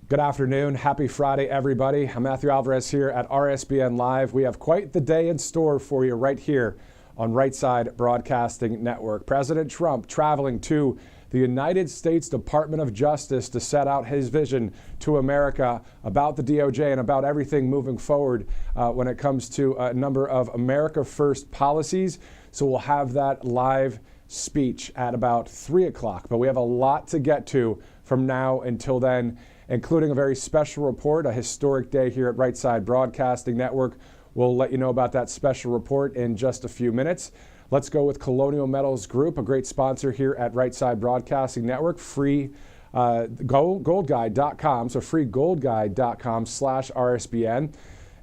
Good afternoon. Happy Friday, everybody. I'm Matthew Alvarez here at RSBN Live. We have quite the day in store for you right here on Right Side Broadcasting Network. President Trump traveling to the United States Department of Justice to set out his vision to America about the DOJ and about everything moving forward when it comes to a number of America First policies. So we'll have that live speech at about 3 o'clock. But we have a lot to get to from now until then, including a very special report, a historic day here at Right Side Broadcasting Network. We'll let you know about that special report in just a few minutes. Let's go with Colonial Metals Group, a great sponsor here at Right Side Broadcasting Network. Free goldguide.com, so freegoldguide.com/RSBN.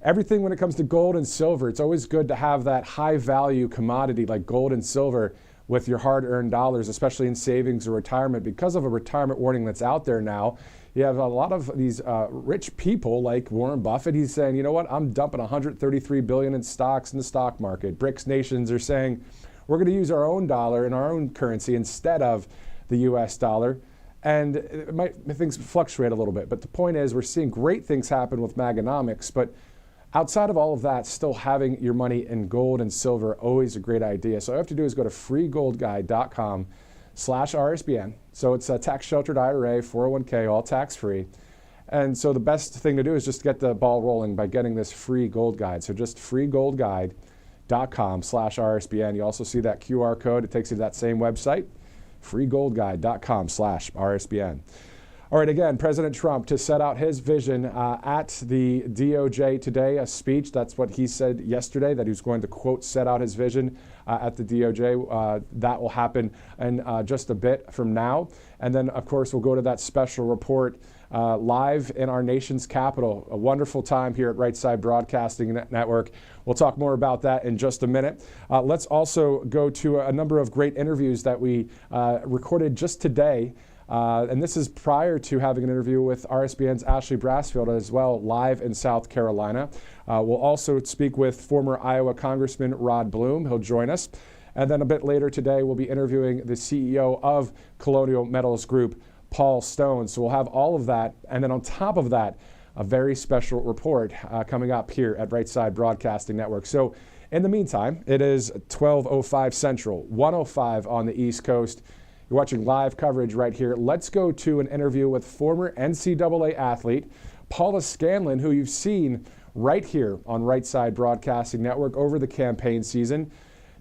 Everything when it comes to gold and silver, it's always good to have that high value commodity like gold and silver with your hard-earned dollars, especially in savings or retirement. Because of a retirement warning that's out there now, you have a lot of these rich people like Warren Buffett. He's saying, you know what, I'm dumping $133 billion in stocks in the stock market. BRICS nations are saying we're going to use our own dollar and our own currency instead of the U.S. dollar. And things fluctuate a little bit. But the point is, we're seeing great things happen with Maganomics. But outside of all of that, still having your money in gold and silver, always a great idea. So all you have to do is go to freegoldguide.com/RSBN. So it's a tax-sheltered IRA, 401k, all tax-free. And so the best thing to do is just get the ball rolling by getting this free gold guide. So just freegoldguide.com/RSBN. You also see that QR code. It takes you to that same website, freegoldguide.com/RSBN. All right, again, President Trump to set out his vision at the DOJ today, a speech. That's what he said yesterday, that he was going to, quote, set out his vision at the DOJ. That will happen in just a bit from now. And then, of course, we'll go to that special report live in our nation's capital. A wonderful time here at Right Side Broadcasting Network. We'll talk more about that in just a minute. Let's also go to a number of great interviews that we recorded just today. And this is prior to having an interview with RSBN's Ashley Brassfield as well, live in South Carolina. We'll also speak with former Iowa Congressman Rod Bloom. He'll join us. And then a bit later today, we'll be interviewing the CEO of Colonial Metals Group, Paul Stone. So we'll have all of that. And then on top of that, a very special report coming up here at Right Side Broadcasting Network. So in the meantime, it is 12:05 Central, 1:05 on the East Coast. You're watching live coverage right here. Let's go to an interview with former NCAA athlete Paula Scanlan, who you've seen right here on Right Side Broadcasting Network over the campaign season.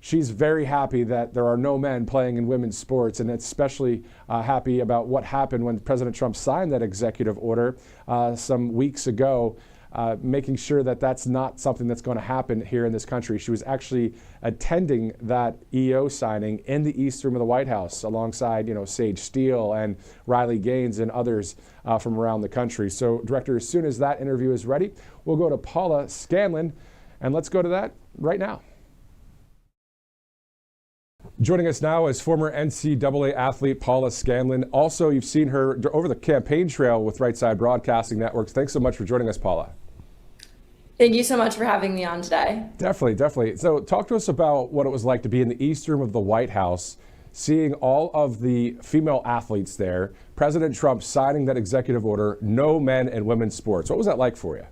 She's very happy that there are no men playing in women's sports, and especially happy about what happened when President Trump signed that executive order some weeks ago, making sure that that's not something that's going to happen here in this country. She was actually attending that EO signing in the East Room of the White House alongside, Sage Steele and Riley Gaines and others from around the country. So, Director, as soon as that interview is ready, we'll go to Paula Scanlan, and let's go to that right now. Joining us now is former NCAA athlete Paula Scanlan. Also, you've seen her over the campaign trail with Right Side Broadcasting Networks. Thanks so much for joining us, Paula. Thank you so much for having me on today. Definitely. So talk to us about what it was like to be in the East Room of the White House, seeing all of the female athletes there, President Trump signing that executive order, no men in women's sports. What was that like for you?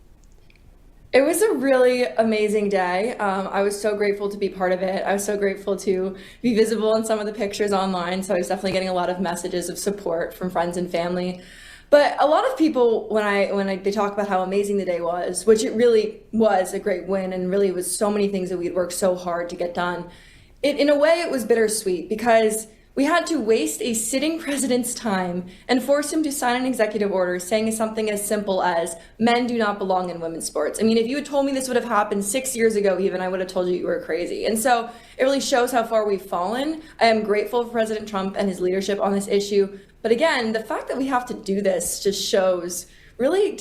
It was a really amazing day. I was so grateful to be part of it. I was so grateful to be visible in some of the pictures online. So I was definitely getting a lot of messages of support from friends and family. But a lot of people, when they talk about how amazing the day was, which it really was a great win, and really was so many things that we'd worked so hard to get done. In a way, it was bittersweet because we had to waste a sitting president's time and force him to sign an executive order saying something as simple as men do not belong in women's sports. I mean, if you had told me this would have happened 6 years ago, even, I would have told you were crazy. And so it really shows how far we've fallen. I am grateful for President Trump and his leadership on this issue. But again, the fact that we have to do this just shows really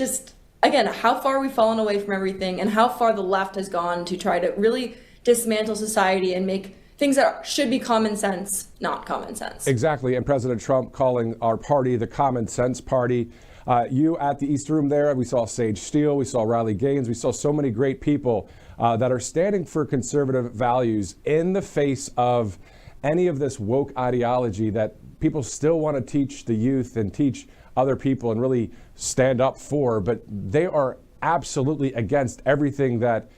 again, how far we've fallen away from everything and how far the left has gone to try to really dismantle society and make things that should be common sense, not common sense. Exactly, and President Trump calling our party the Common Sense Party. You at the East Room there, we saw Sage Steele, we saw Riley Gaines, we saw so many great people that are standing for conservative values in the face of any of this woke ideology that people still want to teach the youth and teach other people and really stand up for, but they are absolutely against everything that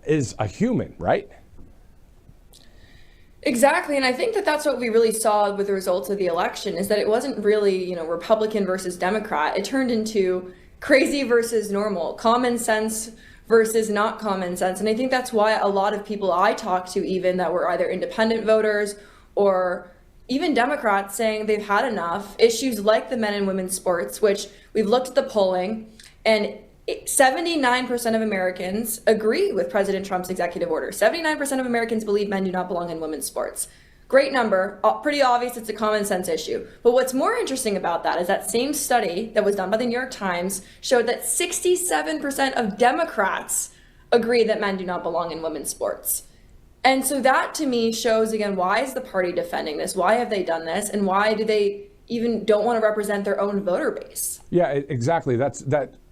is a human, right? Exactly. And I think that that's what we really saw with the results of the election, is that it wasn't really, Republican versus Democrat. It turned into crazy versus normal, common sense versus not common sense. And I think that's why a lot of people I talked to, even that were either independent voters or even Democrats, saying they've had enough. Issues like the men and women's sports, which we've looked at the polling, and 79% of Americans agree with President Trump's executive order. 79% of Americans believe men do not belong in women's sports. Great number, pretty obvious it's a common sense issue. But what's more interesting about that is that same study that was done by the New York Times showed that 67% of Democrats agree that men do not belong in women's sports. And so that to me shows, again, why is the party defending this? Why have they done this? And why do they even don't want to represent their own voter base? Yeah, exactly.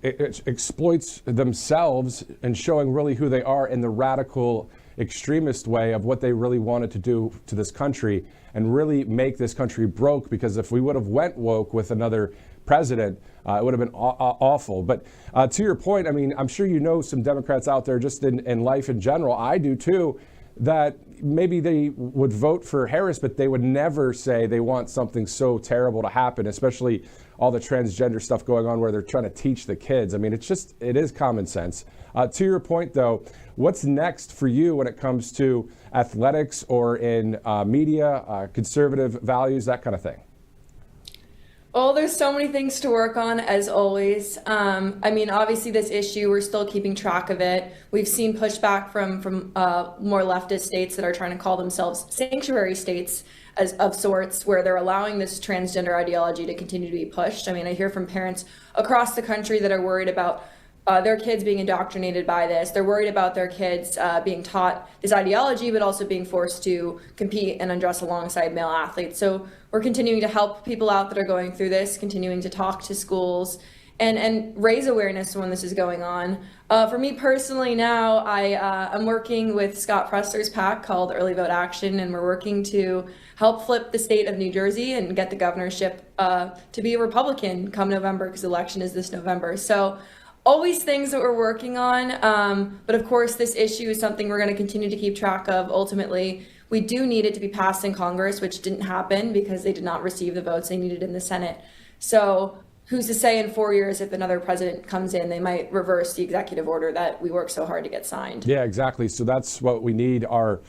It exploits themselves and showing really who they are in the radical extremist way of what they really wanted to do to this country and really make this country broke, because if we would have went woke with another president, it would have been awful. But to your point, I mean, I'm sure you know some Democrats out there just in life in general, I do too, that maybe they would vote for Harris, but they would never say they want something so terrible to happen, especially all the transgender stuff going on where they're trying to teach the kids. I mean, it is common sense. To your point, though, what's next for you when it comes to athletics or in media, conservative values, that kind of thing? Well, there's so many things to work on, as always. I mean, obviously this issue, we're still keeping track of it. We've seen pushback from more leftist states that are trying to call themselves sanctuary states of sorts, where they're allowing this transgender ideology to continue to be pushed. I mean, I hear from parents across the country that are worried about their kids being indoctrinated by this. They're worried about their kids being taught this ideology, but also being forced to compete and undress alongside male athletes. So we're continuing to help people out that are going through this, continuing to talk to schools and raise awareness when this is going on. For me personally now, I'm working with Scott Presler's PAC called Early Vote Action, and we're working to help flip the state of New Jersey and get the governorship to be a Republican come November, because the election is this November. So always things that we're working on. But of course, this issue is something we're going to continue to keep track of. Ultimately, we do need it to be passed in Congress, which didn't happen because they did not receive the votes they needed in the Senate. So who's to say in 4 years, if another president comes in, they might reverse the executive order that we worked so hard to get signed. Yeah, exactly. So that's what we need, are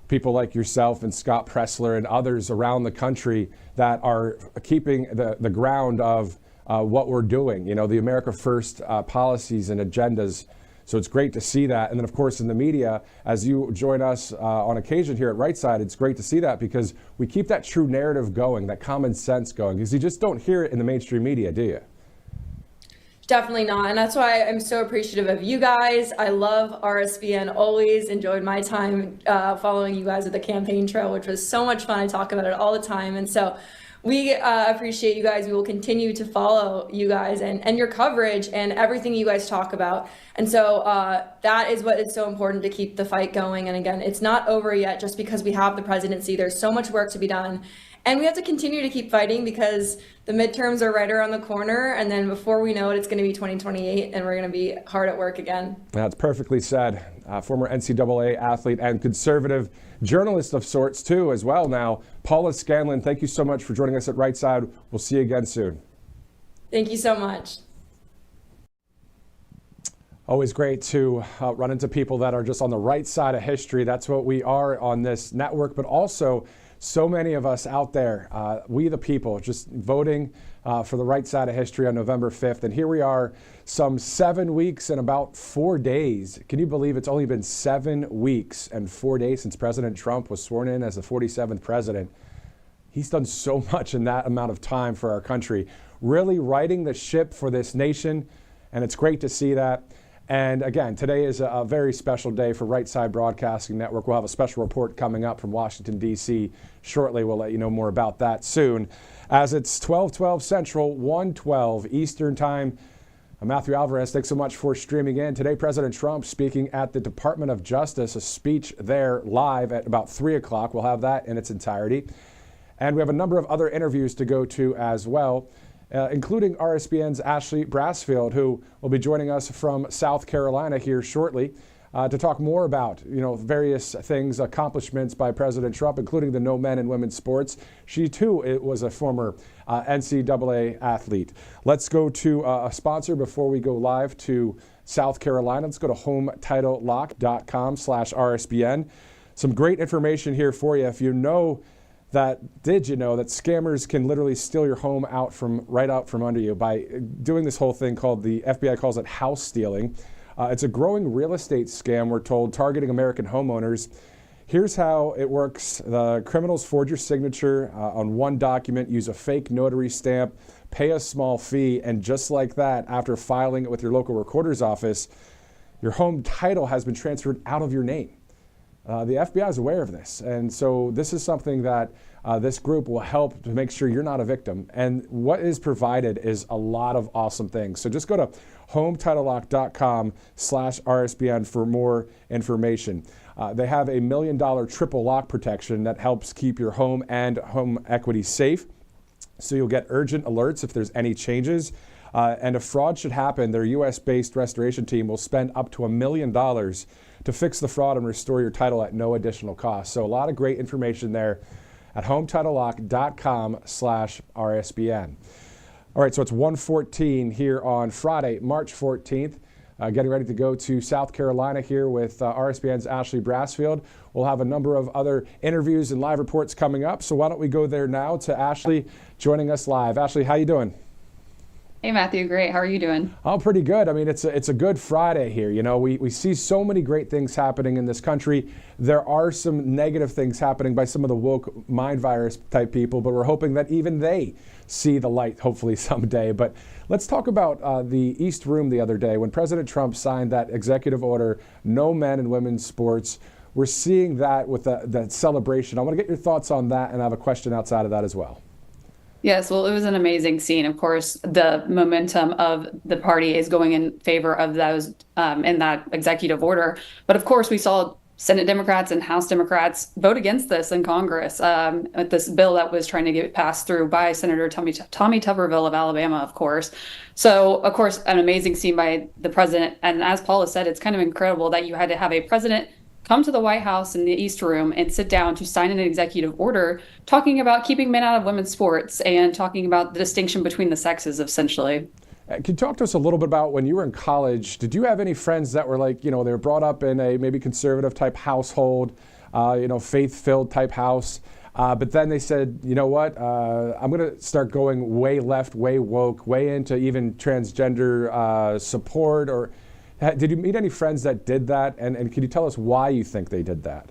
people like yourself and Scott Presler and others around the country that are keeping the ground of what we're doing, the America First policies and agendas. So it's great to see that. And then, of course, in the media, as you join us on occasion here at Right Side, it's great to see that, because we keep that true narrative going, that common sense going, because you just don't hear it in the mainstream media, do you? Definitely not. And that's why I'm so appreciative of you guys. I love RSBN, always enjoyed my time following you guys at the campaign trail, which was so much fun. I talk about it all the time. And so we appreciate you guys. We will continue to follow you guys and your coverage and everything you guys talk about. And so that is what is so important, to keep the fight going. And again, it's not over yet just because we have the presidency. There's so much work to be done. And we have to continue to keep fighting, because the midterms are right around the corner. And then before we know it, it's going to be 2028 and we're going to be hard at work again. That's perfectly said. Former NCAA athlete and conservative journalist of sorts too as well now. Paula Scanlan, thank you so much for joining us at Right Side. We'll see you again soon. Thank you so much. Always great to run into people that are just on the right side of history. That's what we are on this network, but also so many of us out there, we the people, just voting for the right side of history on November 5th. And here we are, some 7 weeks and about 4 days. Can you believe it's only been 7 weeks and 4 days since President Trump was sworn in as the 47th president? He's done so much in that amount of time for our country, really righting the ship for this nation. And it's great to see that. And again, today is a very special day for Right Side Broadcasting Network. We'll have a special report coming up from Washington, D.C. shortly. We'll let you know more about that soon. As it's 12:12 Central, 1:12 Eastern Time. I'm Matthew Alvarez. Thanks so much for streaming in. Today, President Trump speaking at the Department of Justice, a speech there live at about 3 o'clock. We'll have that in its entirety. And we have a number of other interviews to go to as well. including RSBN's Ashley Brassfield, who will be joining us from South Carolina here shortly to talk more about, various things, accomplishments by President Trump, including the no men and women's sports. She, too, was a former NCAA athlete. Let's go to a sponsor before we go live to South Carolina. Let's go to HomeTitleLock.com/RSBN. Some great information here for you. If did you know that scammers can literally steal your home right out from under you by doing this whole thing called, the FBI calls it house stealing. It's a growing real estate scam, we're told, targeting American homeowners. Here's how it works. The criminals forge your signature on one document, use a fake notary stamp, pay a small fee, and just like that, after filing it with your local recorder's office, your home title has been transferred out of your name. The FBI is aware of this, and so this is something that this group will help to make sure you're not a victim. And what is provided is a lot of awesome things. So just go to HomeTitleLock.com/RSBN for more information. They have a $1 million triple lock protection that helps keep your home and home equity safe. So you'll get urgent alerts if there's any changes. And if fraud should happen, their US-based restoration team will spend up to $1 million to fix the fraud and restore your title at no additional cost. So a lot of great information there at HomeTitleLock.com/RSBN. All right, so it's 1:14 here on Friday, March 14th. Getting ready to go to South Carolina here with RSBN's Ashley Brassfield. We'll have a number of other interviews and live reports coming up. So why don't we go there now to Ashley joining us live. Ashley, how you doing? Hey, Matthew. Great. How are you doing? I'm pretty good. I mean, it's a good Friday here. We see so many great things happening in this country. There are some negative things happening by some of the woke mind virus type people, but we're hoping that even they see the light, hopefully someday. But let's talk about the East Room the other day when President Trump signed that executive order, no men and women's sports. We're seeing that with that celebration. I want to get your thoughts on that, and I have a question outside of that as well. Yes, well, it was an amazing scene. Of course, the momentum of the party is going in favor of those in that executive order. But of course, we saw Senate Democrats and House Democrats vote against this in Congress, with this bill that was trying to get passed through by Senator Tommy Tuberville of Alabama, of course. So, of course, an amazing scene by the president. And as Paula said, it's kind of incredible that you had to have a president come to the White House in the East Room and sit down to sign an executive order talking about keeping men out of women's sports and talking about the distinction between the sexes, essentially. Can you talk to us a little bit about when you were in college? Did you have any friends that were like, they were brought up in a maybe conservative type household, faith-filled type house, but then they said, you know what, I'm going to start going way left, way woke, way into even transgender support? Or did you meet any friends that did that? And can you tell us why you think they did that?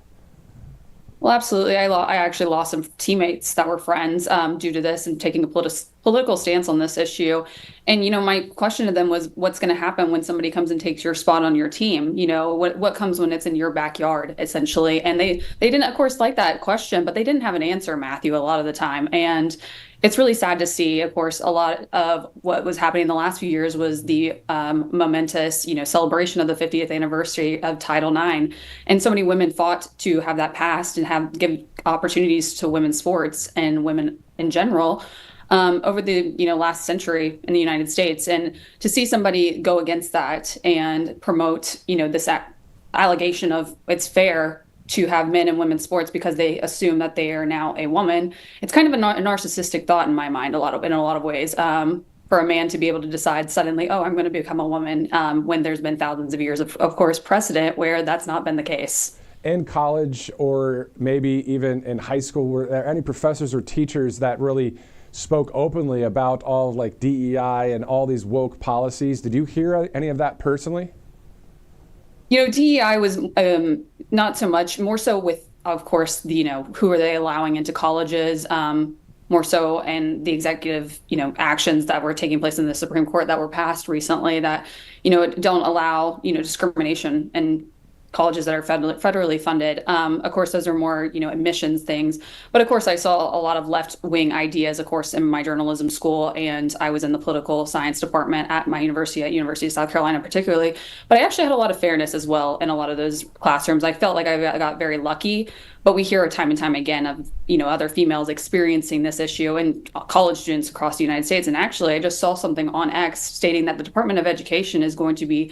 Well, absolutely. I actually lost some teammates that were friends due to this and taking a political stance on this issue. And, my question to them was, what's going to happen when somebody comes and takes your spot on your team? What comes when it's in your backyard, essentially? And they didn't, of course, like that question, but they didn't have an answer, Matthew, a lot of the time. And it's really sad to see. Of course, a lot of what was happening in the last few years was the momentous, celebration of the 50th anniversary of Title IX. And so many women fought to have that passed and give opportunities to women's sports and women in general over the last century in the United States. And to see somebody go against that and promote, this allegation of it's fair to have men and women's sports because they assume that they are now a woman. It's kind of a narcissistic thought in my mind, in a lot of ways, for a man to be able to decide suddenly, oh, I'm going to become a woman, when there's been thousands of years of course, precedent where that's not been the case. In college or maybe even in high school, were there any professors or teachers that really spoke openly about all like DEI and all these woke policies? Did you hear any of that personally? DEI was not so much, more so with, of course, who are they allowing into colleges, more so, and the executive, actions that were taking place in the Supreme Court that were passed recently that, don't allow, discrimination and colleges that are federally funded. Of course, those are more, admissions things. But of course, I saw a lot of left-wing ideas, of course, in my journalism school, and I was in the political science department at my university, at University of South Carolina particularly. But I actually had a lot of fairness as well in a lot of those classrooms. I felt like I got very lucky, but we hear time and time again of, other females experiencing this issue and college students across the United States. And actually, I just saw something on X stating that the Department of Education is going to be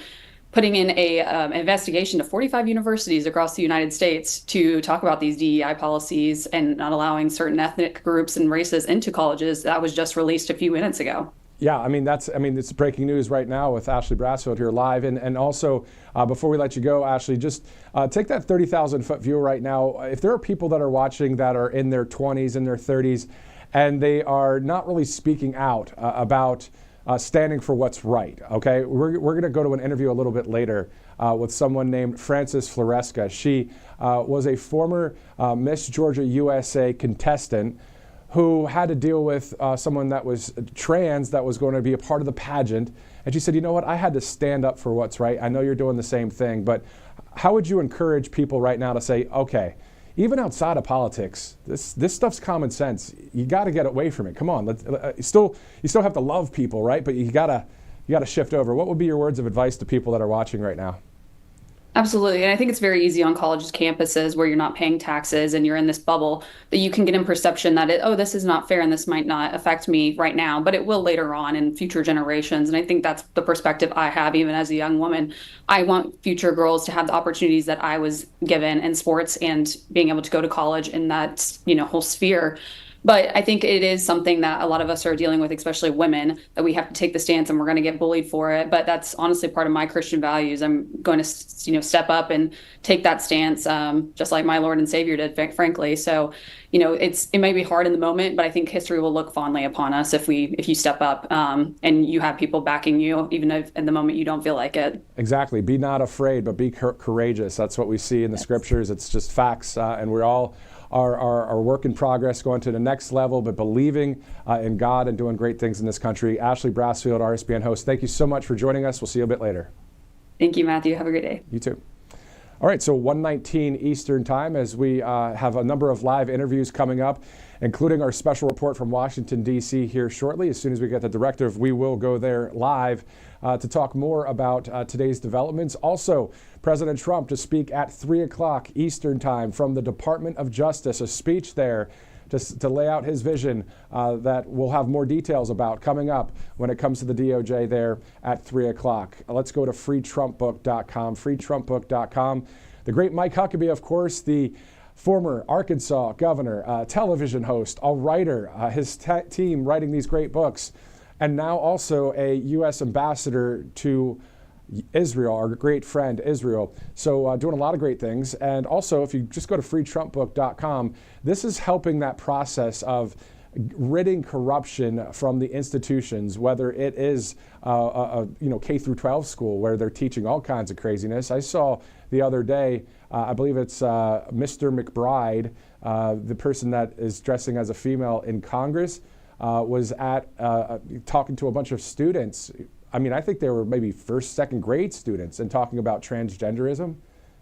putting in an investigation to 45 universities across the United States to talk about these DEI policies and not allowing certain ethnic groups and races into colleges. That was just released a few minutes ago. Yeah, it's breaking news right now with Ashley Brassfield here live. And also, before we let you go, Ashley, just take that 30,000-foot view right now. If there are people that are watching that are in their 20s and their 30s, and they are not really speaking out about standing for what's right, okay? We're going to go to an interview a little bit later with someone named Frances Floresca. She was a former Miss Georgia USA contestant who had to deal with someone that was trans that was going to be a part of the pageant. And she said, you know what, I had to stand up for what's right. I know you're doing the same thing, but how would you encourage people right now to say, okay, even outside of politics, this stuff's common sense. You got to get away from it. Come on, you still have to love people, right? But you gotta shift over. What would be your words of advice to people that are watching right now? Absolutely. And I think it's very easy on college campuses where you're not paying taxes and you're in this bubble that you can get in perception that, this is not fair and this might not affect me right now, but it will later on in future generations. And I think that's the perspective I have even as a young woman. I want future girls to have the opportunities that I was given in sports and being able to go to college in that, whole sphere. But I think it is something that a lot of us are dealing with, especially women, that we have to take the stance and we're going to get bullied for it. But that's honestly part of my Christian values. I'm going to, step up and take that stance, just like my Lord and Savior did, frankly. So, it may be hard in the moment, but I think history will look fondly upon us if you step up and you have people backing you, even if in the moment you don't feel like it. Exactly. Be not afraid, but be courageous. That's what we see in the scriptures. It's just facts, and we're all our work in progress, going to the next level, but believing in God and doing great things in this country. Ashley Brassfield, RSBN host, thank you so much for joining us. We'll see you a bit later. Thank you, Matthew. Have a great day. You too. All right, so 1:19 Eastern time as we have a number of live interviews coming up, including our special report from Washington, D.C. here shortly. As soon as we get the directive, we will go there live to talk more about today's developments. Also, President Trump to speak at 3 o'clock Eastern time from the Department of Justice, a speech there to lay out his vision that we'll have more details about coming up when it comes to the DOJ there at 3 o'clock. Let's go to freetrumpbook.com, freetrumpbook.com. The great Mike Huckabee, of course, the former Arkansas governor, television host, a writer, his team writing these great books, and now also a U.S. ambassador to Israel, our great friend Israel. So doing a lot of great things. And also, if you just go to freetrumpbook.com, this is helping that process of ridding corruption from the institutions, whether it is K through 12 school where they're teaching all kinds of craziness. I saw the other day, I believe it's Mr. McBride, the person that is dressing as a female in Congress, was at talking to a bunch of students. I think they were maybe first, second grade students and talking about transgenderism.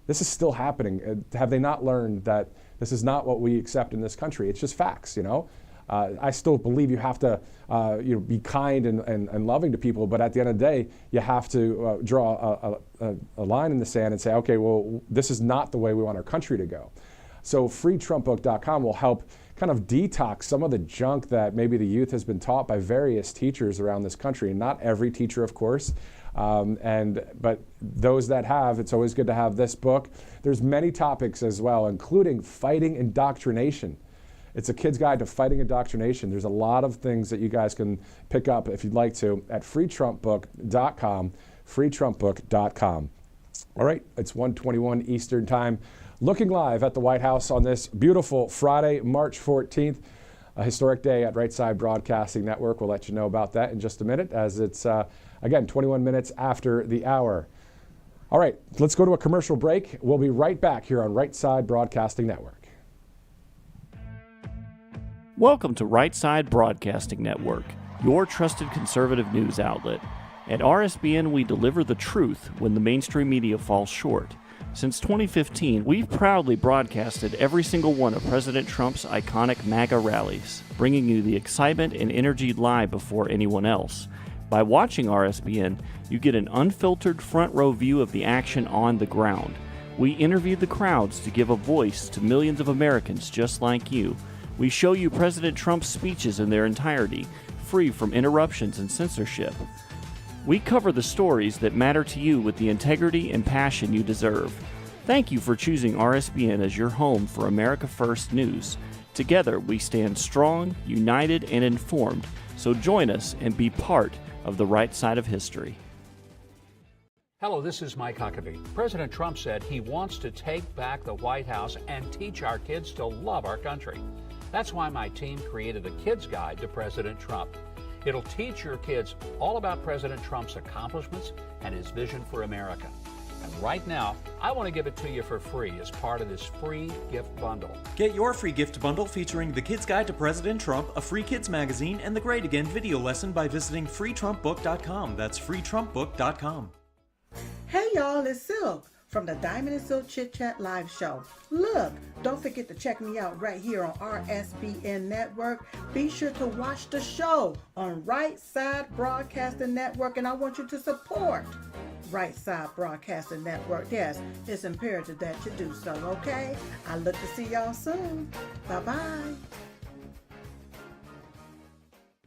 This is still happening. Have they not learned that this is not what we accept in this country? It's just facts, I still believe you have to be kind and loving to people, but at the end of the day, you have to draw a line in the sand and say, okay, well, this is not the way we want our country to go. So freetrumpbook.com will help kind of detox some of the junk that maybe the youth has been taught by various teachers around this country. Not every teacher, of course, but those that have, it's always good to have this book. There's many topics as well, including fighting indoctrination. It's a kid's guide to fighting indoctrination. There's a lot of things that you guys can pick up if you'd like to at freetrumpbook.com, freetrumpbook.com. All right, it's 1:21 Eastern time. Looking live at the White House on this beautiful Friday, March 14th, a historic day at Right Side Broadcasting Network. We'll let you know about that in just a minute as it's, again, 21 minutes after the hour. All right, let's go to a commercial break. We'll be right back here on Right Side Broadcasting Network. Welcome to Right Side Broadcasting Network, your trusted conservative news outlet. At RSBN, we deliver the truth when the mainstream media falls short. Since 2015, we've proudly broadcasted every single one of President Trump's iconic MAGA rallies, bringing you the excitement and energy live before anyone else. By watching RSBN, you get an unfiltered front row view of the action on the ground. We interview the crowds to give a voice to millions of Americans just like you. We show you President Trump's speeches in their entirety, free from interruptions and censorship. We cover the stories that matter to you with the integrity and passion you deserve. Thank you for choosing RSBN as your home for America First News. Together, we stand strong, united, and informed, so join us and be part of the right side of history. Hello, this is Mike Huckabee. President Trump said he wants to take back the White House and teach our kids to love our country. That's why my team created a kids guide to President Trump. It'll teach your kids all about President Trump's accomplishments and his vision for America. And right now, I want to give it to you for free as part of this free gift bundle. Get your free gift bundle featuring The Kids Guide to President Trump, a free kids magazine, and the Great Again video lesson by visiting freetrumpbook.com. That's freetrumpbook.com. Hey y'all, it's Silk from the Diamond and Silk Chit Chat live show. Look, don't forget to check me out right here on RSBN Network. Be sure to watch the show on Right Side Broadcasting Network, and I want you to support Right Side Broadcasting Network. Yes, it's imperative that you do so, okay? I look to see y'all soon. Bye-bye.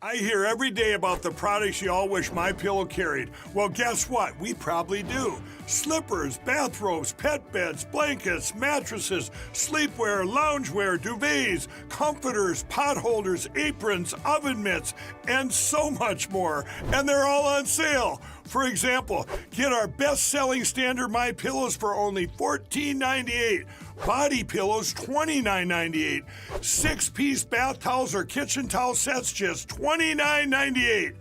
I hear every day about the products you all wish MyPillow carried. Well, guess what? We probably do. Slippers, bathrobes, pet beds, blankets, mattresses, sleepwear, loungewear, duvets, comforters, pot holders, aprons, oven mitts, and so much more. And they're all on sale. For example, get our best-selling standard MyPillows for only $14.98. Body pillows, $29.98. 6-piece bath towels or kitchen towel sets, just $29.98.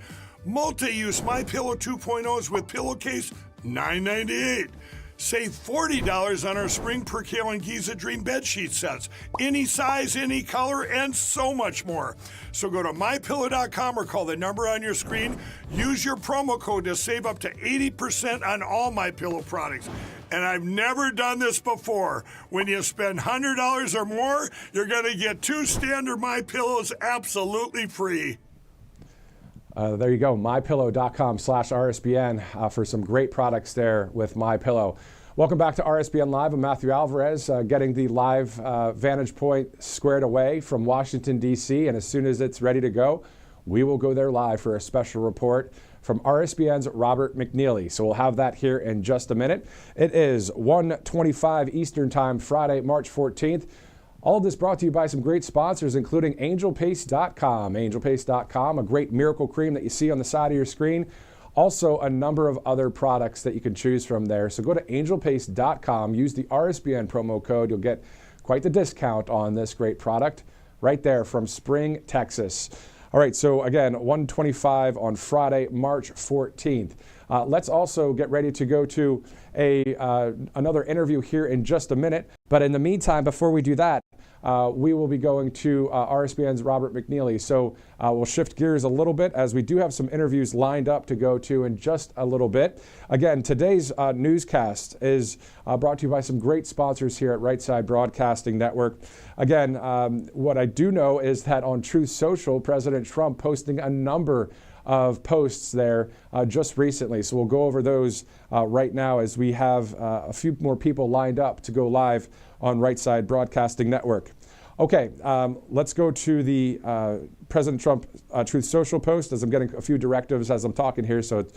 Multi-use MyPillow 2.0s with pillowcase, $9.98. Save $40 on our Spring Percale and Giza Dream bedsheet sets. Any size, any color, and so much more. So go to MyPillow.com or call the number on your screen. Use your promo code to save up to 80% on all MyPillow products. And I've never done this before. When you spend $100 or more, you're going to get 2 standard MyPillows absolutely free. There you go, mypillow.com/RSBN for some great products there with MyPillow. Welcome back to RSBN Live. I'm Matthew Alvarez, getting the live vantage point squared away from Washington, D.C. And as soon as it's ready to go, we will go there live for a special report from RSBN's Robert McNeilly. So we'll have that here in just a minute. It is 1:25 Eastern Time, Friday, March 14th. All of this brought to you by some great sponsors, including AngelPaste.com. AngelPaste.com, a great miracle cream that you see on the side of your screen. Also, a number of other products that you can choose from there. So go to AngelPaste.com, use the RSBN promo code. You'll get quite the discount on this great product right there from Spring, Texas. All right, so again, 1:25 on Friday, March 14th. Let's also get ready to go to another interview here in just a minute. But in the meantime, before we do that, we will be going to RSBN's Robert McNeilly. So we'll shift gears a little bit as we do have some interviews lined up to go to in just a little bit. Again, today's newscast is brought to you by some great sponsors here at Right Side Broadcasting Network. Again, what I do know is that on Truth Social, President Trump posting a number of posts there just recently. So we'll go over those right now as we have a few more people lined up to go live on Right Side Broadcasting Network. Okay, let's go to the President Trump Truth Social post as I'm getting a few directives as I'm talking here. So it's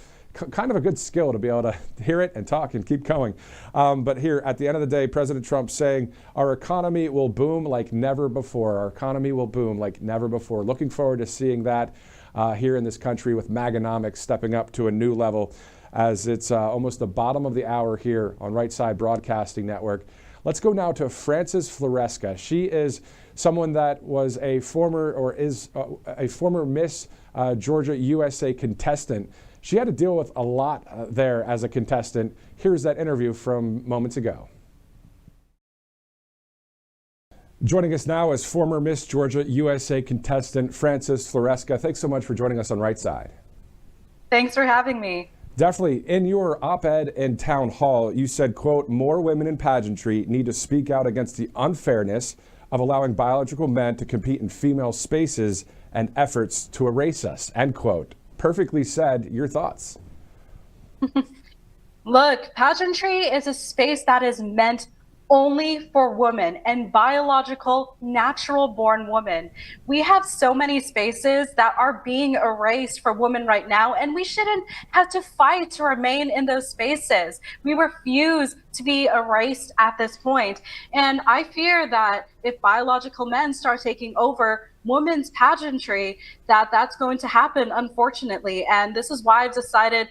kind of a good skill to be able to hear it and talk and keep going. But here at the end of the day, President Trump saying our economy will boom like never before. Our economy will boom like never before. Looking forward to seeing that here in this country with Maganomics stepping up to a new level as it's almost the bottom of the hour here on Right Side Broadcasting Network. Let's go now to Frances Floresca. She is someone that was a former or is a former Miss Georgia USA contestant. She had to deal with a lot there as a contestant. Here's that interview from moments ago. Joining us now is former Miss Georgia USA contestant Frances Floresca. Thanks so much for joining us on Right Side. Thanks for having me. Definitely. In your op-ed in Town Hall, you said, quote, more women in pageantry need to speak out against the unfairness of allowing biological men to compete in female spaces and efforts to erase us, end quote. Perfectly said. Your thoughts? Look, pageantry is a space that is meant only for women and biological, natural-born women. We have so many spaces that are being erased for women right now, and we shouldn't have to fight to remain in those spaces. We refuse to be erased at this point. And I fear that if biological men start taking over women's pageantry, that's going to happen, unfortunately. And this is why I've decided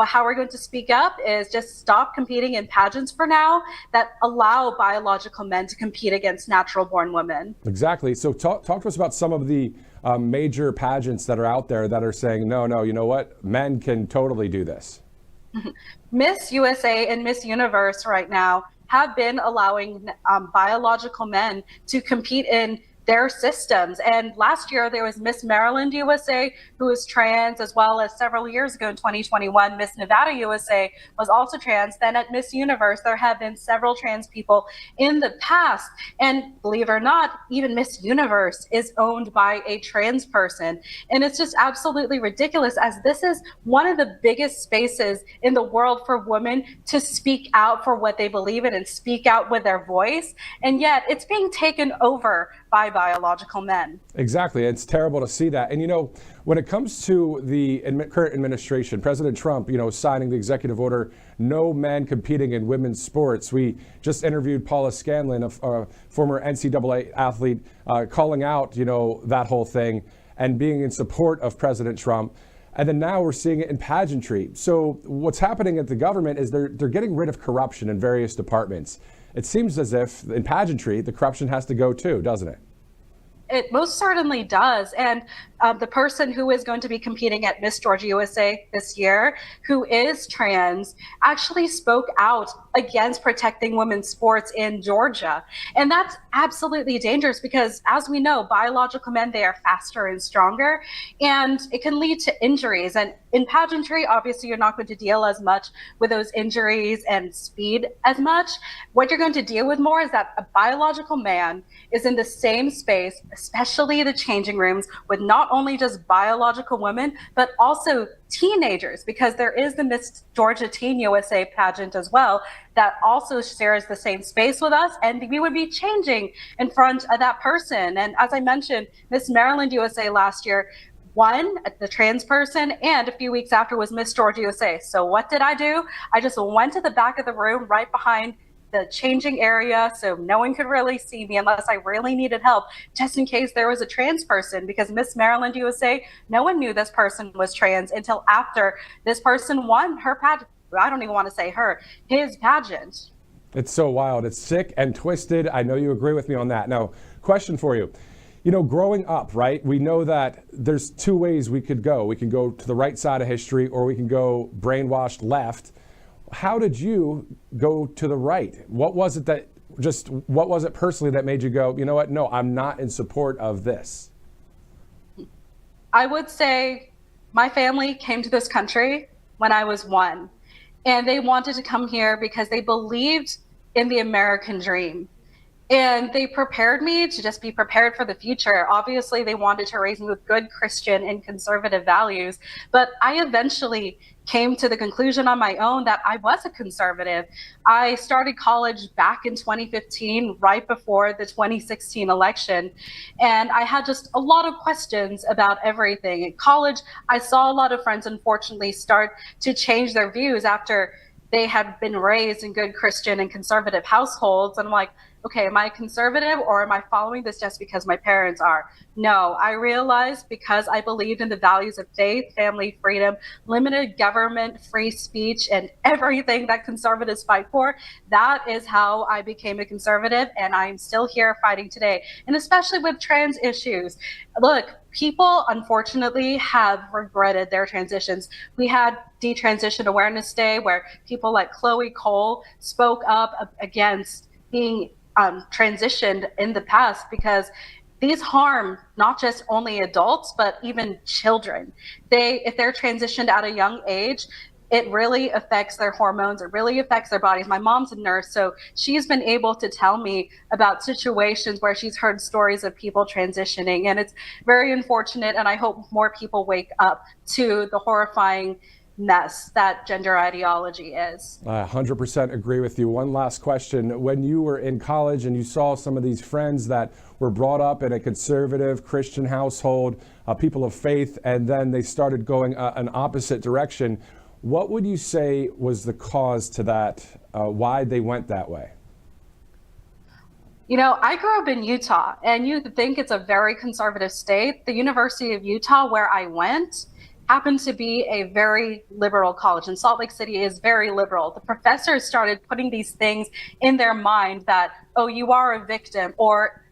how we're going to speak up is just stop competing in pageants for now that allow biological men to compete against natural-born women. Exactly. So talk to us about some of the major pageants that are out there that are saying, no, you know what? Men can totally do this. Miss USA and Miss Universe right now have been allowing biological men to compete in their systems. And last year there was Miss Maryland USA, who was trans, as well as several years ago in 2021, Miss Nevada USA was also trans. Then at Miss Universe, there have been several trans people in the past. And believe it or not, even Miss Universe is owned by a trans person. And it's just absolutely ridiculous, as this is one of the biggest spaces in the world for women to speak out for what they believe in and speak out with their voice. And yet it's being taken over by biological men. Exactly. It's terrible to see that. And, you know, when it comes to the current administration, President Trump, you know, signing the executive order, no men competing in women's sports. We just interviewed Paula Scanlan, a former NCAA athlete, calling out, you know, that whole thing and being in support of President Trump. And then now we're seeing it in pageantry. So what's happening at the government is they're getting rid of corruption in various departments. It seems as if in pageantry, the corruption has to go too, doesn't it? It most certainly does. And the person who is going to be competing at Miss Georgia USA this year, who is trans, actually spoke out against protecting women's sports in Georgia. And that's absolutely dangerous because, as we know, biological men, they are faster and stronger, and it can lead to injuries. And in pageantry, obviously, you're not going to deal as much with those injuries and speed as much. What you're going to deal with more is that a biological man is in the same space, especially the changing rooms, with not only just biological women, but also teenagers, because there is the Miss Georgia Teen USA pageant as well that also shares the same space with us, and we would be changing in front of that person. And as I mentioned, Miss Maryland USA last year won, the trans person, and a few weeks after was Miss Georgia USA. So what did I do? I just went to the back of the room right behind the changing area, so no one could really see me unless I really needed help, just in case there was a trans person, because Miss Maryland USA, no one knew this person was trans until after this person won her pageant. I don't even want to say her, his pageant. It's so wild. It's sick and twisted. I know you agree with me on that. Now, question for you. You know, growing up, right, we know that there's two ways we could go. We can go to the right side of history, or we can go brainwashed left. How did you go to the right? What was it personally that made you go, you know what, no, I'm not in support of this? I would say my family came to this country when I was 1, and they wanted to come here because they believed in the American dream. And they prepared me to just be prepared for the future. Obviously, they wanted to raise me with good Christian and conservative values, but I eventually came to the conclusion on my own that I was a conservative. I started college back in 2015, right before the 2016 election, and I had just a lot of questions about everything. In college, I saw a lot of friends, unfortunately, start to change their views after they had been raised in good Christian and conservative households. And I'm like, okay, am I conservative, or am I following this just because my parents are? No, I realized because I believed in the values of faith, family, freedom, limited government, free speech, and everything that conservatives fight for. That is how I became a conservative, and I'm still here fighting today. And especially with trans issues. Look, people unfortunately have regretted their transitions. We had Detransition Awareness Day, where people like Chloe Cole spoke up against being transitioned in the past, because these harm not just only adults, but even children. If they're transitioned at a young age, it really affects their hormones. It really affects their bodies. My mom's a nurse, so she's been able to tell me about situations where she's heard stories of people transitioning. And it's very unfortunate. And I hope more people wake up to the horrifying mess that gender ideology is. I 100% agree with you. One last question. When you were in college and you saw some of these friends that were brought up in a conservative Christian household, people of faith, and then they started going an opposite direction, what would you say was the cause to that? Why they went that way? You know, I grew up in Utah, and you think it's a very conservative state. The University of Utah, where I went, happened to be a very liberal college, and Salt Lake City is very liberal. The professors started putting these things in their mind that, oh, you are a victim, or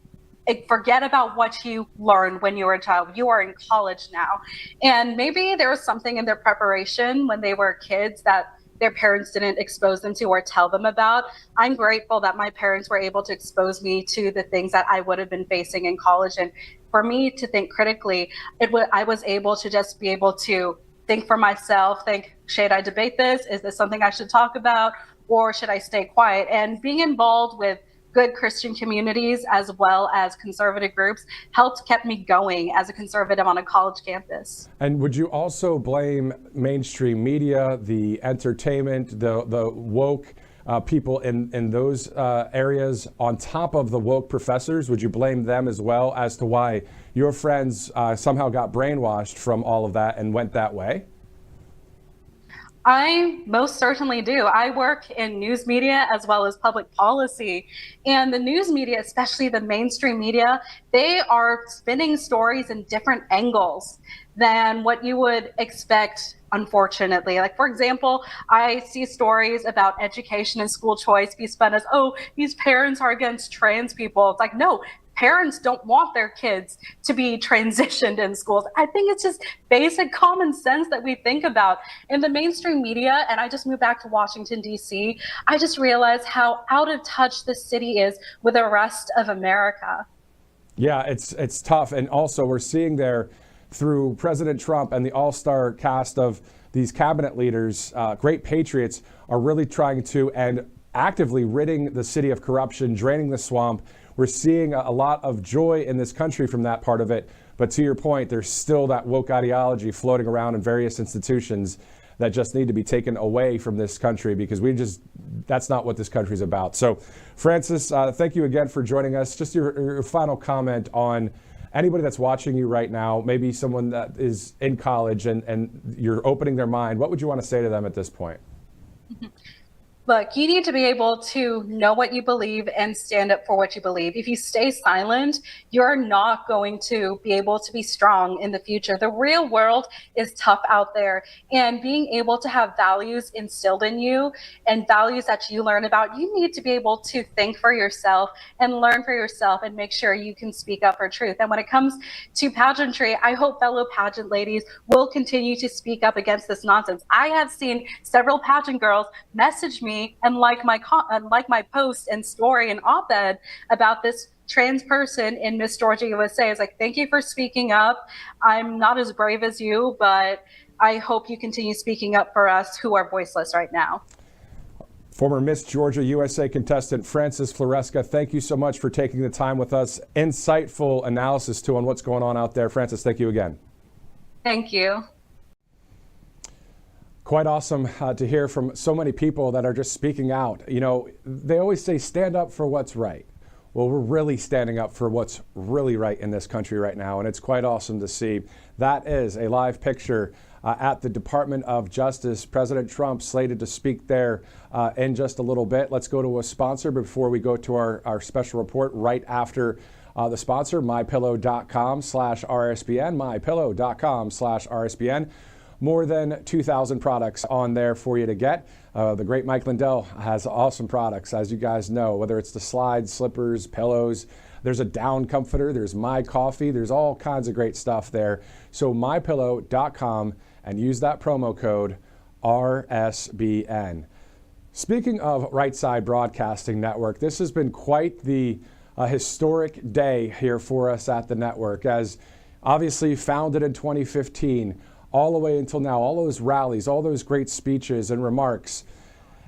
forget about what you learned when you were a child. You are in college now. And maybe there was something in their preparation when they were kids that their parents didn't expose them to or tell them about. I'm grateful that my parents were able to expose me to the things that I would have been facing in college. And for me to think critically, I was able to just be able to think for myself, think, should I debate this? Is this something I should talk about? Or should I stay quiet? And being involved with good Christian communities as well as conservative groups kept me going as a conservative on a college campus. And would you also blame mainstream media, the entertainment, the woke people in those areas on top of the woke professors? Would you blame them as well as to why your friends somehow got brainwashed from all of that and went that way? I most certainly do. I work in news media as well as public policy. And the news media, especially the mainstream media, they are spinning stories in different angles than what you would expect, unfortunately. Like, for example, I see stories about education and school choice be spun as, oh, these parents are against trans people. It's like, no. Parents don't want their kids to be transitioned in schools. I think it's just basic common sense that we think about. In the mainstream media, and I just moved back to Washington, D.C., I just realized how out of touch this city is with the rest of America. Yeah, it's tough. And also we're seeing there through President Trump and the all-star cast of these cabinet leaders, great patriots, are really trying to and actively ridding the city of corruption, draining the swamp. We're seeing a lot of joy in this country from that part of it. But to your point, there's still that woke ideology floating around in various institutions that just need to be taken away from this country, because that's not what this country is about. So, Francis, thank you again for joining us. Just your final comment on anybody that's watching you right now, maybe someone that is in college and you're opening their mind. What would you want to say to them at this point? Look, you need to be able to know what you believe and stand up for what you believe. If you stay silent, you're not going to be able to be strong in the future. The real world is tough out there, and being able to have values instilled in you and values that you learn about, you need to be able to think for yourself and learn for yourself and make sure you can speak up for truth. And when it comes to pageantry, I hope fellow pageant ladies will continue to speak up against this nonsense. I have seen several pageant girls message me and like my post and story and op-ed about this trans person in Miss Georgia USA. It's like, thank you for speaking up. I'm not as brave as you, but I hope you continue speaking up for us who are voiceless right now. Former Miss Georgia USA contestant Francis Floresca, thank you so much for taking the time with us. Insightful analysis too on what's going on out there. Francis, thank you again. Thank you. Quite awesome to hear from so many people that are just speaking out. You know, they always say stand up for what's right. Well, we're really standing up for what's really right in this country right now, and it's quite awesome to see. That is a live picture at the Department of Justice. President Trump slated to speak there in just a little bit. Let's go to a sponsor before we go to our special report right after the sponsor, mypillow.com/RSBN, mypillow.com/RSBN. More than 2,000 products on there for you to get. The great Mike Lindell has awesome products, as you guys know, whether it's the slides, slippers, pillows. There's a down comforter. There's My Coffee. There's all kinds of great stuff there. So mypillow.com and use that promo code RSBN. Speaking of Right Side Broadcasting Network, this has been quite the historic day here for us at the network, as obviously founded in 2015. all the way until now, all those rallies, all those great speeches and remarks.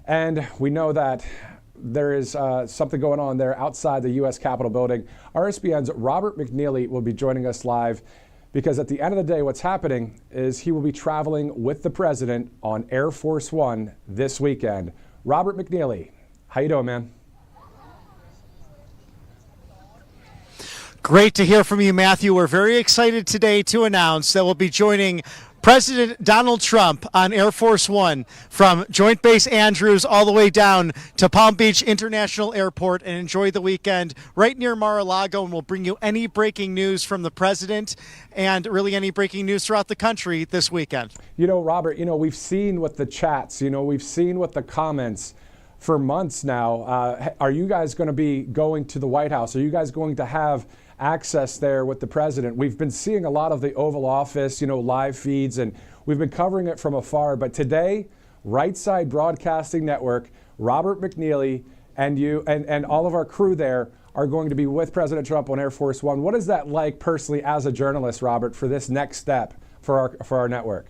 And we know that there is something going on there outside the U.S. Capitol building. RSBN's Robert McNeilly will be joining us live because at the end of the day, what's happening is he will be traveling with the president on Air Force One this weekend. Robert McNeilly, how you doing, man? Great to hear from you, Matthew. We're very excited today to announce that we'll be joining President Donald Trump on Air Force One from Joint Base Andrews all the way down to Palm Beach International Airport and enjoy the weekend right near Mar-a-Lago. And we'll bring you any breaking news from the president and really any breaking news throughout the country this weekend. You know, Robert, we've seen what the chats, we've seen what the comments for months now. Are you guys going to be going to the White House? Are you guys going to have access there with the president? We've been seeing a lot of the Oval Office, live feeds, and we've been covering it from afar. But today, Right Side Broadcasting Network, Robert McNeilly, and you and all of our crew there are going to be with President Trump on Air Force One. What is that like personally as a journalist, Robert, for this next step for our network?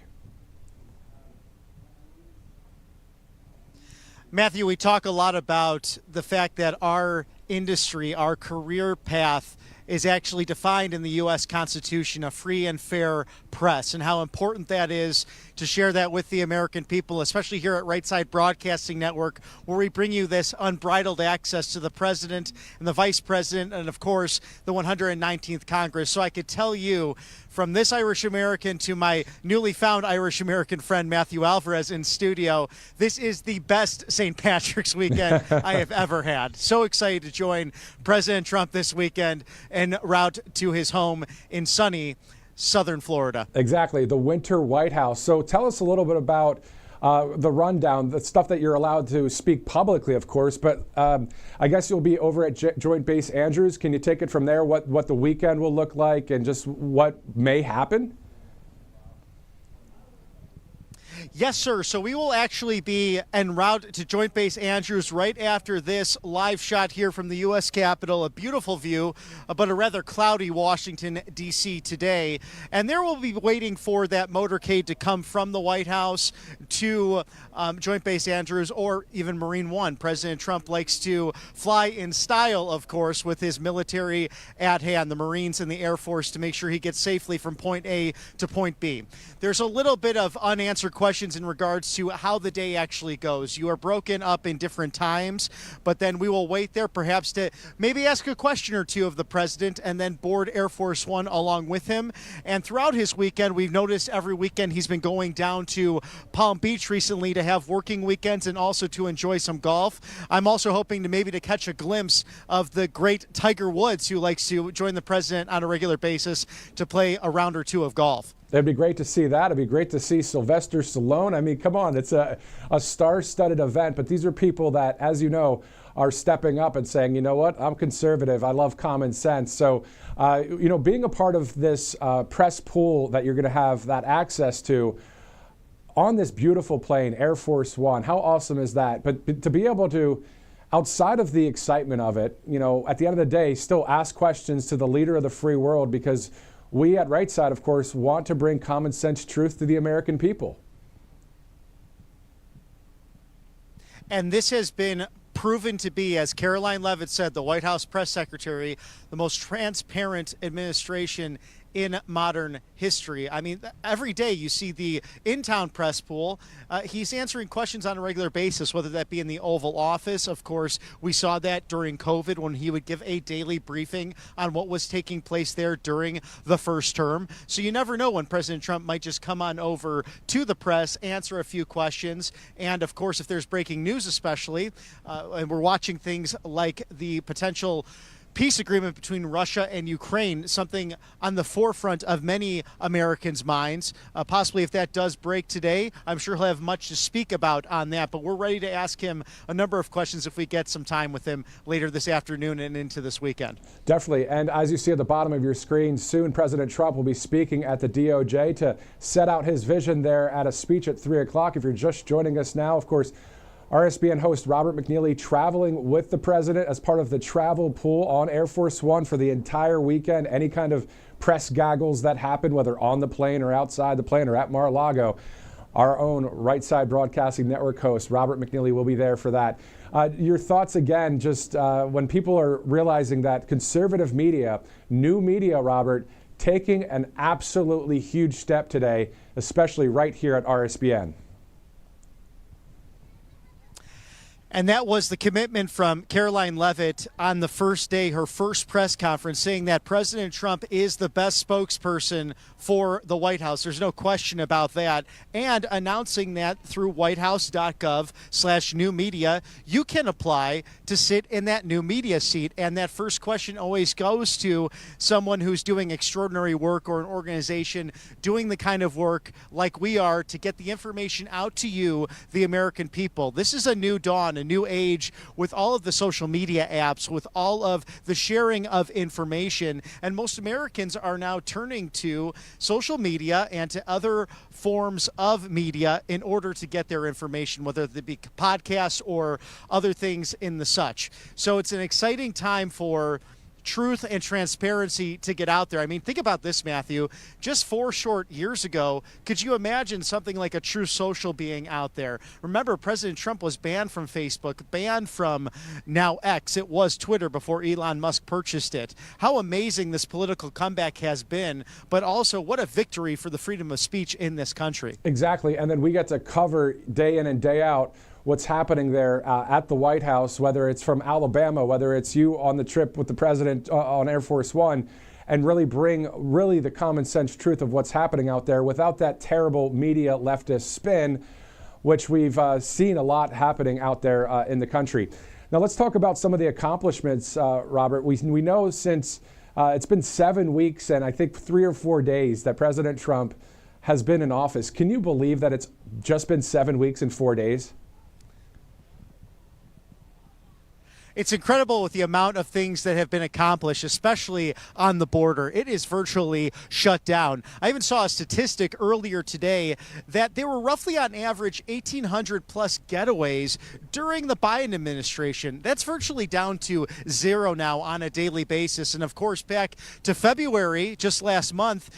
Matthew, we talk a lot about the fact that our industry, our career path, is actually defined in the U.S. Constitution, a free and fair press, and how important that is to share that with the American people, especially here at Right Side Broadcasting Network, where we bring you this unbridled access to the president and the vice president and, of course, the 119th Congress. So I could tell you, from this Irish American to my newly found Irish American friend Matthew Alvarez in studio, this is the best St. Patrick's weekend I have ever had. So excited to join President Trump this weekend en route to his home in sunny southern Florida. Exactly, the winter White House. So tell us a little bit about the rundown, the stuff that you're allowed to speak publicly, of course, but I guess you'll be over at Joint Base Andrews. Can you take it from there, what the weekend will look like and just what may happen? Yes, sir. So we will actually be en route to Joint Base Andrews right after this live shot here from the U.S. Capitol. A beautiful view, but a rather cloudy Washington, D.C. today. And there we'll be waiting for that motorcade to come from the White House to Joint Base Andrews or even Marine One. President Trump likes to fly in style, of course, with his military at hand, the Marines and the Air Force, to make sure he gets safely from point A to point B. There's a little bit of unanswered questions in regards to how the day actually goes. You are broken up in different times, but then we will wait there perhaps to maybe ask a question or two of the president and then board Air Force One along with him. And throughout his weekend, we've noticed every weekend he's been going down to Palm Beach recently to have working weekends and also to enjoy some golf. I'm also hoping to maybe to catch a glimpse of the great Tiger Woods, who likes to join the president on a regular basis to play a round or two of golf. It'd be great to see that. It'd be great to see Sylvester Stallone. I mean, come on, it's a star-studded event, but these are people that, as you know, are stepping up and saying, you know what, I'm conservative, I love common sense. So, being a part of this press pool that you're going to have that access to on this beautiful plane, Air Force One, how awesome is that? But to be able to, outside of the excitement of it, at the end of the day, still ask questions to the leader of the free world, because we at Right Side, of course, want to bring common sense truth to the American people. And this has been proven to be, as Caroline Leavitt said, the White House press secretary, the most transparent administration in modern history. I mean, every day you see the in-town press pool. He's answering questions on a regular basis, whether that be in the Oval Office. Of course, we saw that during COVID when he would give a daily briefing on what was taking place there during the first term. So you never know when President Trump might just come on over to the press, answer a few questions. And of course, if there's breaking news especially, and we're watching things like the potential peace agreement between Russia and Ukraine, something on the forefront of many Americans' minds. Possibly if that does break today, I'm sure he'll have much to speak about on that, but we're ready to ask him a number of questions if we get some time with him later this afternoon and into this weekend. Definitely, and as you see at the bottom of your screen, soon President Trump will be speaking at the DOJ to set out his vision there at a speech at 3 o'clock. If you're just joining us now, of course, RSBN host Robert McNeilly traveling with the president as part of the travel pool on Air Force One for the entire weekend. Any kind of press gaggles that happen, whether on the plane or outside the plane or at Mar-a-Lago. Our own Right Side Broadcasting Network host, Robert McNeilly, will be there for that. Your thoughts again, just when people are realizing that conservative media, new media, Robert, taking an absolutely huge step today, especially right here at RSBN. And that was the commitment from Caroline Leavitt on the first day, her first press conference, saying that President Trump is the best spokesperson for the White House. There's no question about that. And announcing that through whitehouse.gov/new media, you can apply to sit in that new media seat. And that first question always goes to someone who's doing extraordinary work or an organization doing the kind of work like we are to get the information out to you, the American people. This is a new dawn, a new age with all of the social media apps, with all of the sharing of information. And most Americans are now turning to social media and to other forms of media in order to get their information, whether they be podcasts or other things in the such. So it's an exciting time for truth and transparency to get out there. I mean, think about this, Matthew. Just 4 short years ago, could you imagine something like a Truth Social being out there? Remember, President Trump was banned from Facebook, banned from now X. It was Twitter before Elon Musk purchased it. How amazing this political comeback has been, but also what a victory for the freedom of speech in this country. Exactly. And then we get to cover day in and day out what's happening there at the White House, whether it's from Alabama, whether it's you on the trip with the president on Air Force One, and really bring the common sense truth of what's happening out there without that terrible media leftist spin, which we've seen a lot happening out there in the country. Now let's talk about some of the accomplishments, Robert. We know since it's been 7 weeks and I think 3 or 4 days that President Trump has been in office. Can you believe that it's just been 7 weeks and 4 days? It's incredible with the amount of things that have been accomplished, especially on the border. It is virtually shut down. I even saw a statistic earlier today that there were roughly on average 1,800 plus getaways during the Biden administration. That's virtually down to 0 now on a daily basis. And of course, back to February, just last month,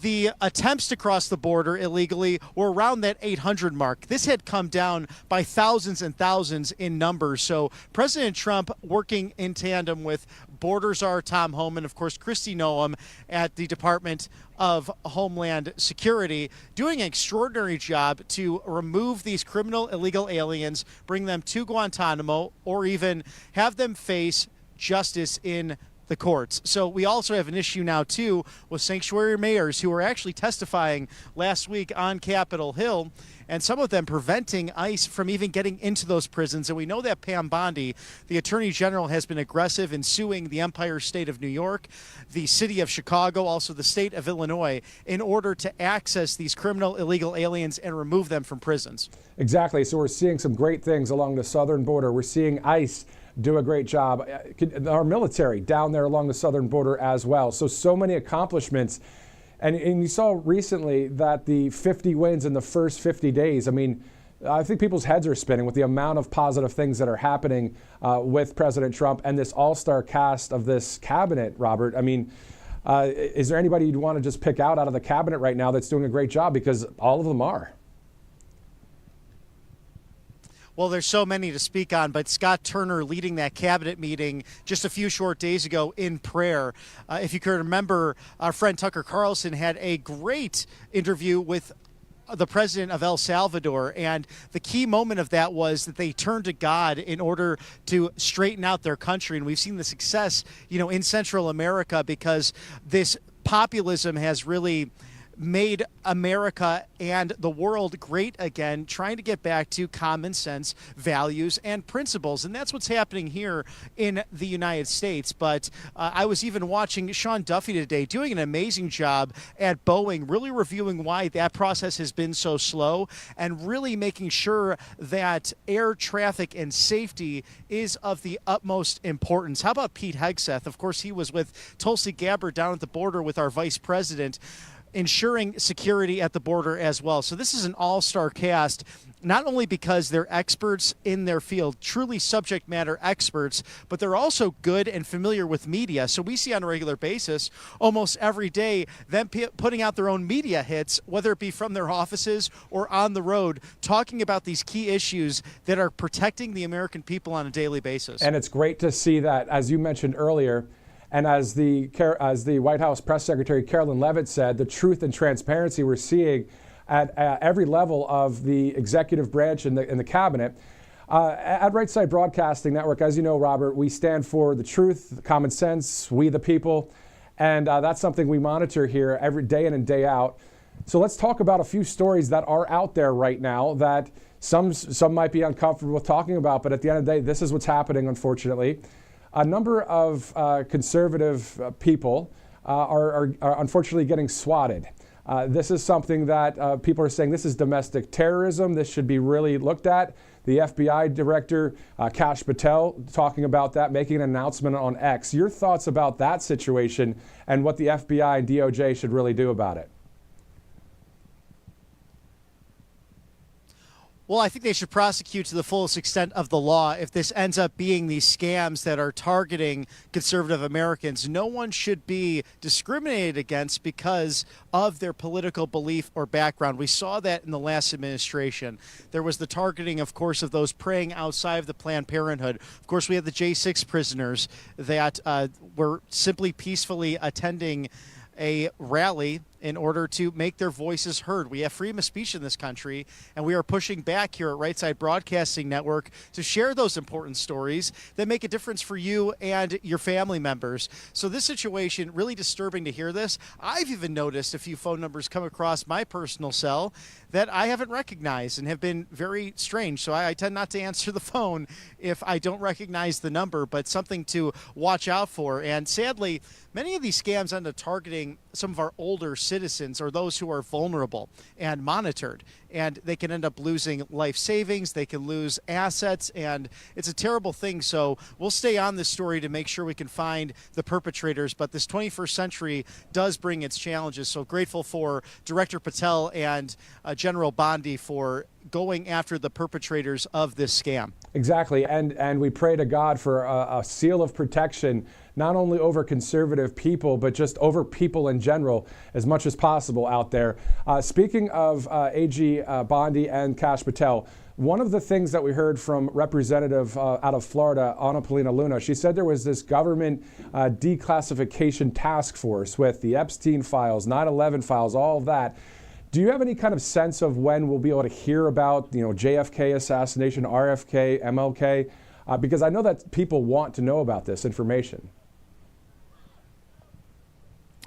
the attempts to cross the border illegally were around that 800 mark. This had come down by thousands and thousands in numbers. So President Trump, working in tandem with Border Czar Tom Homan, of course, Kristi Noem at the Department of Homeland Security, doing an extraordinary job to remove these criminal illegal aliens, bring them to Guantanamo, or even have them face justice in the courts. So we also have an issue now, too, with sanctuary mayors who were actually testifying last week on Capitol Hill, and some of them preventing ICE from even getting into those prisons. And we know that Pam Bondi, the Attorney General, has been aggressive in suing the Empire State of New York, the city of Chicago, also the state of Illinois, in order to access these criminal illegal aliens and remove them from prisons. Exactly. So we're seeing some great things along the southern border. We're seeing ICE do a great job. Our military down there along the southern border as well. So many accomplishments. And you saw recently that the 50 wins in the first 50 days. I mean, I think people's heads are spinning with the amount of positive things that are happening with President Trump and this all-star cast of this cabinet, Robert. I mean, is there anybody you'd want to just pick out of the cabinet right now that's doing a great job? Because all of them are. Well, there's so many to speak on, but Scott Turner leading that cabinet meeting just a few short days ago in prayer. If you can remember, our friend Tucker Carlson had a great interview with the president of El Salvador, and the key moment of that was that they turned to God in order to straighten out their country. And we've seen the success, in Central America, because this populism has really made America and the world great again, trying to get back to common sense values and principles. And that's what's happening here in the United States. But I was even watching Sean Duffy today doing an amazing job at Boeing, really reviewing why that process has been so slow and really making sure that air traffic and safety is of the utmost importance. How about Pete Hegseth? Of course, he was with Tulsi Gabbard down at the border with our vice president. ensuring security at the border as well. So this is an all-star cast, not only because they're experts in their field, truly subject matter experts, but they're also good and familiar with media. So we see on a regular basis, almost every day, them putting out their own media hits, whether it be from their offices or on the road, talking about these key issues that are protecting the American people on a daily basis. And it's great to see that, as you mentioned earlier, and as the White House Press Secretary Carolyn Leavitt said, the truth and transparency we're seeing at every level of the executive branch and the cabinet. At Right Side Broadcasting Network, as you know, Robert, we stand for the truth, common sense, we the people, and that's something we monitor here every day in and day out. So let's talk about a few stories that are out there right now that some might be uncomfortable with talking about, but at the end of the day, this is what's happening, unfortunately. A number of conservative people are unfortunately getting swatted. This is something that people are saying this is domestic terrorism. This should be really looked at. The FBI director, Kash Patel, talking about that, making an announcement on X. Your thoughts about that situation and what the FBI and DOJ should really do about it? Well, I think they should prosecute to the fullest extent of the law. If this ends up being these scams that are targeting conservative Americans, no one should be discriminated against because of their political belief or background. We saw that in the last administration. There was the targeting, of course, of those praying outside of the Planned Parenthood. Of course, we had the J6 prisoners that were simply peacefully attending a rally in order to make their voices heard. We have freedom of speech in this country, and we are pushing back here at Right Side Broadcasting Network to share those important stories that make a difference for you and your family members. So this situation, really disturbing to hear this. I've even noticed a few phone numbers come across my personal cell that I haven't recognized and have been very strange. So I tend not to answer the phone if I don't recognize the number, but something to watch out for. And sadly, many of these scams end up targeting some of our older citizens or those who are vulnerable and monitored, and they can end up losing life savings, they can lose assets, and it's a terrible thing. So we'll stay on this story to make sure we can find the perpetrators, but this 21st century does bring its challenges. So grateful for Director Patel and General Bondi for going after the perpetrators of this scam. Exactly, and we pray to God for a seal of protection, not only over conservative people, but just over people in general, as much as possible out there. Speaking of AG Bondi and Kash Patel, one of the things that we heard from Representative out of Florida, Ana Paulina Luna, she said there was this government declassification task force with the Epstein files, 9/11 files, all of that. Do you have any kind of sense of when we'll be able to hear about, JFK assassination, RFK, MLK? Because I know that people want to know about this information.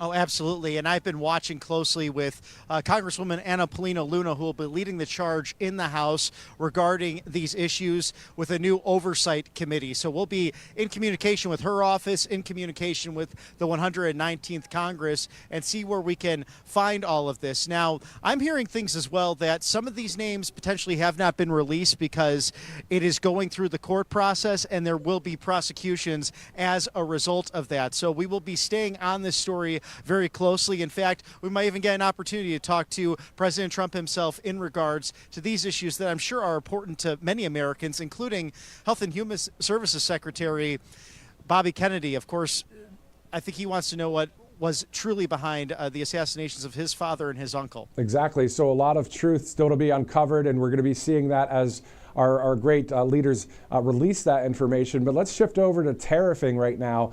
Oh, absolutely. And I've been watching closely with Congresswoman Ana Paulina Luna, who will be leading the charge in the House regarding these issues with a new oversight committee. So we'll be in communication with her office, in communication with the 119th Congress, and see where we can find all of this. Now, I'm hearing things as well that some of these names potentially have not been released because it is going through the court process, and there will be prosecutions as a result of that. So we will be staying on this story very closely. In fact, we might even get an opportunity to talk to President Trump himself in regards to these issues that I'm sure are important to many Americans, including Health and Human Services Secretary Bobby Kennedy. Of course, I think he wants to know what was truly behind the assassinations of his father and his uncle. Exactly. So a lot of truth still to be uncovered, and we're going to be seeing that as our great leaders release that information. But let's shift over to tariffing right now.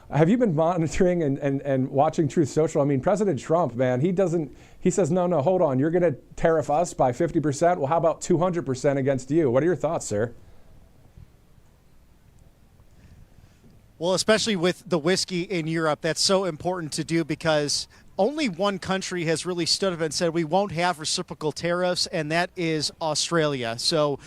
Have you been monitoring and watching Truth Social? I mean, President Trump, man, he says, no, hold on. You're going to tariff us by 50%? Well, how about 200% against you? What are your thoughts, sir? Well, especially with the whiskey in Europe, that's so important to do because only one country has really stood up and said we won't have reciprocal tariffs, and that is Australia. So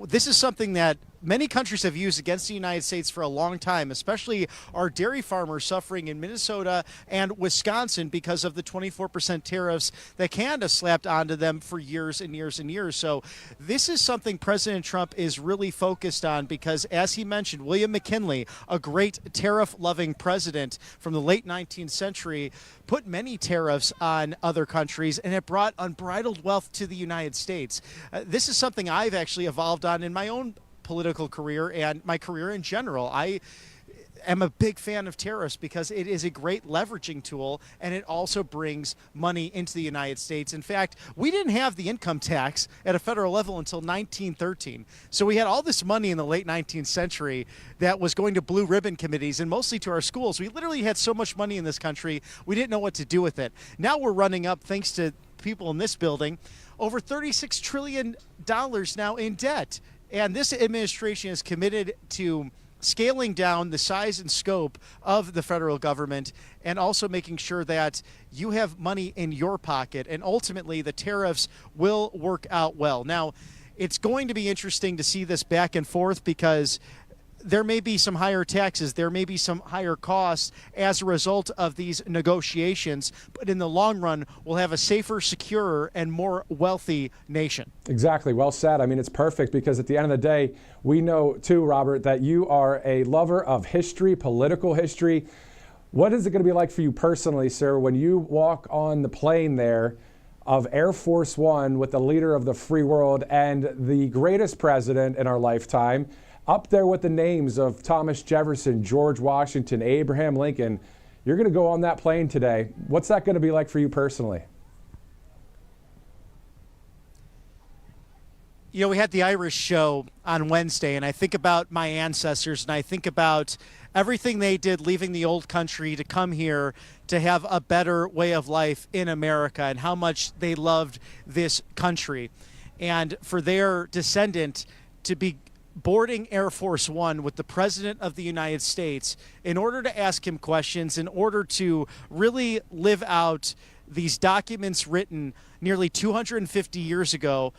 this is something that many countries have used against the United States for a long time, especially our dairy farmers suffering in Minnesota and Wisconsin because of the 24% tariffs that Canada slapped onto them for years and years and years. So this is something President Trump is really focused on because, as he mentioned, William McKinley, a great tariff-loving president from the late 19th century, put many tariffs on other countries, and it brought unbridled wealth to the United States. This is something I've actually evolved on in my own political career and my career in general. I am a big fan of tariffs because it is a great leveraging tool, and it also brings money into the United States. In fact, we didn't have the income tax at a federal level until 1913. So we had all this money in the late 19th century that was going to blue ribbon committees and mostly to our schools. We literally had so much money in this country, we didn't know what to do with it. Now we're running up, thanks to people in this building, over $36 trillion now in debt. And this administration is committed to scaling down the size and scope of the federal government and also making sure that you have money in your pocket. And ultimately, the tariffs will work out well. Now, it's going to be interesting to see this back and forth because there may be some higher taxes, there may be some higher costs as a result of these negotiations, but in the long run, we'll have a safer, securer, and more wealthy nation. Exactly. Well said. I mean, it's perfect because at the end of the day, we know too, Robert, that you are a lover of history, political history. What is it going to be like for you personally, sir, when you walk on the plane there of Air Force One with the leader of the free world and the greatest president in our lifetime, up there with the names of Thomas Jefferson, George Washington, Abraham Lincoln? You're going to go on that plane today. What's that going to be like for you personally? You know, we had the Irish show on Wednesday, and I think about my ancestors, and I think about everything they did leaving the old country to come here to have a better way of life in America and how much they loved this country. And for their descendant to be boarding Air Force One with the President of the United States in order to ask him questions, in order to really live out these documents written nearly 250 years ago,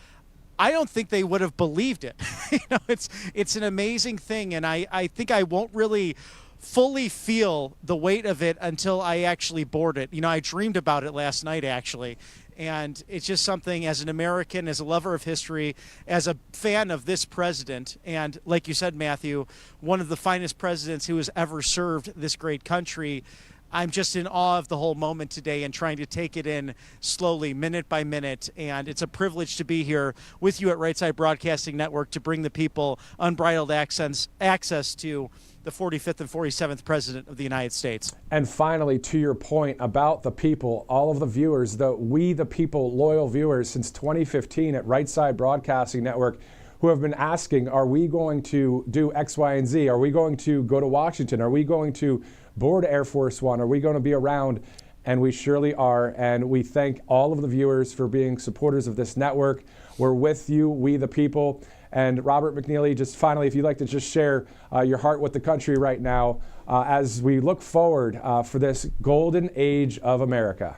I don't think they would have believed it. You know, it's an amazing thing, and I think I won't really fully feel the weight of it until I actually board it. You know, I dreamed about it last night, actually. And it's just something, as an American, as a lover of history, as a fan of this president, and like you said, Matthew, one of the finest presidents who has ever served this great country, I'm just in awe of the whole moment today and trying to take it in slowly, minute by minute. And it's a privilege to be here with you at Right Side Broadcasting Network to bring the people unbridled access to the 45th and 47th President of the United States. And finally, to your point about the people, all of the viewers, the We the People loyal viewers since 2015 at Right Side Broadcasting Network, who have been asking, are we going to do X, Y, and Z? Are we going to go to Washington? Are we going to board Air Force One? Are we going to be around? And we surely are. And we thank all of the viewers for being supporters of this network. We're with you, We the People. And Robert McNeilly, just finally, if you'd like to just share your heart with the country right now as we look forward for this golden age of America.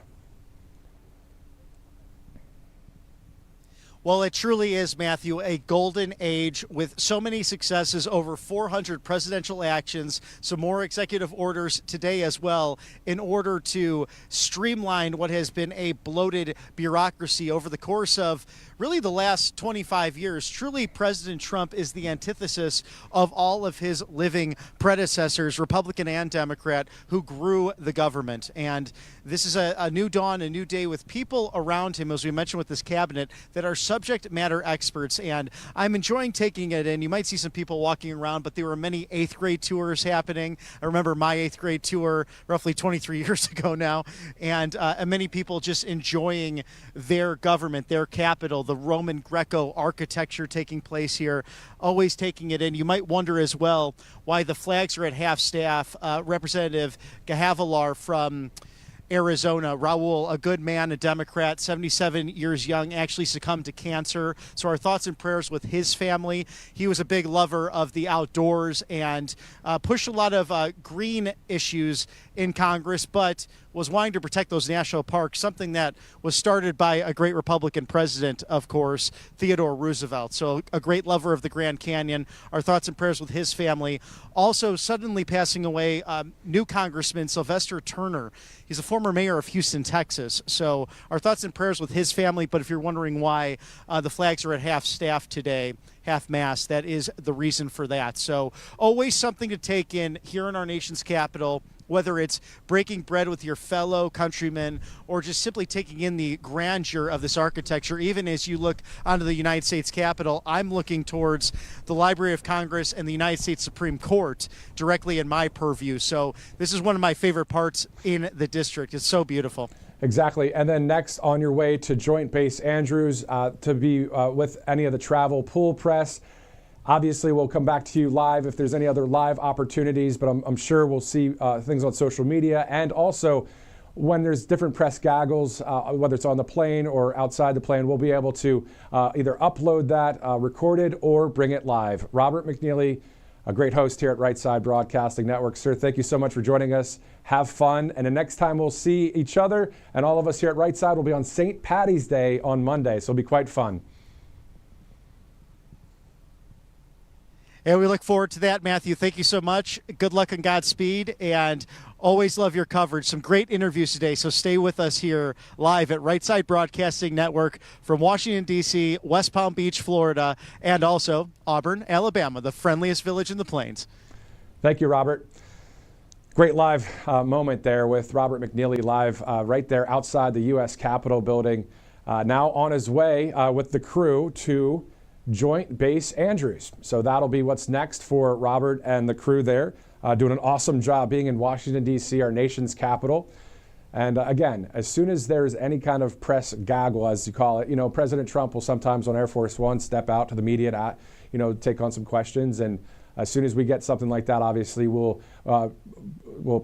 Well, it truly is, Matthew, a golden age with so many successes, over 400 presidential actions, some more executive orders today as well, in order to streamline what has been a bloated bureaucracy over the course of really the last 25 years. Truly, President Trump is the antithesis of all of his living predecessors, Republican and Democrat, who grew the government. And this is a new dawn, a new day with people around him, as we mentioned with this cabinet, that are subject matter experts. And I'm enjoying taking it in. You might see some people walking around, but there were many 8th grade tours happening. I remember my 8th grade tour roughly 23 years ago now. And many people just enjoying their government, their capital, the Roman Greco architecture taking place here, always taking it in. You might wonder as well why the flags are at half staff. Representative Gahavalar from Arizona, Raul, a good man, a Democrat, 77 years young, actually succumbed to cancer. So our thoughts and prayers with his family. He was a big lover of the outdoors and pushed a lot of green issues in Congress, but was wanting to protect those national parks, something that was started by a great Republican president, of course, Theodore Roosevelt. So a great lover of the Grand Canyon. Our thoughts and prayers with his family. Also, suddenly passing away, new Congressman Sylvester Turner. He's a former mayor of Houston, Texas. So our thoughts and prayers with his family. But if you're wondering why the flags are at half staff today, half-mast, that is the reason for that. So always something to take in here in our nation's capital, whether it's breaking bread with your fellow countrymen or just simply taking in the grandeur of this architecture. Even as you look onto the United States Capitol, I'm looking towards the Library of Congress and the United States Supreme Court directly in my purview. So this is one of my favorite parts in the district. It's so beautiful. Exactly. And then next, on your way to Joint Base Andrews to be with any of the travel pool press. Obviously, we'll come back to you live if there's any other live opportunities, but I'm sure we'll see things on social media. And also, when there's different press gaggles, whether it's on the plane or outside the plane, we'll be able to either upload that recorded or bring it live. Robert McNeilly, a great host here at Right Side Broadcasting Network. Sir, thank you so much for joining us. Have fun. And the next time we'll see each other and all of us here at Right Side will be on St. Paddy's Day on Monday, so it'll be quite fun. And we look forward to that, Matthew. Thank you so much. Good luck and Godspeed. And always love your coverage. Some great interviews today. So stay with us here live at Right Side Broadcasting Network from Washington, D.C., West Palm Beach, Florida, and also Auburn, Alabama, the friendliest village in the Plains. Thank you, Robert. Great live moment there with Robert McNeilly live right there outside the U.S. Capitol building. Now on his way with the crew to Joint Base Andrews. So that'll be what's next for Robert and the crew there, doing an awesome job being in Washington, D.C., our nation's capital. And again, as soon as there's any kind of press gaggle, as you call it, President Trump will sometimes on Air Force One step out to the media to, take on some questions. And as soon as we get something like that, obviously we'll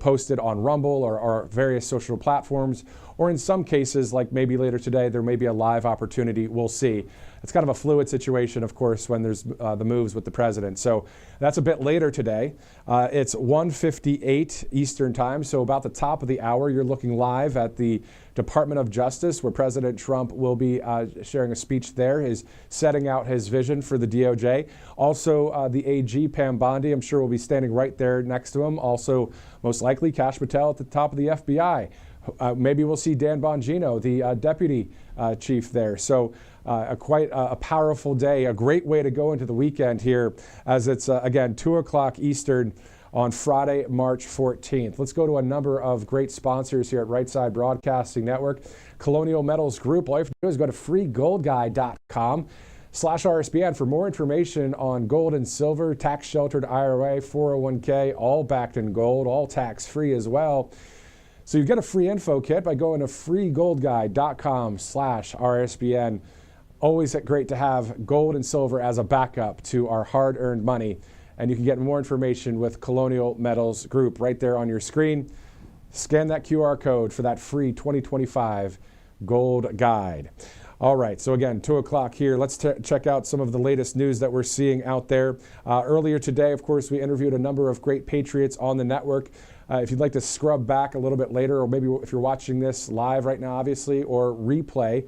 post it on Rumble or various social platforms, or in some cases, like maybe later today, there may be a live opportunity. We'll see. It's kind of a fluid situation, of course, when there's the moves with the president. So that's a bit later today. It's 1:58 Eastern time, so about the top of the hour, you're looking live at the Department of Justice, where President Trump will be sharing a speech there, is setting out his vision for the DOJ. Also, the AG, Pam Bondi, I'm sure will be standing right there next to him. Also, most likely, Kash Patel at the top of the FBI. Maybe we'll see Dan Bongino, the deputy chief there. So quite a powerful day, a great way to go into the weekend here, as it's, again, 2 o'clock Eastern on Friday, March 14th. Let's go to a number of great sponsors here at Right Side Broadcasting Network. Colonial Metals Group. All you have to do is go to freegoldguy.com/RSBN for more information on gold and silver, tax-sheltered IRA, 401k, all backed in gold, all tax-free as well. So you get a free info kit by going to freegoldguy.com/RSBN. Always great to have gold and silver as a backup to our hard-earned money. And you can get more information with Colonial Metals Group right there on your screen. Scan that QR code for that free 2025 gold guide. All right, so again, 2 o'clock here. Let's check out some of the latest news that we're seeing out there. Earlier today, of course, we interviewed a number of great patriots on the network. If you'd like to scrub back a little bit later, or maybe if you're watching this live right now, obviously, or replay,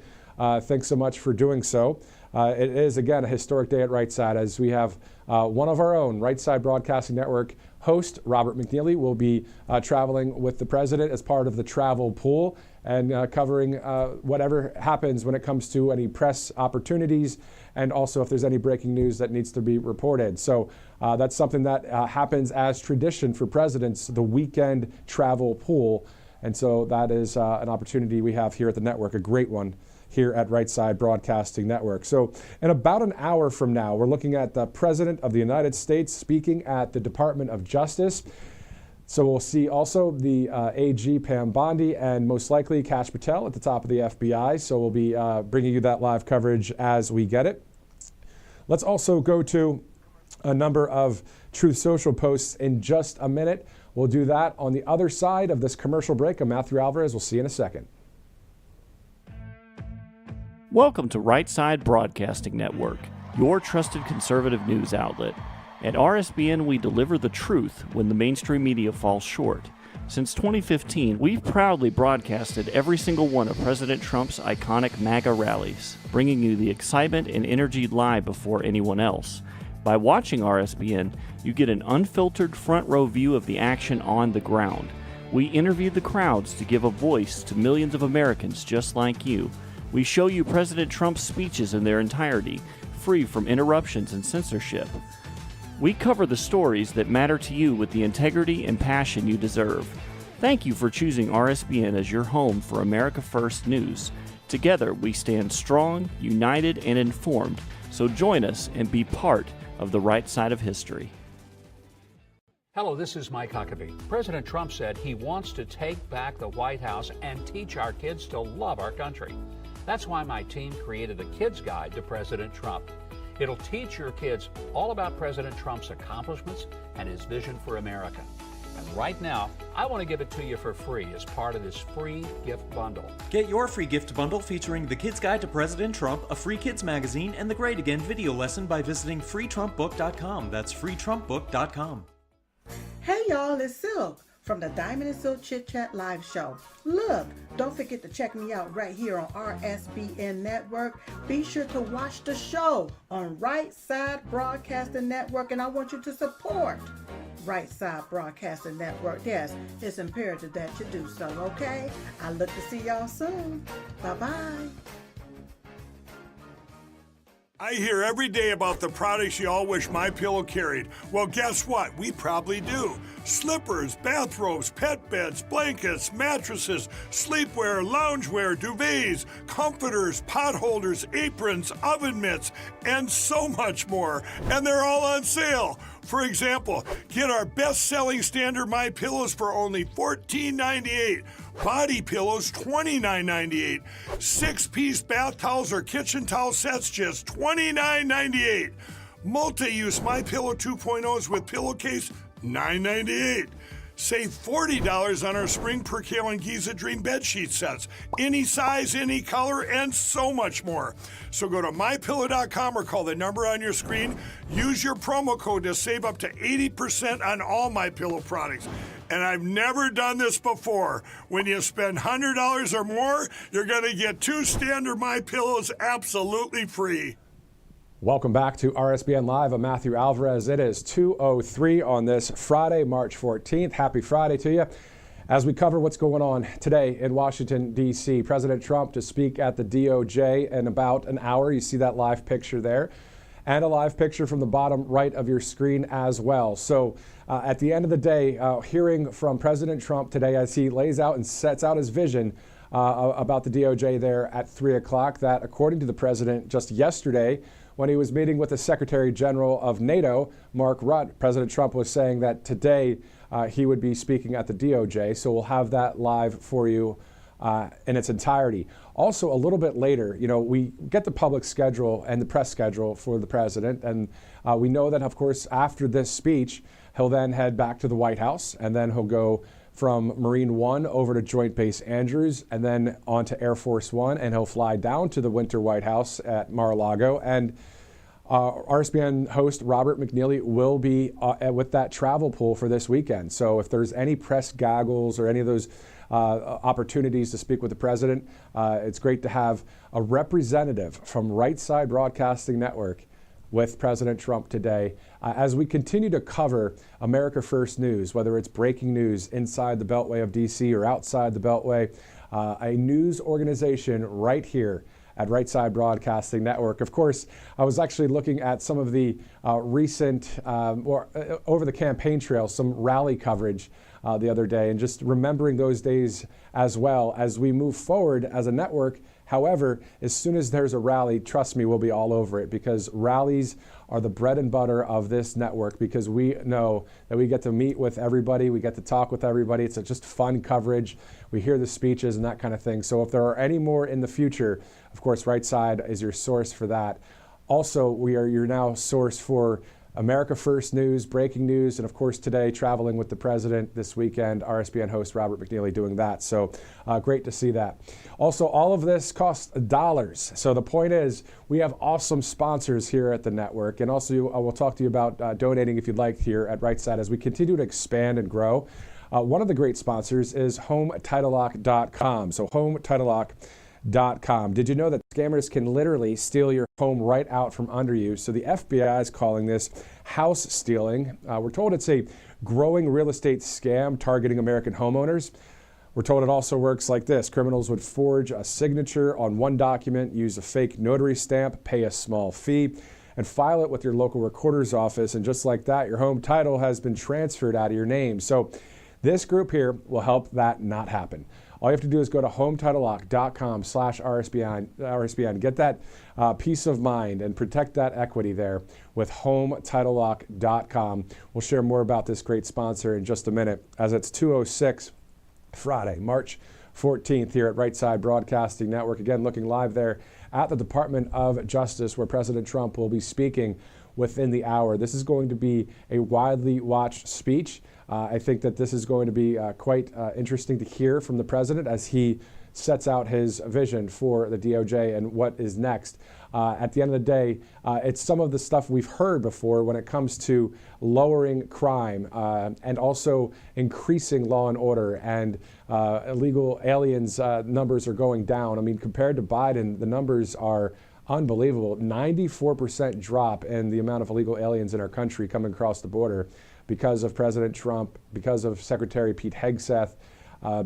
thanks so much for doing so. It is, again, a historic day at Right Side, as we have one of our own, Right Side Broadcasting Network host, Robert McNeilly, will be traveling with the president as part of the travel pool and covering whatever happens when it comes to any press opportunities, and also if there's any breaking news that needs to be reported. So that's something that happens as tradition for presidents, the weekend travel pool. And so that is an opportunity we have here at the network, a great one here at Right Side Broadcasting Network. So in about an hour from now, we're looking at the President of the United States speaking at the Department of Justice. So we'll see also the AG Pam Bondi and most likely Kash Patel at the top of the FBI. So we'll be bringing you that live coverage as we get it. Let's also go to a number of Truth Social posts in just a minute. We'll do that on the other side of this commercial break. I'm Matthew Alvarez. We'll see you in a second. Welcome to Right Side Broadcasting Network, your trusted conservative news outlet. At RSBN, we deliver the truth when the mainstream media falls short. Since 2015, we've proudly broadcasted every single one of President Trump's iconic MAGA rallies, bringing you the excitement and energy live before anyone else. By watching RSBN, you get an unfiltered front row view of the action on the ground. We interview the crowds to give a voice to millions of Americans just like you. We show you President Trump's speeches in their entirety, free from interruptions and censorship. We cover the stories that matter to you with the integrity and passion you deserve. Thank you for choosing RSBN as your home for America First News. Together, we stand strong, united, and informed. So join us and be part of the right side of history. Hello, this is Mike Huckabee. President Trump said he wants to take back the White House and teach our kids to love our country. That's why my team created a kids guide to President Trump. It'll teach your kids all about President Trump's accomplishments and his vision for America. And right now, I want to give it to you for free as part of this free gift bundle. Get your free gift bundle featuring The Kids Guide to President Trump, a free kids magazine, and The Great Again video lesson by visiting freetrumpbook.com. That's freetrumpbook.com. Hey y'all, it's Silk from the Diamond and Silk Chit Chat live show. Look, don't forget to check me out right here on RSBN Network. Be sure to watch the show on Right Side Broadcasting Network, and I want you to support Right Side Broadcasting Network. Yes, it's imperative that you do so, okay? I look to see y'all soon. Bye-bye. I hear every day about the products you all wish MyPillow carried. Well, guess what? We probably do. Slippers, bathrobes, pet beds, blankets, mattresses, sleepwear, loungewear, duvets, comforters, pot holders, aprons, oven mitts, and so much more. And they're all on sale. For example, get our best-selling standard MyPillows for only $14.98. Body pillows, $29.98. 6-piece bath towels or kitchen towel sets, just $29.98. Multi-use MyPillow 2.0s with pillowcase, $9.98. Save $40 on our Spring Percale and Giza Dream bedsheet sets. Any size, any color, and so much more. So go to MyPillow.com or call the number on your screen. Use your promo code to save up to 80% on all MyPillow products. And I've never done this before. When you spend $100 or more, you're going to get 2 standard MyPillows absolutely free. Welcome back to RSBN Live. I'm Matthew Alvarez. It is 2:03 on this Friday, March 14th. Happy Friday to you. As we cover what's going on today in Washington, D.C., President Trump to speak at the DOJ in about an hour. You see that live picture there, and a live picture from the bottom right of your screen as well. So at the end of the day, hearing from President Trump today as he lays out and sets out his vision about the DOJ there at 3 o'clock, that according to the president just yesterday, when he was meeting with the Secretary General of NATO, Mark Rutte, President Trump was saying that today he would be speaking at the DOJ. So we'll have that live for you in its entirety. Also, a little bit later, we get the public schedule and the press schedule for the president. And we know that, of course, after this speech, he'll then head back to the White House, and then he'll go from Marine One over to Joint Base Andrews, and then on to Air Force One, and he'll fly down to the Winter White House at Mar-a-Lago. And RSBN host Robert McNeilly will be with that travel pool for this weekend. So if there's any press goggles or any of those opportunities to speak with the president, it's great to have a representative from Right Side Broadcasting Network with President Trump today as we continue to cover America First News, whether it's breaking news inside the Beltway of D.C. or outside the Beltway, a news organization right here at Right Side Broadcasting Network. Of course, I was actually looking at some of the recent, over the campaign trail, some rally coverage the other day, and just remembering those days as well as we move forward as a network. However, as soon as there's a rally, trust me, we'll be all over it, because rallies are the bread and butter of this network, because we know that we get to meet with everybody, we get to talk with everybody. It's just fun coverage. We hear the speeches and that kind of thing. So if there are any more in the future, of course, Right Side is your source for that. Also, we are your now source for America First News, breaking news, and of course today, traveling with the president this weekend, RSBN host Robert McNeilly doing that. So great to see that. Also, all of this costs dollars. So the point is, we have awesome sponsors here at the network. And also, we'll talk to you about donating if you'd like here at Right Side as we continue to expand and grow. One of the great sponsors is HomeTitleLock.com. So HomeTitleLock.com. Did you know that scammers can literally steal your home right out from under you? So the FBI is calling this house stealing. We're told it's a growing real estate scam targeting American homeowners. We're told it also works like this. Criminals would forge a signature on one document, use a fake notary stamp, pay a small fee, and file it with your local recorder's office. And just like that, your home title has been transferred out of your name. So this group here will help that not happen. All you have to do is go to HomeTitleLock.com/RSBN. Get that peace of mind and protect that equity there with HomeTitleLock.com. We'll share more about this great sponsor in just a minute, as it's 2:06 Friday, March 14th here at Right Side Broadcasting Network. Again, looking live there at the Department of Justice, where President Trump will be speaking within the hour. This is going to be a widely watched speech. I think that this is going to be quite interesting to hear from the president as he sets out his vision for the DOJ and what is next. At the end of the day, it's some of the stuff we've heard before when it comes to lowering crime and also increasing law and order, and illegal aliens numbers are going down. I mean, compared to Biden, the numbers are unbelievable. 94% drop in the amount of illegal aliens in our country coming across the border because of President Trump, because of Secretary Pete Hegseth,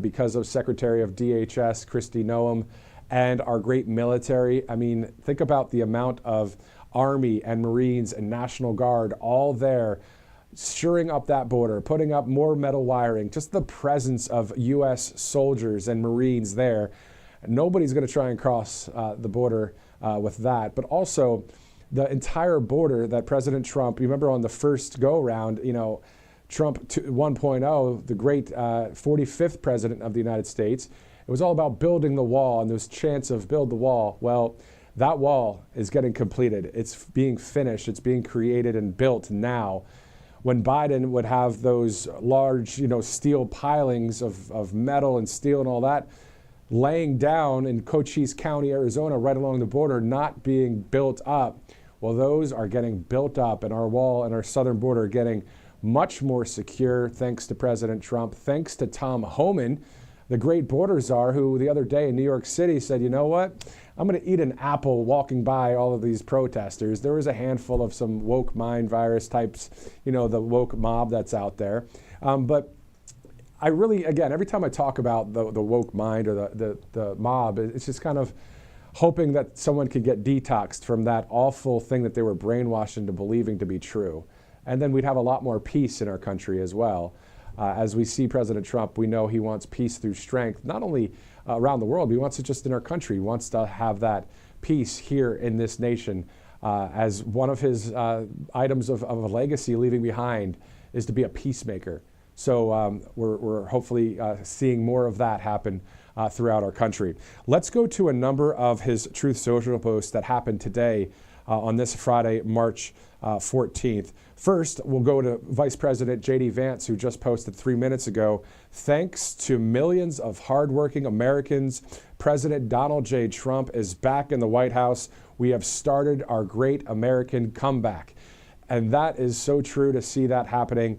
because of Secretary of DHS Kristi Noem, and our great military. I mean, think about the amount of Army and Marines and National Guard all there shoring up that border, putting up more metal wiring, just the presence of U.S. soldiers and Marines there. Nobody's going to try and cross the border with that. But also the entire border that President Trump, you remember on the first go-around, Trump 1.0, the great 45th president of the United States, it was all about building the wall and those chants of build the wall. Well, that wall is getting completed. It's being finished. It's being created and built now. When Biden would have those large, steel pilings of metal and steel and all that laying down in Cochise County, Arizona, right along the border, not being built up. Well, those are getting built up, and our wall and our southern border are getting much more secure thanks to President Trump, thanks to Tom Homan, the great border czar, who the other day in New York City said, you know what, I'm going to eat an apple walking by all of these protesters. There was a handful of some woke mind virus types, the woke mob that's out there. But I really, again, every time I talk about the woke mind or the mob, it's just kind of hoping that someone could get detoxed from that awful thing that they were brainwashed into believing to be true. And then we'd have a lot more peace in our country as well. As we see President Trump, we know he wants peace through strength, not only around the world, but he wants it just in our country. He wants to have that peace here in this nation. As one of his items of a legacy leaving behind is to be a peacemaker. So we're hopefully seeing more of that happen throughout our country. Let's go to a number of his Truth Social posts that happened today on this Friday, March 14th. First, we'll go to Vice President J.D. Vance, who just posted 3 minutes ago. Thanks to millions of hardworking Americans, President Donald J. Trump is back in the White House. We have started our great American comeback. And that is so true to see that happening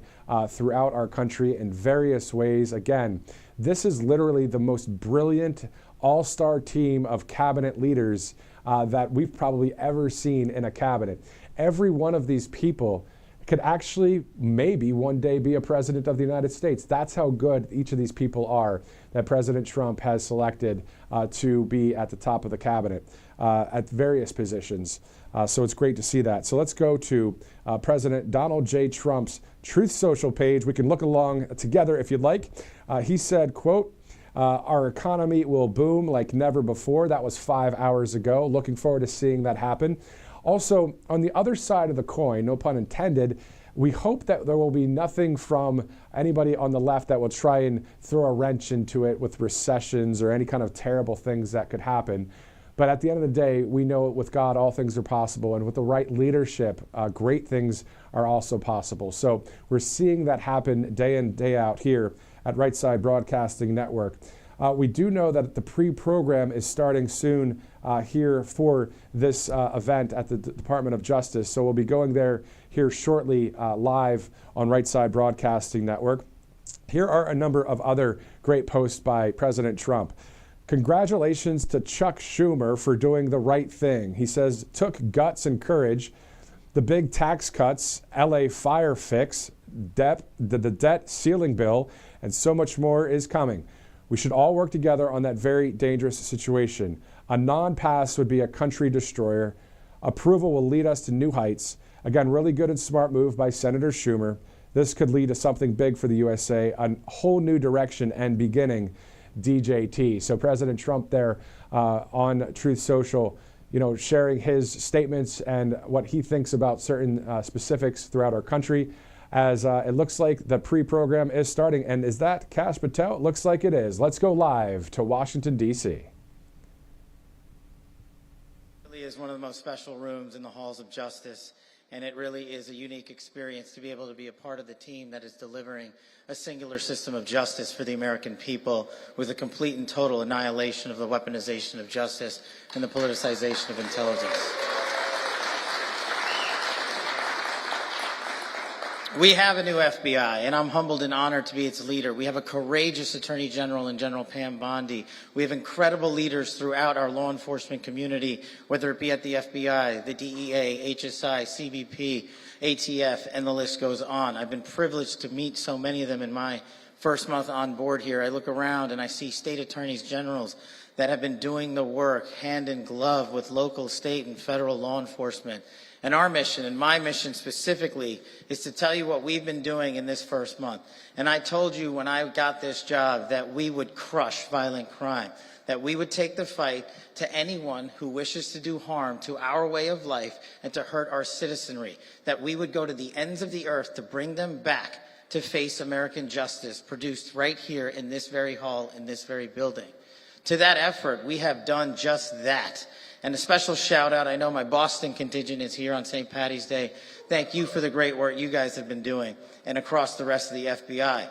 throughout our country in various ways. Again, this is literally the most brilliant all-star team of cabinet leaders that we've probably ever seen in a cabinet. Every one of these people could actually maybe one day be a president of the United States. That's how good each of these people are that President Trump has selected to be at the top of the cabinet at various positions. So it's great to see that. So let's go to President Donald J. Trump's Truth Social page. We can look along together if you'd like. He said, quote, our economy will boom like never before. That was 5 hours ago. Looking forward to seeing that happen. Also, on the other side of the coin, no pun intended, we hope that there will be nothing from anybody on the left that will try and throw a wrench into it with recessions or any kind of terrible things that could happen. But at the end of the day, we know with God, all things are possible. And with the right leadership, great things are also possible. So we're seeing that happen day in, day out here at Right Side Broadcasting Network. We do know that the pre-program is starting soon here for this event at the Department of Justice. So we'll be going there here shortly live on Right Side Broadcasting Network. Here are a number of other great posts by President Trump. Congratulations to Chuck Schumer for doing the right thing. He says, took guts and courage. The big tax cuts, LA fire fix, the debt ceiling bill, and so much more is coming. We should all work together on that very dangerous situation. A non-pass would be a country destroyer. Approval will lead us to new heights. Again, really good and smart move by Senator Schumer. This could lead to something big for the USA, a whole new direction and beginning DJT. So President Trump there on Truth Social, sharing his statements and what he thinks about certain specifics throughout our country. As it looks like the pre-program is starting. And is that Cash Patel? It looks like it is. Let's go live to Washington, D.C. It really is one of the most special rooms in the halls of justice, and it really is a unique experience to be able to be a part of the team that is delivering a singular system of justice for the American people with a complete and total annihilation of the weaponization of justice and the politicization of intelligence. We have a new FBI, and I'm humbled and honored to be its leader. We have a courageous Attorney General in General Pam Bondi. We have incredible leaders throughout our law enforcement community, whether it be at the FBI, the DEA, HSI, CBP, ATF, and the list goes on. I've been privileged to meet so many of them in my first month on board here. I look around and I see state attorneys generals that have been doing the work hand in glove with local, state, and federal law enforcement. And our mission, and my mission specifically, is to tell you what we've been doing in this first month. And I told you when I got this job that we would crush violent crime, that we would take the fight to anyone who wishes to do harm to our way of life and to hurt our citizenry, that we would go to the ends of the earth to bring them back to face American justice produced right here in this very hall, in this very building. To that effort, we have done just that. And a special shout out, I know my Boston contingent is here on St. Paddy's Day. Thank you for the great work you guys have been doing, and across the rest of the FBI.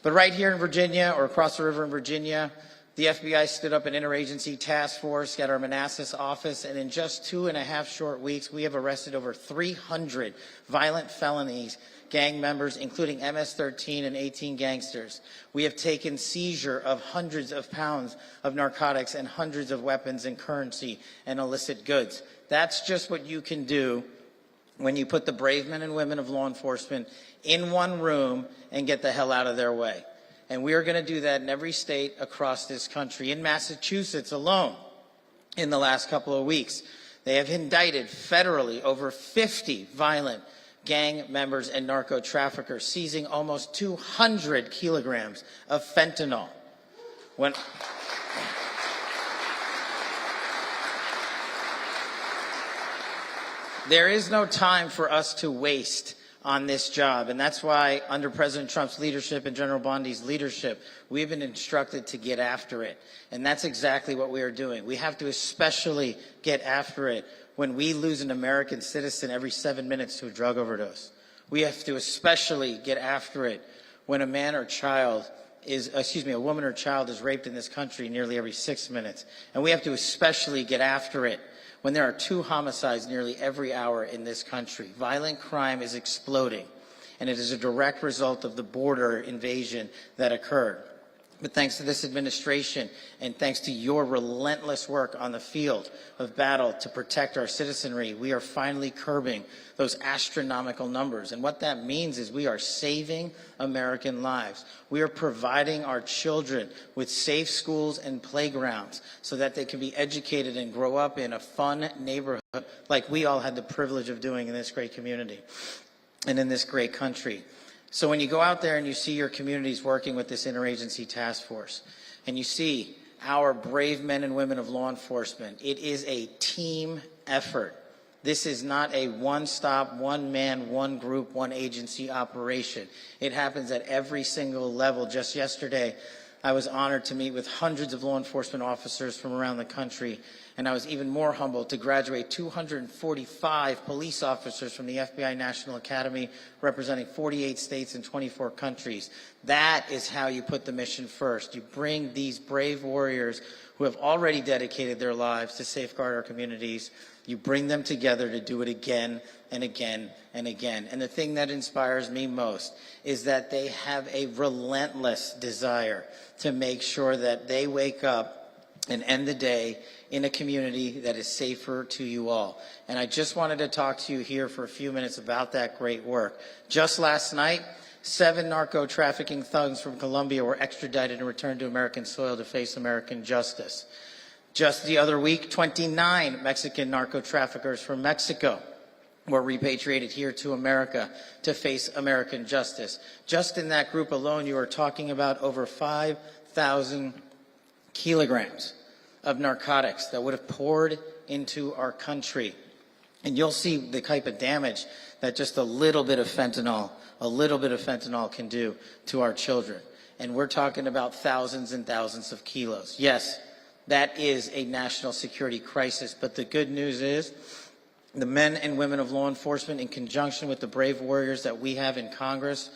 But right here in Virginia, or across the river in Virginia, the FBI stood up an interagency task force at our Manassas office, and in just 2.5 short weeks, we have arrested over 300 violent felonies gang members, including MS-13 and 18 gangsters. We have taken seizure of hundreds of pounds of narcotics and hundreds of weapons and currency and illicit goods. That's just what you can do when you put the brave men and women of law enforcement in one room and get the hell out of their way. And we are going to do that in every state across this country. In Massachusetts alone, in the last couple of weeks, they have indicted federally over 50 violent gang members and narco traffickers, seizing almost 200 kilograms of fentanyl. There is no time for us to waste on this job, and that's why under President Trump's leadership and General Bondi's leadership, we've been instructed to get after it. And that's exactly what we are doing. We have to especially get after it when we lose an American citizen every 7 minutes to a drug overdose. We have to especially get after it when a woman or child is raped in this country nearly every 6 minutes. And we have to especially get after it when there are 2 homicides nearly every hour in this country. Violent crime is exploding, and it is a direct result of the border invasion that occurred. But thanks to this administration and thanks to your relentless work on the field of battle to protect our citizenry, we are finally curbing those astronomical numbers. And what that means is we are saving American lives. We are providing our children with safe schools and playgrounds so that they can be educated and grow up in a fun neighborhood like we all had the privilege of doing in this great community and in this great country. So when you go out there and you see your communities working with this interagency task force, and you see our brave men and women of law enforcement, it is a team effort. This is not a one-stop, one-man, one group, one agency operation. It happens at every single level. Just yesterday, I was honored to meet with hundreds of law enforcement officers from around the country, and I was even more humbled to graduate 245 police officers from the FBI National Academy, representing 48 states and 24 countries. That is how you put the mission first. You bring these brave warriors who have already dedicated their lives to safeguard our communities You bring them together to do it again and again and again. And the thing that inspires me most is that they have a relentless desire to make sure that they wake up and end the day in a community that is safer to you all. And I just wanted to talk to you here for a few minutes about that great work. Just last night, 7 narco-trafficking thugs from Colombia were extradited and returned to American soil to face American justice. Just the other week, 29 Mexican narco-traffickers from Mexico were repatriated here to America to face American justice. Just in that group alone, you are talking about over 5,000 kilograms of narcotics that would have poured into our country. And you'll see the type of damage that just a little bit of fentanyl can do to our children. And we're talking about thousands and thousands of kilos. Yes, that is a national security crisis, but the good news is the men and women of law enforcement, in conjunction with the brave warriors that we have in Congress,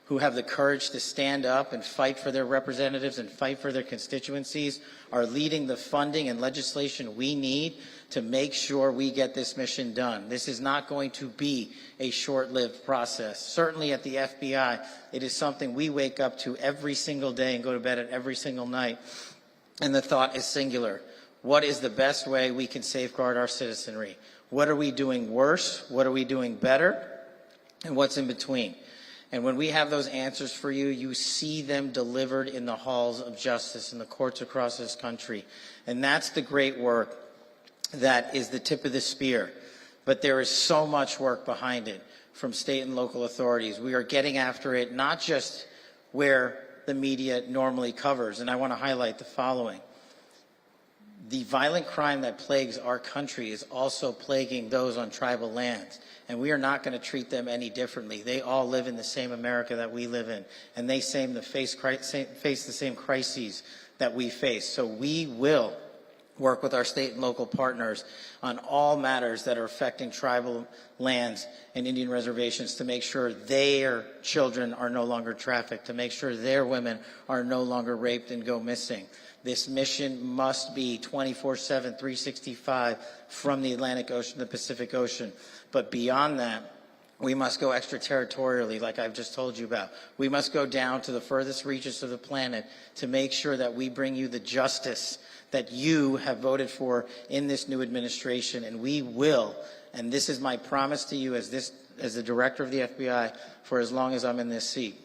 who have the courage to stand up and fight for their representatives and fight for their constituencies, are leading the funding and legislation we need to make sure we get this mission done. This is not going to be a short-lived process. Certainly at the FBI, it is something we wake up to every single day and go to bed at every single night. And the thought is singular. What is the best way we can safeguard our citizenry? What are we doing worse? What are we doing better? And what's in between? And when we have those answers for you, you see them delivered in the halls of justice in the courts across this country. And that's the great work that is the tip of the spear. But there is so much work behind it from state and local authorities. We are getting after it, not just where the media normally covers. And I want to highlight the following. The violent crime that plagues our country is also plaguing those on tribal lands. And we are not going to treat them any differently. They all live in the same America that we live in. And they face the same crises that we face. So we will work with our state and local partners on all matters that are affecting tribal lands and Indian reservations to make sure their children are no longer trafficked, to make sure their women are no longer raped and go missing. This mission must be 24/7, 365 from the Atlantic Ocean to the Pacific Ocean. But beyond that, we must go extraterritorially, like I've just told you about. We must go down to the furthest reaches of the planet to make sure that we bring you the justice that you have voted for in this new administration. And we will, and this is my promise to you as the director of the FBI for as long as I'm in this seat,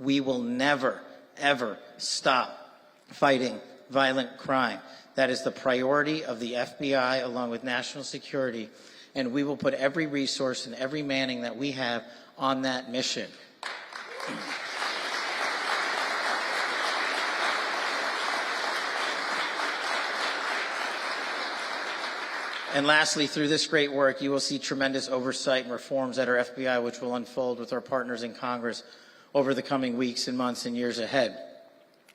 we will never, ever stop fighting violent crime. That is the priority of the FBI along with national security. And we will put every resource and every manning that we have on that mission. And lastly, through this great work, you will see tremendous oversight and reforms at our FBI, which will unfold with our partners in Congress over the coming weeks and months and years ahead.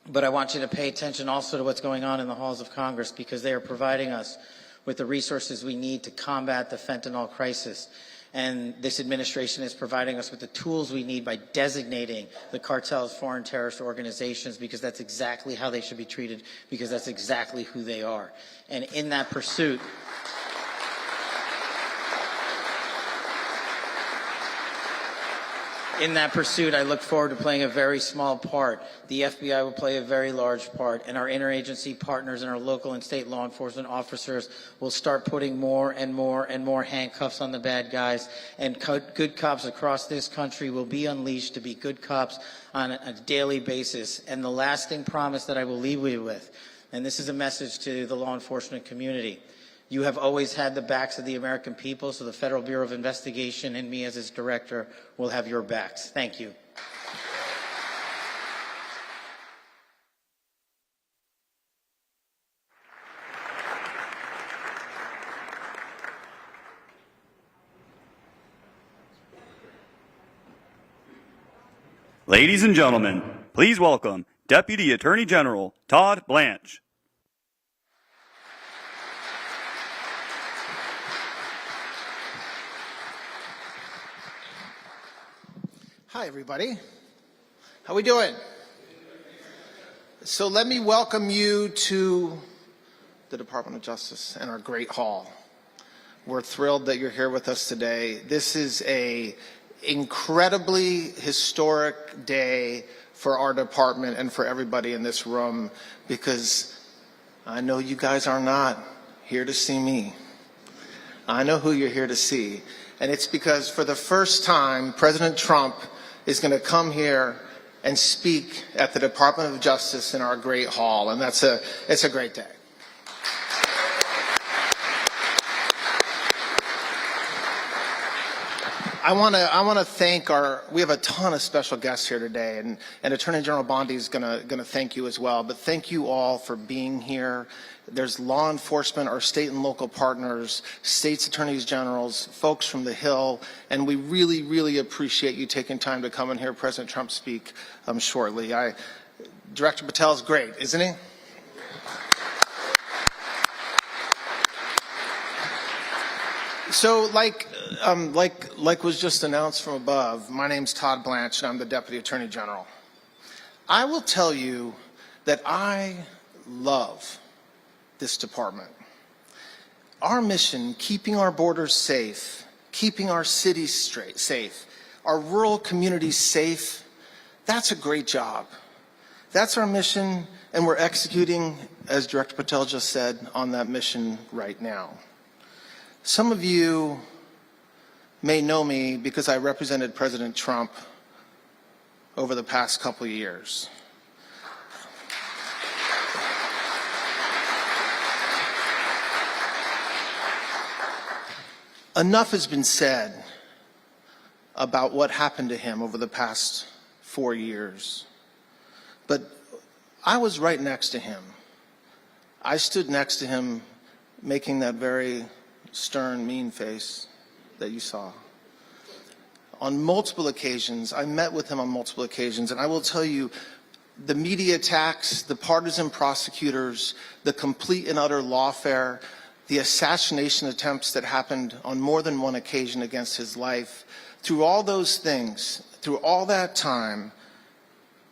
But I want you to pay attention also to what's going on in the halls of Congress, because they are providing us with the resources we need to combat the fentanyl crisis. And this administration is providing us with the tools we need by designating the cartels foreign terrorist organizations, because that's exactly how they should be treated, because that's exactly who they are. And in that pursuit, I look forward to playing a very small part. The FBI will play a very large part, and our interagency partners and our local and state law enforcement officers will start putting more and more and more handcuffs on the bad guys, and good cops across this country will be unleashed to be good cops on a daily basis. And the lasting promise that I will leave you with, and this is a message to the law enforcement community, you have always had the backs of the American people, so the Federal Bureau of Investigation and me as its director will have your backs. Thank you. Ladies and gentlemen, please welcome Deputy Attorney General Todd Blanche. Hi, everybody. How we doing? So let me welcome you to the Department of Justice and our great hall. We're thrilled that you're here with us today. This is an incredibly historic day for our department and for everybody in this room, because I know you guys are not here to see me. I know who you're here to see. And it's because for the first time, President Trump is going to come here and speak at the Department of Justice in our great hall. And it's a great day. I want to thank we have a ton of special guests here today, and Attorney General Bondi is going to thank you as well. But thank you all for being here. There's law enforcement, our state and local partners, states attorneys generals, folks from the Hill, and we really, really appreciate you taking time to come and hear President Trump speak shortly. Director Patel is great, isn't he? So, like was just announced from above, my name's Todd Blanche, and I'm the Deputy Attorney General. I will tell you that I love this department. Our mission, keeping our borders safe, keeping our cities safe, our rural communities safe, that's a great job. That's our mission, and we're executing, as Director Patel just said, on that mission right now. Some of you may know me because I represented President Trump over the past couple of years. Enough has been said about what happened to him over the past 4 years. But I was right next to him. I stood next to him making that very stern, mean face that you saw. On multiple occasions, I met with him on multiple occasions, and I will tell you, the media attacks, the partisan prosecutors, the complete and utter lawfare, the assassination attempts that happened on more than one occasion against his life, through all those things, through all that time,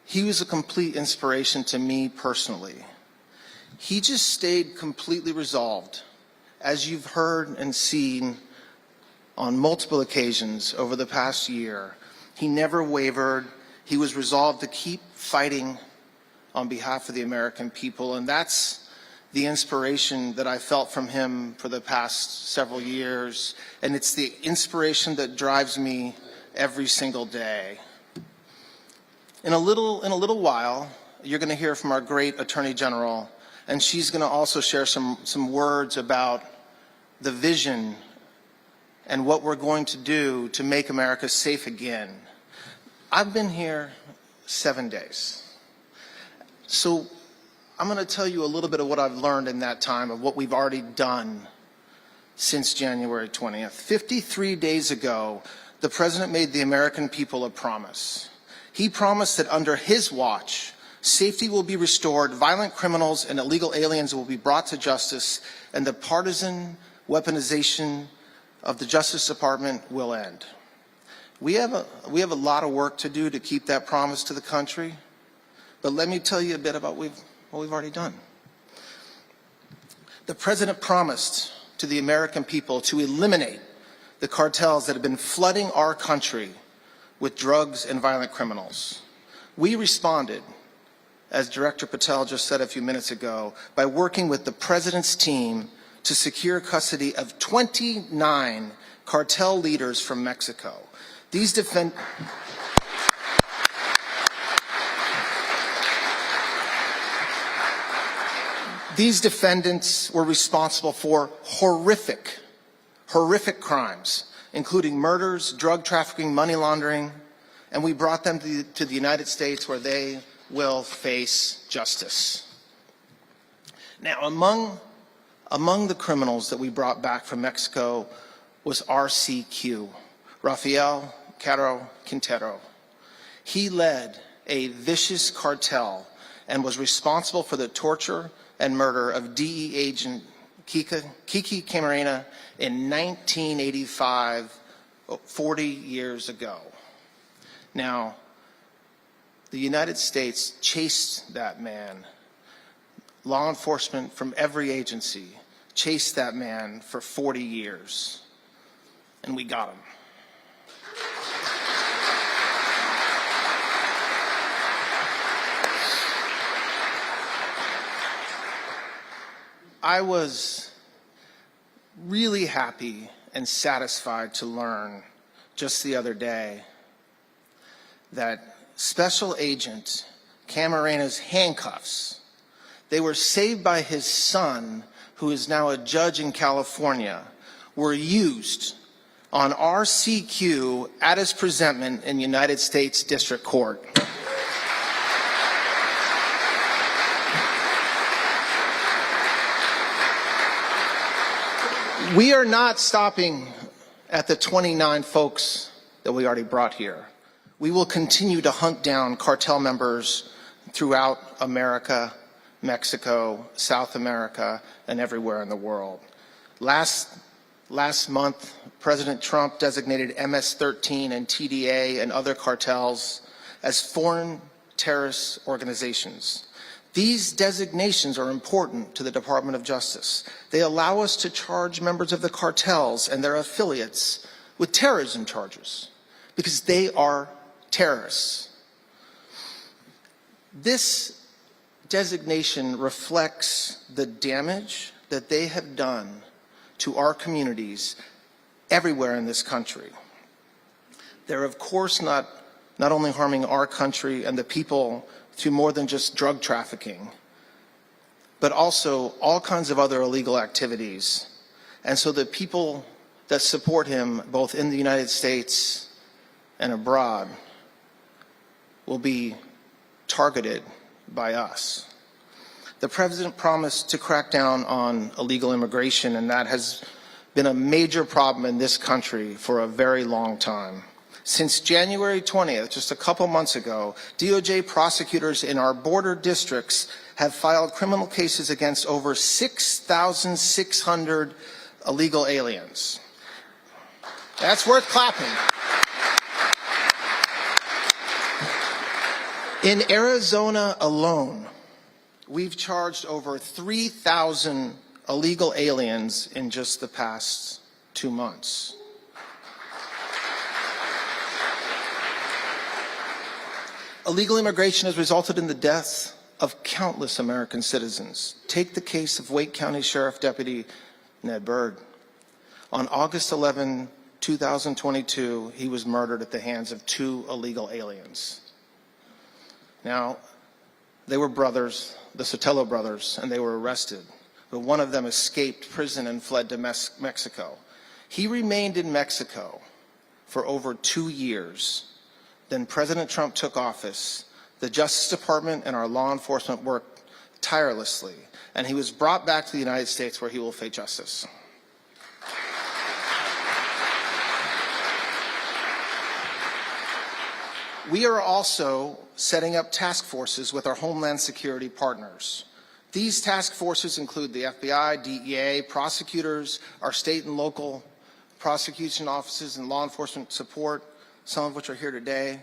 he was a complete inspiration to me personally. He just stayed completely resolved, as you've heard and seen on multiple occasions over the past year. He never wavered. He was resolved to keep fighting on behalf of the American people, and that's the inspiration that I felt from him for the past several years, and it's the inspiration that drives me every single day. In a little while, you're going to hear from our great Attorney General, and she's going to also share some words about the vision and what we're going to do to make America safe again. I've been here 7 days. So I'm going to tell you a little bit of what I've learned in that time, of what we've already done since January 20th. 53 days ago, the President made the American people a promise. He promised that under his watch, safety will be restored, violent criminals and illegal aliens will be brought to justice, and the partisan weaponization of the Justice Department will end. We have a lot of work to do to keep that promise to the country, but let me tell you a bit about what we've already done. The President promised to the American people to eliminate the cartels that have been flooding our country with drugs and violent criminals. We responded, as Director Patel just said a few minutes ago, by working with the President's team to secure custody of 29 cartel leaders from Mexico. These defendants were responsible for horrific crimes, including murders, drug trafficking, money laundering, and we brought them to the United States, where they will face justice. Now, among the criminals that we brought back from Mexico was RCQ, Rafael Caro Quintero. He led a vicious cartel and was responsible for the torture and murder of DE agent Kiki Camarena in 1985, 40 years ago. Now, the United States chased that man. Law enforcement from every agency chased that man for 40 years, and we got him. I was really happy and satisfied to learn just the other day that Special Agent Camarena's handcuffs, they were saved by his son, who is now a judge in California, were used on RCQ at his presentment in United States District Court. We are not stopping at the 29 folks that we already brought here. We will continue to hunt down cartel members throughout America, Mexico, South America, and everywhere in the world. Last month, President Trump designated MS-13 and TDA and other cartels as foreign terrorist organizations. These designations are important to the Department of Justice. They allow us to charge members of the cartels and their affiliates with terrorism charges because they are terrorists. This designation reflects the damage that they have done to our communities everywhere in this country. They're of course not only harming our country and the people through more than just drug trafficking, but also all kinds of other illegal activities. And so the people that support him, both in the United States and abroad, will be targeted by us. The president promised to crack down on illegal immigration, and that has been a major problem in this country for a very long time. Since January 20th, just a couple months ago, DOJ prosecutors in our border districts have filed criminal cases against over 6,600 illegal aliens. That's worth clapping. In Arizona alone, we've charged over 3,000 illegal aliens in just the past 2 months. Illegal immigration has resulted in the deaths of countless American citizens. Take the case of Wake County Sheriff Deputy Ned Byrd. On August 11, 2022, he was murdered at the hands of 2 illegal aliens. Now, they were brothers, the Sotelo brothers, and they were arrested. But one of them escaped prison and fled to Mexico. He remained in Mexico for over 2 years. Then President Trump took office. The Justice Department and our law enforcement worked tirelessly, and he was brought back to the United States where he will face justice. We are also setting up task forces with our Homeland Security partners. These task forces include the FBI, DEA, prosecutors, our state and local prosecution offices and law enforcement support, some of which are here today.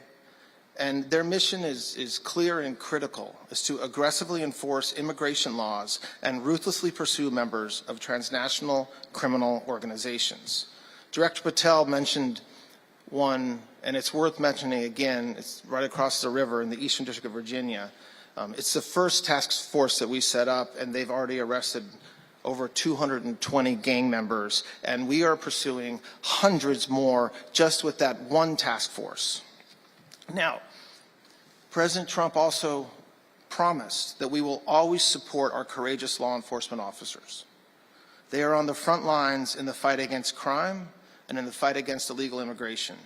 And their mission is clear and critical, is to aggressively enforce immigration laws and ruthlessly pursue members of transnational criminal organizations. Director Patel mentioned one, and it's worth mentioning again. It's right across the river in the Eastern District of Virginia. It's the first task force that we set up, and they've already arrested over 220 gang members, and we are pursuing hundreds more just with that one task force. Now, President Trump also promised that we will always support our courageous law enforcement officers. They are on the front lines in the fight against crime and in the fight against illegal immigration,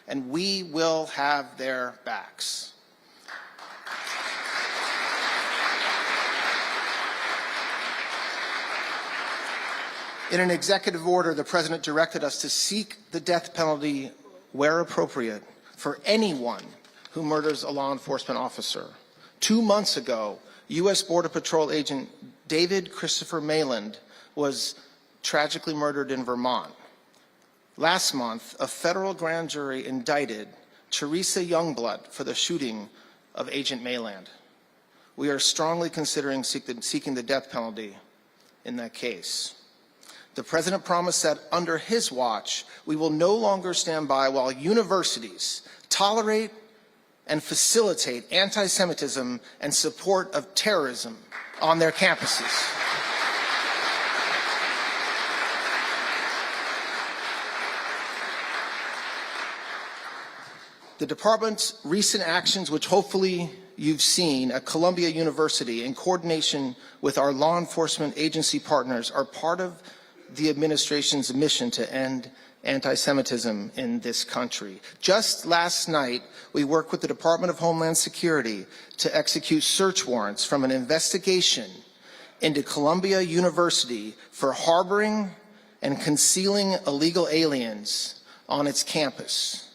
and we will have their backs. In an executive order, the President directed us to seek the death penalty where appropriate for anyone who murders a law enforcement officer. 2 months ago, U.S. Border Patrol agent David Christopher Mayland was tragically murdered in Vermont. Last month, a federal grand jury indicted Teresa Youngblood for the shooting of Agent Mayland. We are strongly considering seeking the death penalty in that case. The president promised that under his watch, we will no longer stand by while universities tolerate and facilitate anti-Semitism and support of terrorism on their campuses. The department's recent actions, which hopefully you've seen at Columbia University in coordination with our law enforcement agency partners, are part of the administration's mission to end anti-Semitism in this country. Just last night, we worked with the Department of Homeland Security to execute search warrants from an investigation into Columbia University for harboring and concealing illegal aliens on its campus.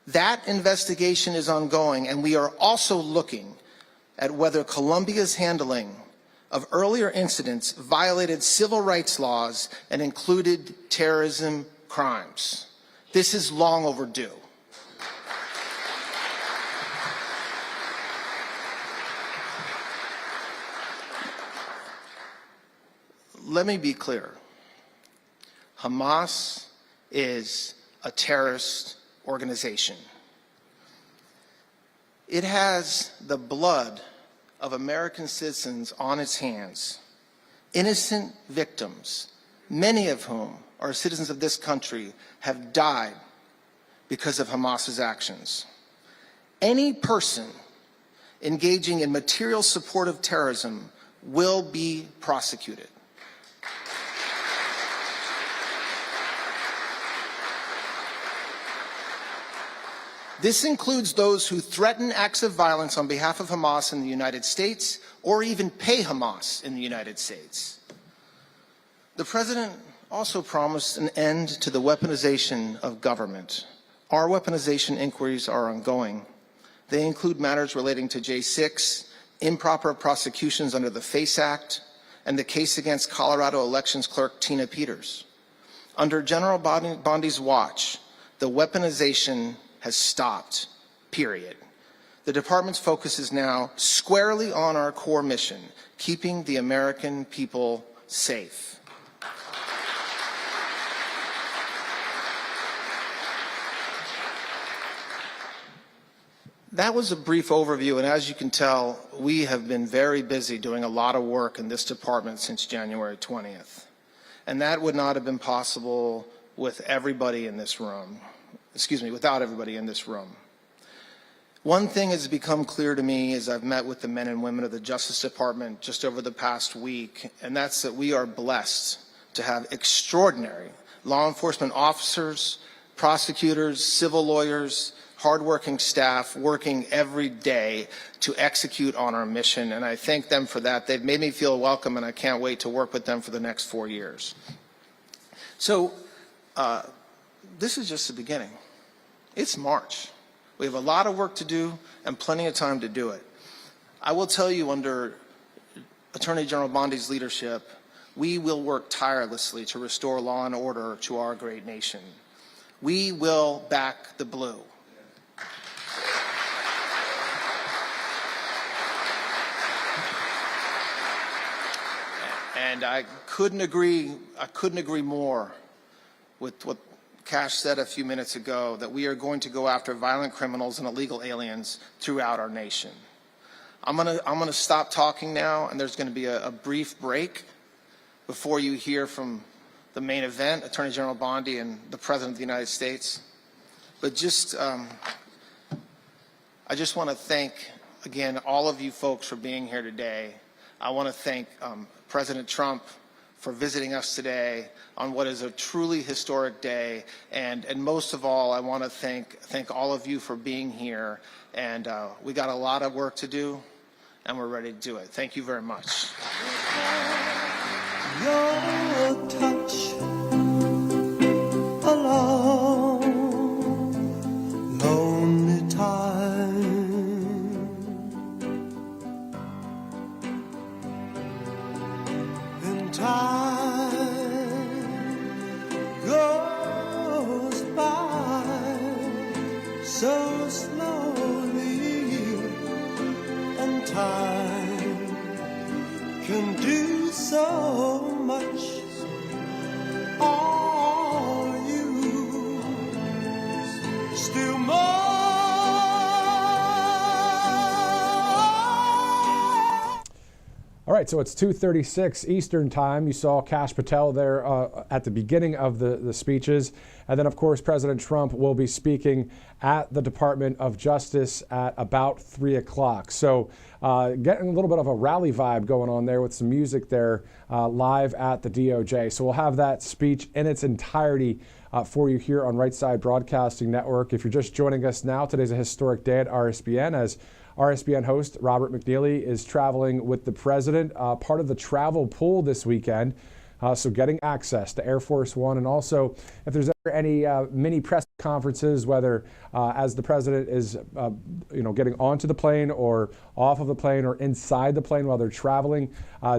That investigation is ongoing, and we are also looking at whether Columbia's handling of earlier incidents violated civil rights laws and included terrorism crimes. This is long overdue. Let me be clear. Hamas is a terrorist organization. It has the blood of American citizens on its hands, innocent victims, many of whom are citizens of this country, have died because of Hamas's actions. Any person engaging in material support of terrorism will be prosecuted. This includes those who threaten acts of violence on behalf of Hamas in the United States or even pay Hamas in the United States. The president also promised an end to the weaponization of government. Our weaponization inquiries are ongoing. They include matters relating to J6, improper prosecutions under the FACE Act, and the case against Colorado elections clerk Tina Peters. Under General Bondi's watch, the weaponization has stopped, period. The department's focus is now squarely on our core mission, keeping the American people safe. That was a brief overview, and as you can tell, we have been very busy doing a lot of work in this department since January 20th. And that would not have been possible with everybody in this room. Without everybody in this room. One thing has become clear to me as I've met with the men and women of the Justice Department just over the past week, and that's that we are blessed to have extraordinary law enforcement officers, prosecutors, civil lawyers, hardworking staff working every day to execute on our mission, and I thank them for that. They've made me feel welcome, and I can't wait to work with them for the next 4 years. So, this is just the beginning. It's March. We have a lot of work to do and plenty of time to do it. I will tell you, under Attorney General Bondi's leadership, we will work tirelessly to restore law and order to our great nation. We will back the blue. And I couldn't agree more with what Cash said a few minutes ago, that we are going to go after violent criminals and illegal aliens throughout our nation. I'm gonna stop talking now, and there's going to be a brief break before you hear from the main event, Attorney General Bondi and the President of the United States. But I just want to thank, again, all of you folks for being here today. I want to thank President Trump for visiting us today on what is a truly historic day, and most of all, I want to thank all of you for being here. And we got a lot of work to do, and we're ready to do it. Thank you very much. Your touch alone, lonely time, and time goes by so slowly, and time can do so much All right, so it's 2:36 Eastern Time. You saw Kash Patel there at the beginning of the speeches. And then, of course, President Trump will be speaking at the Department of Justice at about 3 o'clock. So getting a little bit of a rally vibe going on there with some music there live at the DOJ. So we'll have that speech in its entirety for you here on Right Side Broadcasting Network. If you're just joining us now, today's a historic day at RSBN as RSBN host Robert McNeilly is traveling with the president, part of the travel pool this weekend. So getting access to Air Force One, and also if there's ever any mini press conferences, whether as the president is getting onto the plane or off of the plane or inside the plane while they're traveling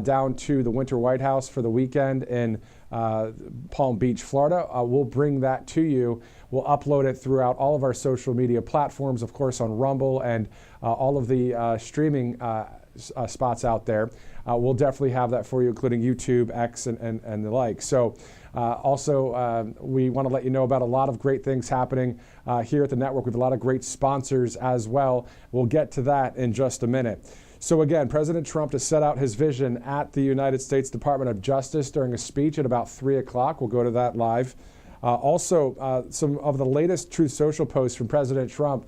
down to the Winter White House for the weekend in Palm Beach, Florida, we'll bring that to you. We'll upload it throughout all of our social media platforms, of course, on Rumble and all of the streaming spots out there. We'll definitely have that for you, including YouTube, X, and the like. So also, we want to let you know about a lot of great things happening here at the network with a lot of great sponsors as well. We'll get to that in just a minute. So again, President Trump to set out his vision at the United States Department of Justice during a speech at about 3 o'clock. We'll go to that live. Also, some of the latest Truth Social posts from President Trump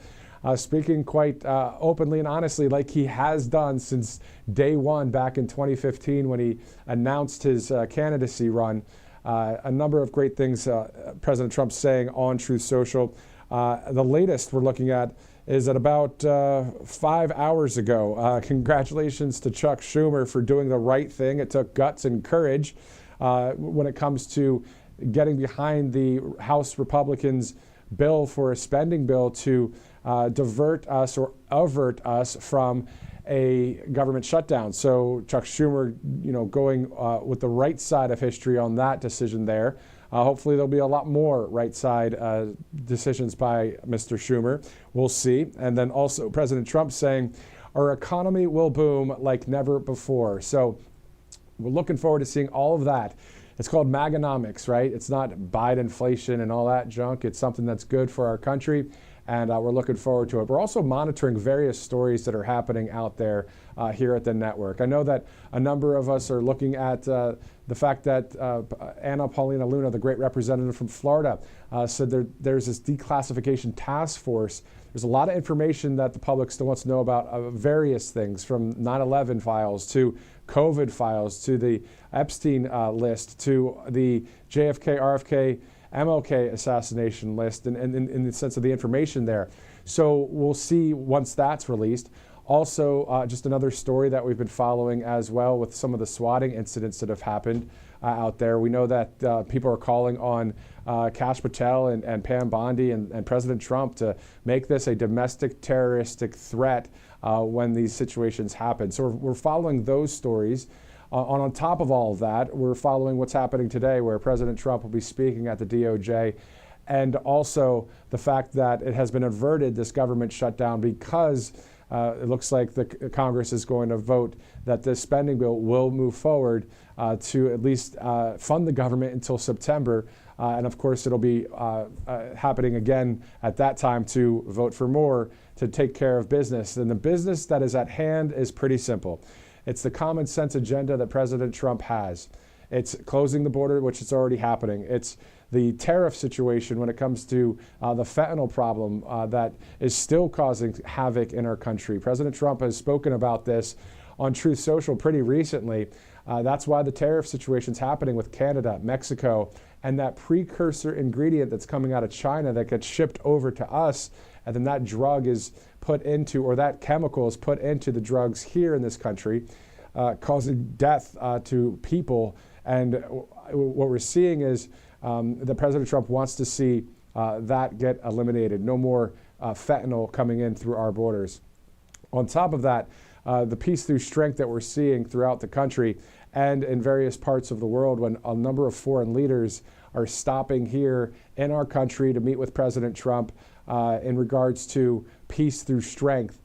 speaking quite openly and honestly, like he has done since day one back in 2015 when he announced his candidacy run. A number of great things President Trump's saying on Truth Social. The latest we're looking at is at about 5 hours ago. Congratulations to Chuck Schumer for doing the right thing. It took guts and courage when it comes to getting behind the House Republicans' bill for a spending bill to divert us or avert us from a government shutdown. So Chuck Schumer, going with the right side of history on that decision there. Hopefully there'll be a lot more right side decisions by Mr. Schumer. We'll see. And then also President Trump saying our economy will boom like never before. So we're looking forward to seeing all of that. It's called MAGAnomics, right? It's not Bidenflation and all that junk. It's something that's good for our country, and we're looking forward to it. We're also monitoring various stories that are happening out there here at the network. I know that a number of us are looking at the fact that Anna Paulina Luna, the great representative from Florida, said there's this declassification task force. There's a lot of information that the public still wants to know about various things, from 9/11 files to COVID files to the Epstein list to the JFK, RFK, MLK assassination list, and in the sense of the information there. So we'll see once that's released. Also, just another story that we've been following as well with some of the swatting incidents that have happened out there. We know that people are calling on Kash Patel and Pam Bondi and President Trump to make this a domestic terroristic threat when these situations happen. So we're following those stories. On top of all of that, we're following what's happening today, where President Trump will be speaking at the DOJ, and also the fact that it has been averted, this government shutdown, because it looks like the Congress is going to vote that this spending bill will move forward to at least fund the government until September. And of course, it'll be happening again at that time to vote for more to take care of business. And the business that is at hand is pretty simple. It's the common sense agenda that President Trump has. It's closing the border, which is already happening. It's the tariff situation when it comes to the fentanyl problem that is still causing havoc in our country. President Trump has spoken about this on Truth Social pretty recently. That's why the tariff situation is happening with Canada, Mexico, and that precursor ingredient that's coming out of China that gets shipped over to us, and then that drug is put into, or that chemical is put into the drugs here in this country, causing death to people. And what we're seeing is that President Trump wants to see that get eliminated. No more fentanyl coming in through our borders. On top of that, the peace through strength that we're seeing throughout the country and in various parts of the world, when a number of foreign leaders are stopping here in our country to meet with President Trump in regards to peace through strength,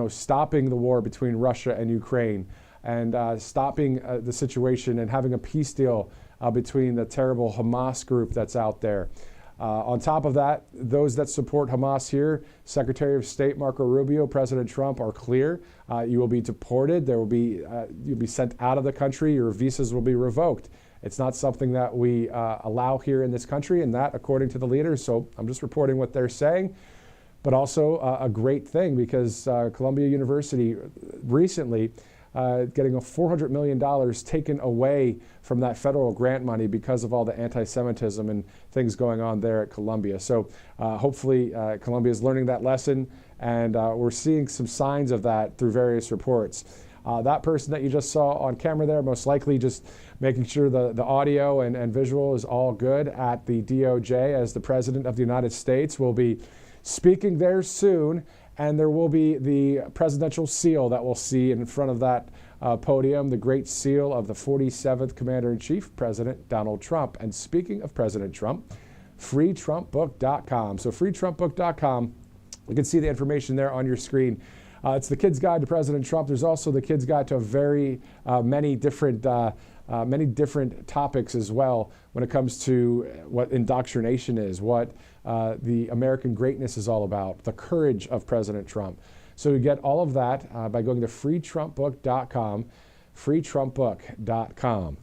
stopping the war between Russia and Ukraine, and stopping the situation and having a peace deal between the terrible Hamas group that's out there. On top of that, those that support Hamas here, Secretary of State Marco Rubio, President Trump, are clear. You will be deported. You'll be sent out of the country. Your visas will be revoked. It's not something that we allow here in this country, and that, according to the leaders. So I'm just reporting what they're saying, but also a great thing because Columbia University recently getting $400 million taken away from that federal grant money because of all the anti-Semitism and things going on there at Columbia. So hopefully Columbia is learning that lesson, and we're seeing some signs of that through various reports. That person that you just saw on camera there, most likely just making sure the audio and visual is all good at the DOJ, as the President of the United States will be speaking there soon. And there will be the presidential seal that we'll see in front of that podium, the great seal of the 47th Commander-in-Chief, President Donald Trump. And speaking of President Trump, freetrumpbook.com. So freetrumpbook.com, you can see the information there on your screen. It's the Kid's Guide to President Trump. There's also the Kid's Guide to many different topics as well when it comes to what indoctrination is, what the American greatness is all about, the courage of President Trump. So you get all of that by going to freetrumpbook.com, freetrumpbook.com.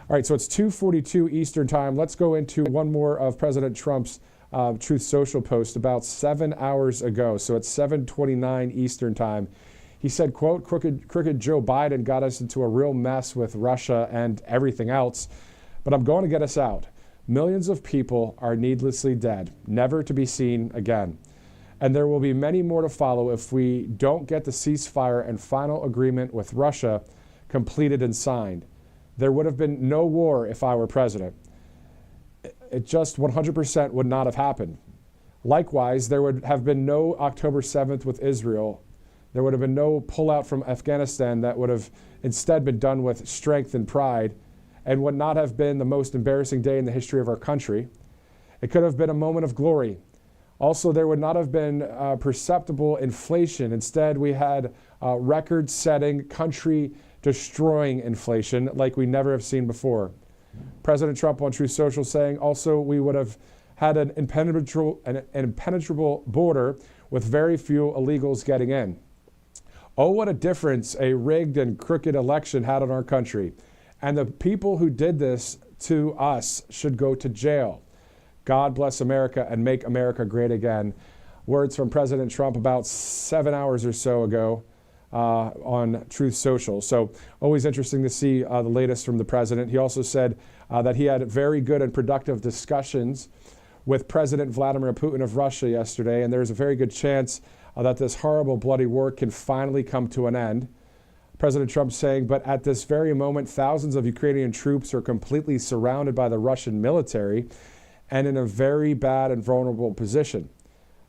All right, so it's 2:42 Eastern Time. Let's go into one more of President Trump's Truth Social post about 7 hours ago. So it's 7:29 Eastern Time. He said, quote, crooked Joe Biden got us into a real mess with Russia and everything else, but I'm going to get us out. Millions of people are needlessly dead, never to be seen again. And there will be many more to follow if we don't get the ceasefire and final agreement with Russia completed and signed. There would have been no war if I were president. It just 100% would not have happened. Likewise, there would have been no October 7th with Israel. There would have been no pullout from Afghanistan that would have instead been done with strength and pride, and would not have been the most embarrassing day in the history of our country. It could have been a moment of glory. Also, there would not have been perceptible inflation. Instead, we had record-setting, country-destroying inflation like we never have seen before. President Trump on Truth Social saying also we would have had an impenetrable border with very few illegals getting in. Oh, what a difference a rigged and crooked election had on our country. And the people who did this to us should go to jail. God bless America and make America great again. Words from President Trump about 7 hours or so ago on Truth Social. So always interesting to see the latest from the president. He also said that he had very good and productive discussions with President Vladimir Putin of Russia yesterday, and there's a very good chance that this horrible, bloody war can finally come to an end. President Trump saying, but at this very moment, thousands of Ukrainian troops are completely surrounded by the Russian military and in a very bad and vulnerable position.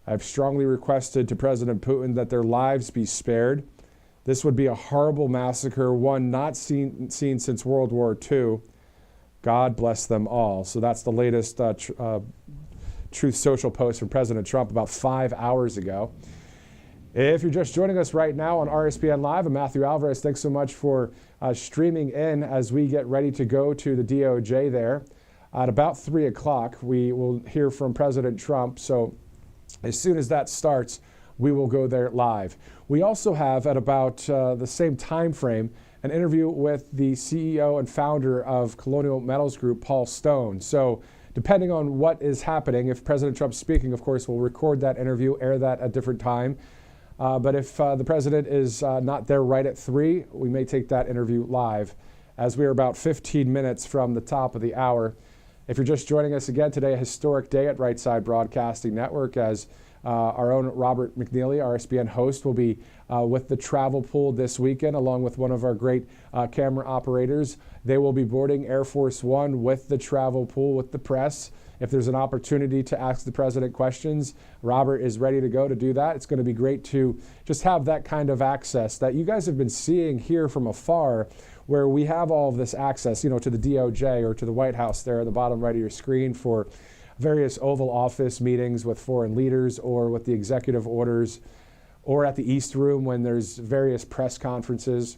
I've strongly requested to President Putin that their lives be spared. This would be a horrible massacre, one not seen since World War II. God bless them all. So that's the latest Truth Social post from President Trump about 5 hours ago. If you're just joining us right now on RSBN Live, I'm Matthew Alvarez. Thanks so much for streaming in as we get ready to go to the DOJ there. At about 3 o'clock, we will hear from President Trump. So as soon as that starts, we will go there live. We also have at about the same time frame an interview with the CEO and founder of Colonial Metals Group, Paul Stone. So depending on what is happening, if President Trump's speaking, of course, we'll record that interview, air that at a different time. But if the president is not there right at 3, we may take that interview live, as we are about 15 minutes from the top of the hour. If you're just joining us again today, a historic day at Right Side Broadcasting Network, as our own Robert McNeilly, RSBN host, will be with the travel pool this weekend, along with one of our great camera operators. They will be boarding Air Force One with the travel pool, with the press. If there's an opportunity to ask the president questions, Robert is ready to go to do that. It's going to be great to just have that kind of access that you guys have been seeing here from afar, where we have all of this access, to the DOJ or to the White House there at the bottom right of your screen for various Oval Office meetings with foreign leaders, or with the executive orders, or at the East Room when there's various press conferences,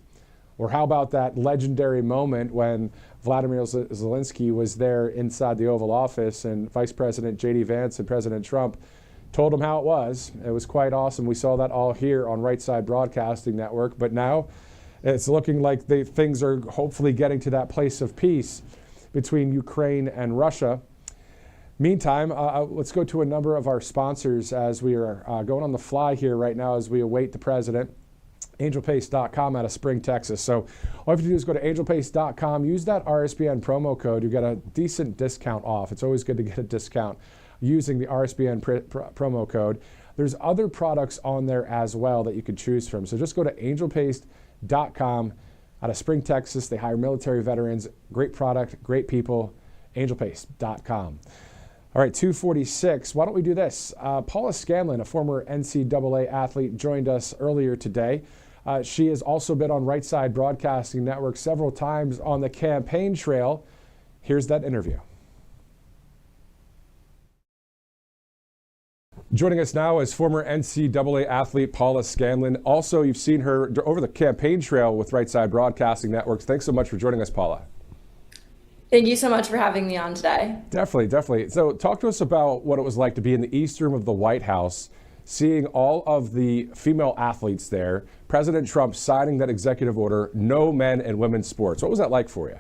Or how about that legendary moment when Vladimir Zelensky was there inside the Oval Office and Vice President J.D. Vance and President Trump told him how it was. It was quite awesome. We saw that all here on Right Side Broadcasting Network. But now it's looking like things are hopefully getting to that place of peace between Ukraine and Russia. Meantime, let's go to a number of our sponsors as we are going on the fly here right now as we await the president. AngelPace.com out of Spring, Texas. So all you have to do is go to AngelPace.com, use that RSBN promo code. You get a decent discount off. It's always good to get a discount using the RSBN promo code. There's other products on there as well that you could choose from. So just go to AngelPace.com out of Spring, Texas. They hire military veterans. Great product, great people. AngelPace.com. All right, 2:46. Why don't we do this? Paula Scanlan, a former NCAA athlete, joined us earlier today. She has also been on Right Side Broadcasting Network several times on the campaign trail. Here's that interview. Joining us now is former NCAA athlete Paula Scanlan. Also, you've seen her over the campaign trail with Right Side Broadcasting Network. Thanks so much for joining us, Paula. Thank you so much for having me on today. Definitely. So talk to us about what it was like to be in the East Room of the White House, seeing all of the female athletes there, President Trump signing that executive order, no men and women's sports. What was that like for you?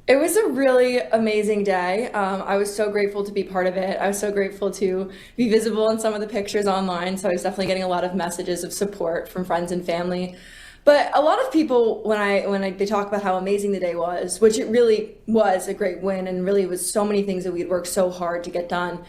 It was a really amazing day. I was so grateful to be part of it. I was so grateful to be visible in some of the pictures online. So I was definitely getting a lot of messages of support from friends and family. But a lot of people, when they talk about how amazing the day was, which it really was a great win, and really was so many things that we'd worked so hard to get done,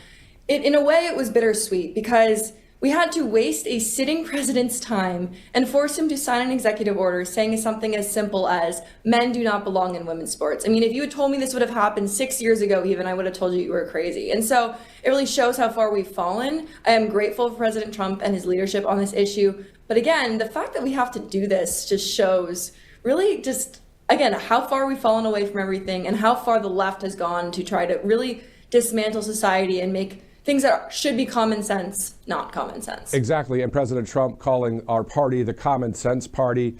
in a way it was bittersweet because we had to waste a sitting president's time and force him to sign an executive order saying something as simple as men do not belong in women's sports. I mean, if you had told me this would have happened 6 years ago even, I would have told you were crazy. And so it really shows how far we've fallen. I am grateful for President Trump and his leadership on this issue. But again, the fact that we have to do this just shows really just, again, how far we've fallen away from everything and how far the left has gone to try to really dismantle society and make things that should be common sense not common sense. Exactly. And President Trump calling our party the Common Sense Party.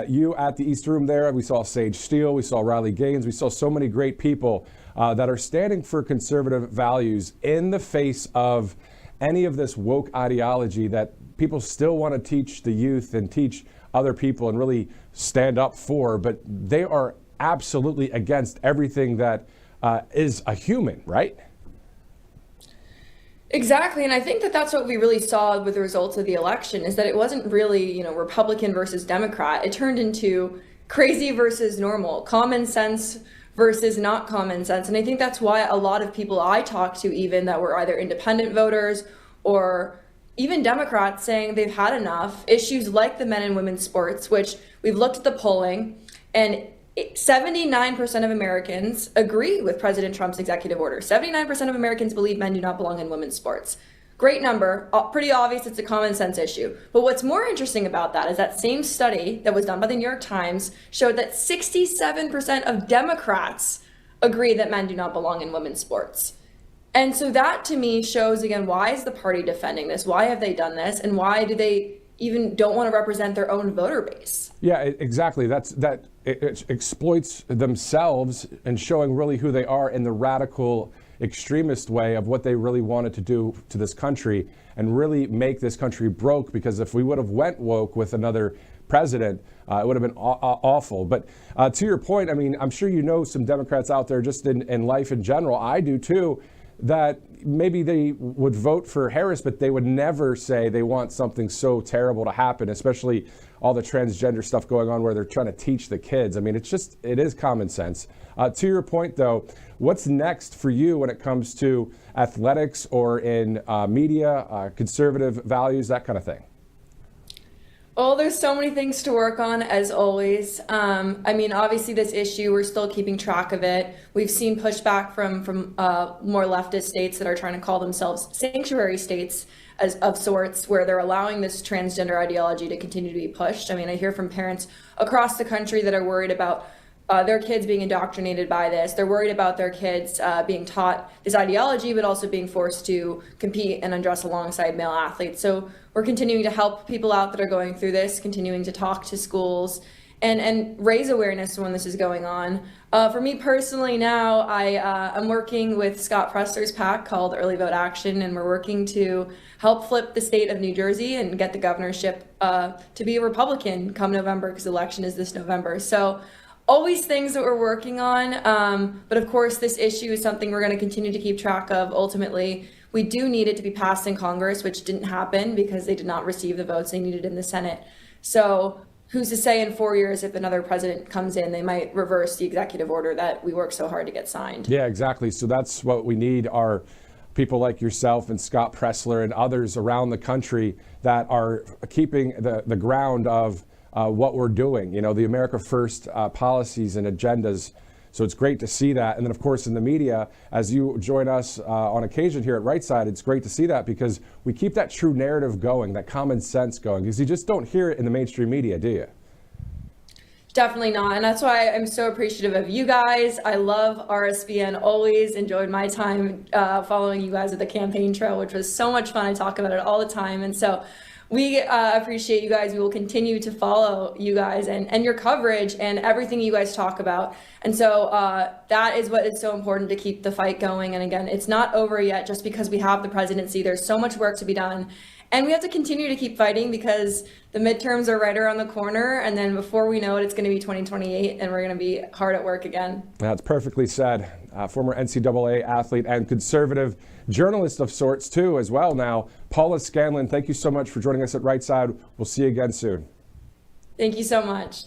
You at the East Room there, we saw Sage Steele, we saw Riley Gaines, we saw so many great people that are standing for conservative values in the face of any of this woke ideology that people still want to teach the youth and teach other people and really stand up for, but they are absolutely against everything that is a human, right? Exactly. And I think that that's what we really saw with the results of the election is that it wasn't really, Republican versus Democrat. It turned into crazy versus normal, common sense versus not common sense. And I think that's why a lot of people I talked to, even that were either independent voters or even Democrats, saying they've had enough. Issues like the men and women's sports, which we've looked at the polling, and 79% of Americans agree with President Trump's executive order. 79% of Americans believe men do not belong in women's sports. Great number, pretty obvious it's a common sense issue. But what's more interesting about that is that same study that was done by the New York Times showed that 67% of Democrats agree that men do not belong in women's sports. And so that to me shows, again, why is the party defending this? Why have they done this? And why do they even don't want to represent their own voter base? Yeah, exactly. It exploits themselves and showing really who they are in the radical extremist way of what they really wanted to do to this country and really make this country broke, because if we would have went woke with another president, it would have been awful. But to your point, I mean, I'm sure you know some Democrats out there just in life in general, I do too, that maybe they would vote for Harris, but they would never say they want something so terrible to happen, especially all the transgender stuff going on where they're trying to teach the kids. I mean, it is common sense. To your point, though, what's next for you when it comes to athletics or in media, conservative values, that kind of thing? Well, there's so many things to work on, as always. I mean, obviously this issue, we're still keeping track of it. We've seen pushback from more leftist states that are trying to call themselves sanctuary states of sorts, where they're allowing this transgender ideology to continue to be pushed. I mean, I hear from parents across the country that are worried about their kids being indoctrinated by this. They're worried about their kids being taught this ideology, but also being forced to compete and undress alongside male athletes. So we're continuing to help people out that are going through this, continuing to talk to schools and raise awareness when this is going on. For me personally now, I'm working with Scott Presler's PAC called Early Vote Action, and we're working to help flip the state of New Jersey and get the governorship to be a Republican come November, because the election is this November. So always things that we're working on, but of course this issue is something we're going to continue to keep track of. Ultimately, we do need it to be passed in Congress, which didn't happen because they did not receive the votes they needed in the Senate. So who's to say in 4 years, if another president comes in, they might reverse the executive order that we worked so hard to get signed. Yeah, exactly. So that's what we need, are people like yourself and Scott Presler and others around the country that are keeping the ground of what we're doing, you know, the America First policies and agendas. So it's great to see that. And then, of course, in the media, as you join us on occasion here at Right Side, it's great to see that, because we keep that true narrative going, that common sense going, because you just don't hear it in the mainstream media, do you? Definitely not. And that's why I'm so appreciative of you guys. I love RSBN, always enjoyed my time following you guys at the campaign trail, which was so much fun. I talk about it all the time. And so we appreciate you guys. We will continue to follow you guys and your coverage and everything you guys talk about. And so that is what is so important, to keep the fight going. And again, it's not over yet just because we have the presidency. There's so much work to be done. And we have to continue to keep fighting, because the midterms are right around the corner. And then before we know it, it's going to be 2028 and we're going to be hard at work again. That's perfectly said. Former NCAA athlete and conservative journalist of sorts too as well now. Paula Scanlan, thank you so much for joining us at Right Side. We'll see you again soon. Thank you so much.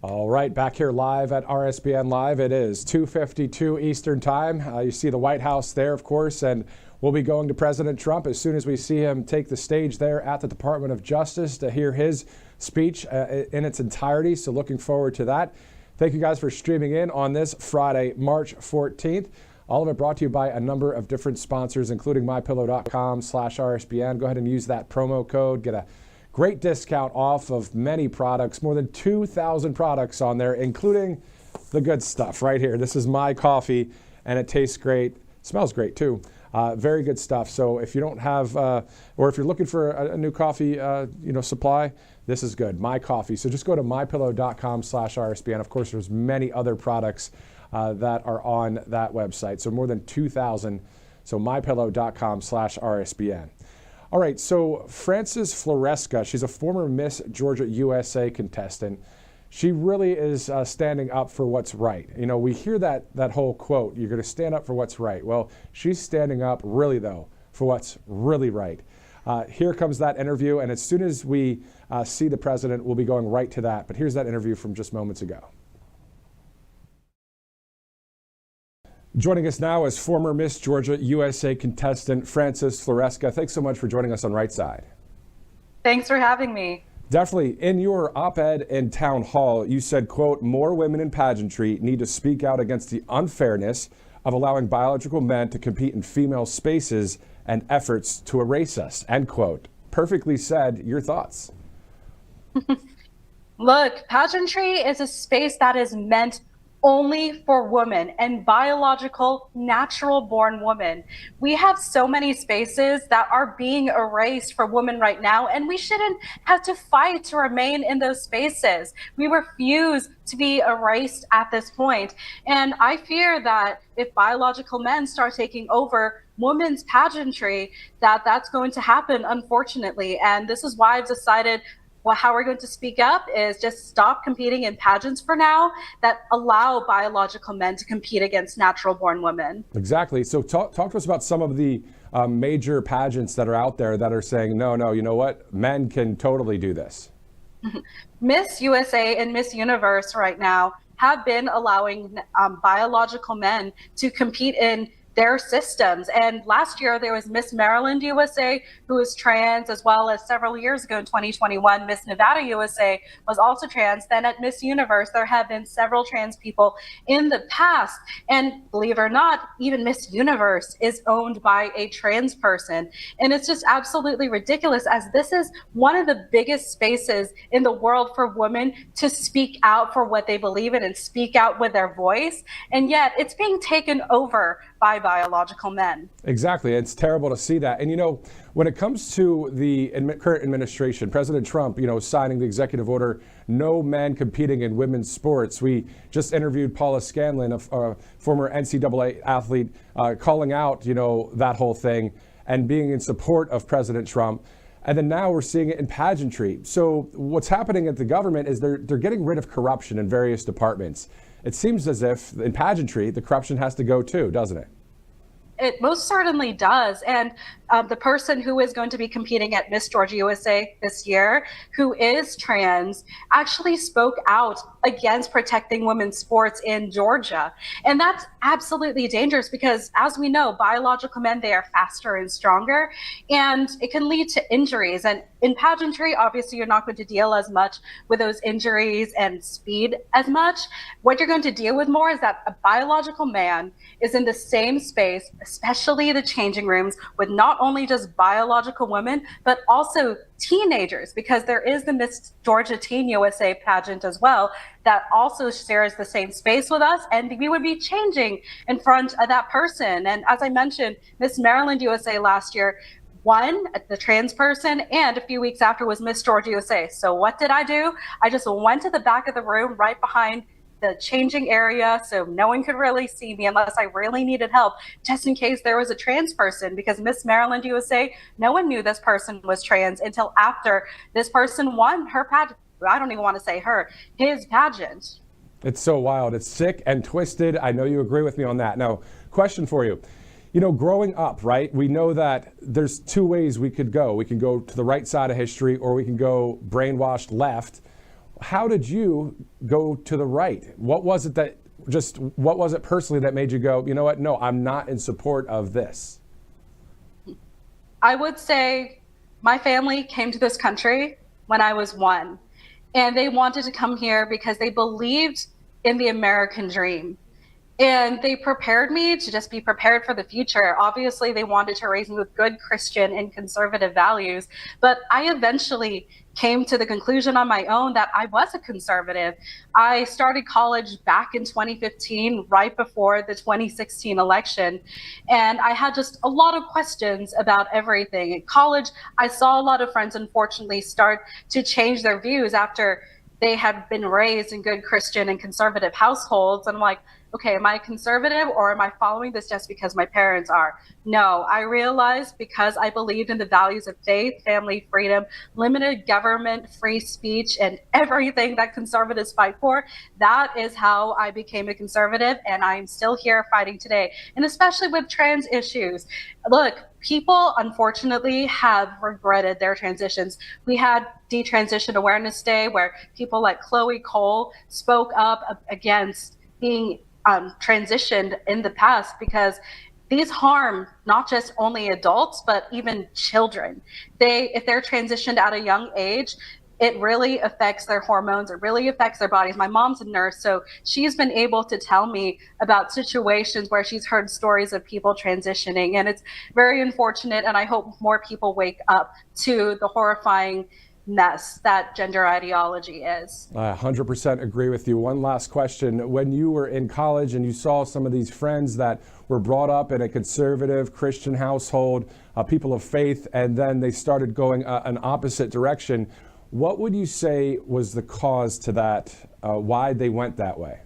All right, back here live at RSBN Live. It is 2:52 Eastern Time. You see the White House there, of course, and we'll be going to President Trump as soon as we see him take the stage there at the Department of Justice to hear his speech in its entirety. So looking forward to that. Thank you guys for streaming in on this Friday, March 14th. All of it brought to you by a number of different sponsors, including mypillow.com/RSBN. Go ahead and use that promo code. Get a great discount off of many products, more than 2,000 products on there, including the good stuff right here. This is my coffee, and it tastes great, smells great too. Very good stuff. So if you don't have, or if you're looking for a new coffee, supply, this is good. My coffee. So just go to mypillow.com/RSBN. Of course, there's many other products that are on that website. So more than 2,000. So mypillow.com/RSBN. All right, so Frances Floresca, she's a former Miss Georgia USA contestant. She really is standing up for what's right. You know, we hear that whole quote, you're going to stand up for what's right. Well, she's standing up really, though, for what's really right. Here comes that interview, and as soon as we see the president, we'll be going right to that. But here's that interview from just moments ago. Joining us now is former Miss Georgia USA contestant Frances Floresca. Thanks so much for joining us on Right Side. Thanks for having me. Definitely. In your op-ed in Town Hall, you said, quote, "More women in pageantry need to speak out against the unfairness of allowing biological men to compete in female spaces and efforts to erase us," end quote. Perfectly said. Your thoughts? Look, pageantry is a space that is meant only for women and biological, natural-born women. We have so many spaces that are being erased for women right now, and we shouldn't have to fight to remain in those spaces. We refuse to be erased at this point. And I fear that if biological men start taking over women's pageantry, that's going to happen, unfortunately. And this is why I've decided, well, how we're going to speak up is just stop competing in pageants for now that allow biological men to compete against natural-born women. Exactly. So talk to us about some of the major pageants that are out there that are saying, no, you know what? Men can totally do this. Miss USA and Miss Universe right now have been allowing biological men to compete in their systems. And last year there was Miss Maryland USA, who was trans, as well as several years ago in 2021, Miss Nevada USA was also trans. Then at Miss Universe, there have been several trans people in the past. And believe it or not, even Miss Universe is owned by a trans person. And it's just absolutely ridiculous, as this is one of the biggest spaces in the world for women to speak out for what they believe in and speak out with their voice. And yet it's being taken over by biological men. Exactly. It's terrible to see that. And, you know, when it comes to the current administration, President Trump, you know, signing the executive order, no men competing in women's sports. We just interviewed Paula Scanlan, a former NCAA athlete, calling out, you know, that whole thing and being in support of President Trump. And then now we're seeing it in pageantry. So what's happening at the government is they're getting rid of corruption in various departments. It seems as if in pageantry, the corruption has to go too, doesn't it? It most certainly does. And the person who is going to be competing at Miss Georgia USA this year, who is trans, actually spoke out against protecting women's sports in Georgia. And that's absolutely dangerous because, as we know, biological men, they are faster and stronger, and it can lead to injuries. And in pageantry, obviously, you're not going to deal as much with those injuries and speed as much. What you're going to deal with more is that a biological man is in the same space, especially the changing rooms, with not only just biological women, but also teenagers, because there is the Miss Georgia Teen USA pageant as well that also shares the same space with us, and we would be changing in front of that person. And as I mentioned, Miss Maryland USA last year won, the trans person, and a few weeks after was Miss Georgia USA. So what did I do? I just went to the back of the room right behind the changing area, so no one could really see me unless I really needed help, just in case there was a trans person, because Miss Maryland USA, no one knew this person was trans until after this person won her pageant. I don't even want to say her, his pageant. It's so wild. It's sick and twisted. I know you agree with me on that. Now, question for you. You know, growing up, right, we know that there's two ways we could go. We can go to the right side of history, or we can go brainwashed left. How did you go to the right? What was it personally that made you go, you know what, no, I'm not in support of this? I would say my family came to this country when I was 1, and they wanted to come here because they believed in the American dream. And they prepared me to just be prepared for the future. Obviously, they wanted to raise me with good Christian and conservative values, but I eventually came to the conclusion on my own that I was a conservative. I started college back in 2015, right before the 2016 election, and I had just a lot of questions about everything. In college, I saw a lot of friends, unfortunately, start to change their views after they had been raised in good Christian and conservative households. And I'm like, okay, am I conservative, or am I following this just because my parents are? No, I realized because I believed in the values of faith, family, freedom, limited government, free speech, and everything that conservatives fight for. That is how I became a conservative, and I'm still here fighting today. And especially with trans issues. Look, people unfortunately have regretted their transitions. We had Detransition Awareness Day where people like Chloe Cole spoke up against being transitioned in the past, because these harm not just only adults, but even children. If they're transitioned at a young age, it really affects their hormones. It really affects their bodies. My mom's a nurse, so she's been able to tell me about situations where she's heard stories of people transitioning, and it's very unfortunate. And I hope more people wake up to the horrifying mess that gender ideology is. I 100% agree with you. One last question. When you were in college and you saw some of these friends that were brought up in a conservative Christian household, people of faith, and then they started going an opposite direction, what would you say was the cause to that? Why they went that way?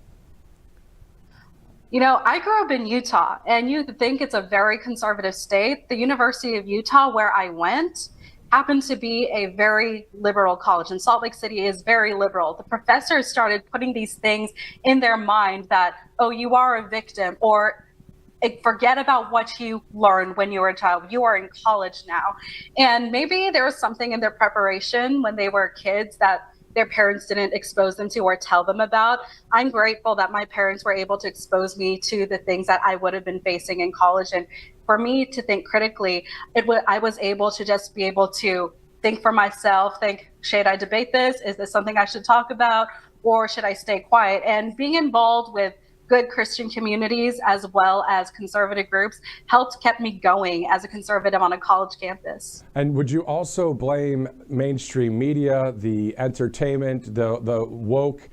You know, I grew up in Utah, and you think it's a very conservative state. The University of Utah, where I went, happened to be a very liberal college, and Salt Lake City is very liberal. The professors started putting these things in their mind that, oh, you are a victim, or forget about what you learned when you were a child. You are in college now. And maybe there was something in their preparation when they were kids that their parents didn't expose them to or tell them about. I'm grateful that my parents were able to expose me to the things that I would have been facing in college. And for me to think critically, I was able to just be able to think for myself, think, should I debate this? Is this something I should talk about? Or should I stay quiet? And being involved with good Christian communities as well as conservative groups kept me going as a conservative on a college campus. And would you also blame mainstream media, the entertainment, the woke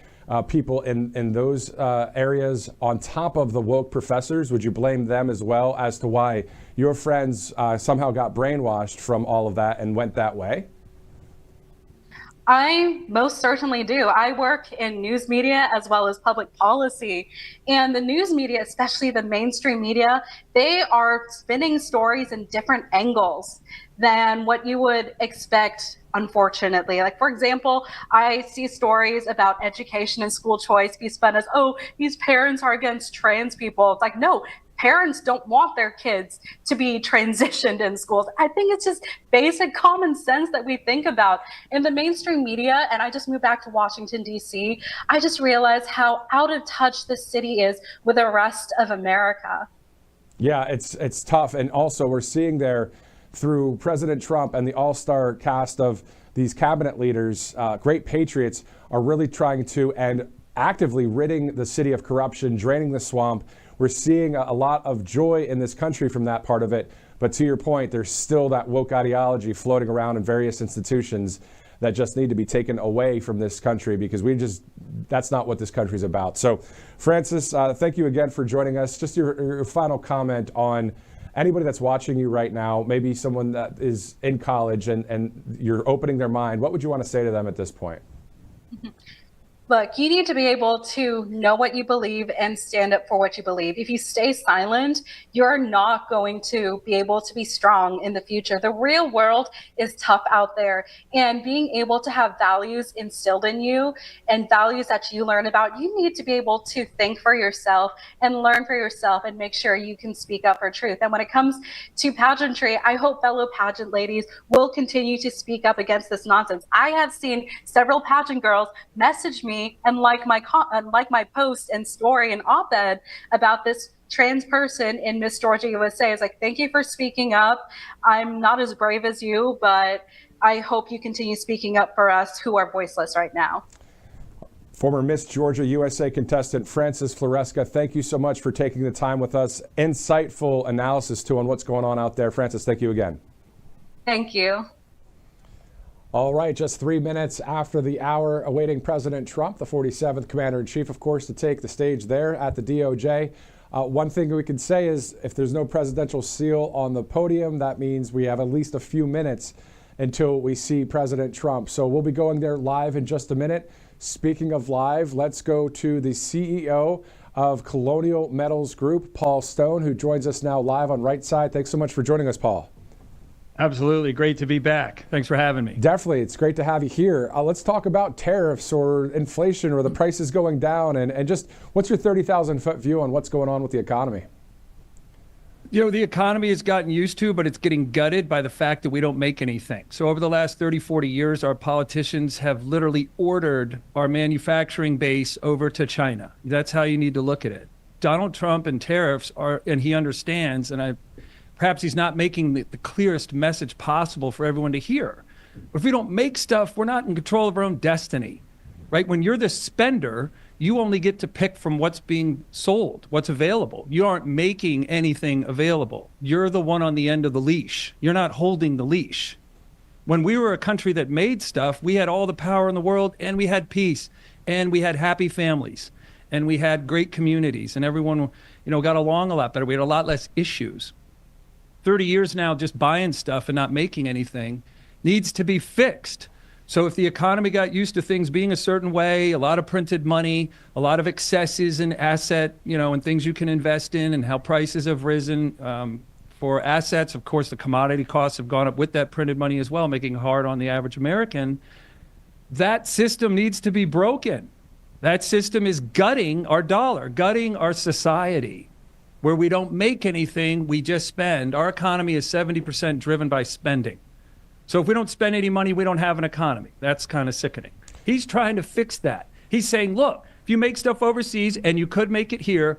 people in those areas on top of the woke professors? Would you blame them as well as to why your friends somehow got brainwashed from all of that and went that way? I most certainly do. I work in news media as well as public policy. And the news media, especially the mainstream media, they are spinning stories in different angles than what you would expect, unfortunately. Like, for example, I see stories about education and school choice be spun as, oh, these parents are against trans people. It's like, no, parents don't want their kids to be transitioned in schools. I think it's just basic common sense that we think about. In the mainstream media, and I just moved back to Washington, D.C., I just realized how out of touch the city is with the rest of America. Yeah, it's tough. And also we're seeing there through President Trump and the all-star cast of these cabinet leaders, great patriots, are really trying to and actively ridding the city of corruption, draining the swamp. We're seeing a lot of joy in this country from that part of it. But to your point, there's still that woke ideology floating around in various institutions that just need to be taken away from this country, because that's not what this country is about. So, Francis, thank you again for joining us. Just your final comment on anybody that's watching you right now, maybe someone that is in college and you're opening their mind. What would you want to say to them at this point? Look, you need to be able to know what you believe and stand up for what you believe. If you stay silent, you're not going to be able to be strong in the future. The real world is tough out there, and being able to have values instilled in you and values that you learn about, you need to be able to think for yourself and learn for yourself and make sure you can speak up for truth. And when it comes to pageantry, I hope fellow pageant ladies will continue to speak up against this nonsense. I have seen several pageant girls message me and like my post and story and op-ed about this trans person in Miss Georgia USA. It's like, thank you for speaking up. I'm not as brave as you, but I hope you continue speaking up for us who are voiceless right now. Former Miss Georgia USA contestant Francis Floresca, thank you so much for taking the time with us. Insightful analysis too on what's going on out there. Francis, thank you again. Thank you. All right, just 3 minutes after the hour, awaiting President Trump, the 47th Commander-in-Chief, of course, to take the stage there at the DOJ. One thing we can say is if there's no presidential seal on the podium, that means we have at least a few minutes until we see President Trump. So we'll be going there live in just a minute. Speaking of live, let's go to the CEO of Colonial Metals Group, Paul Stone, who joins us now live on Right Side. Thanks so much for joining us, Paul. Absolutely. Great to be back. Thanks for having me. Definitely. It's great to have you here. Let's talk about tariffs or inflation or the prices going down, and just what's your 30,000-foot view on what's going on with the economy? You know, the economy has gotten used to, but it's getting gutted by the fact that we don't make anything. So over the last 30, 40 years, our politicians have literally ordered our manufacturing base over to China. That's how you need to look at it. Donald Trump and tariffs are, and he understands, and perhaps he's not making the clearest message possible for everyone to hear. But if we don't make stuff, we're not in control of our own destiny, right? When you're the spender, you only get to pick from what's being sold, what's available. You aren't making anything available. You're the one on the end of the leash. You're not holding the leash. When we were a country that made stuff, we had all the power in the world, and we had peace, and we had happy families, and we had great communities, and everyone, got along a lot better. We had a lot less issues. 30 years now just buying stuff and not making anything needs to be fixed. So if the economy got used to things being a certain way, a lot of printed money, a lot of excesses in asset, and things you can invest in, and how prices have risen for assets. Of course, the commodity costs have gone up with that printed money as well, making it hard on the average American. That system needs to be broken. That system is gutting our dollar, gutting our society. Where we don't make anything, we just spend. Our economy is 70% driven by spending. So if we don't spend any money, we don't have an economy. That's kind of sickening. He's trying to fix that. He's saying, look, if you make stuff overseas and you could make it here,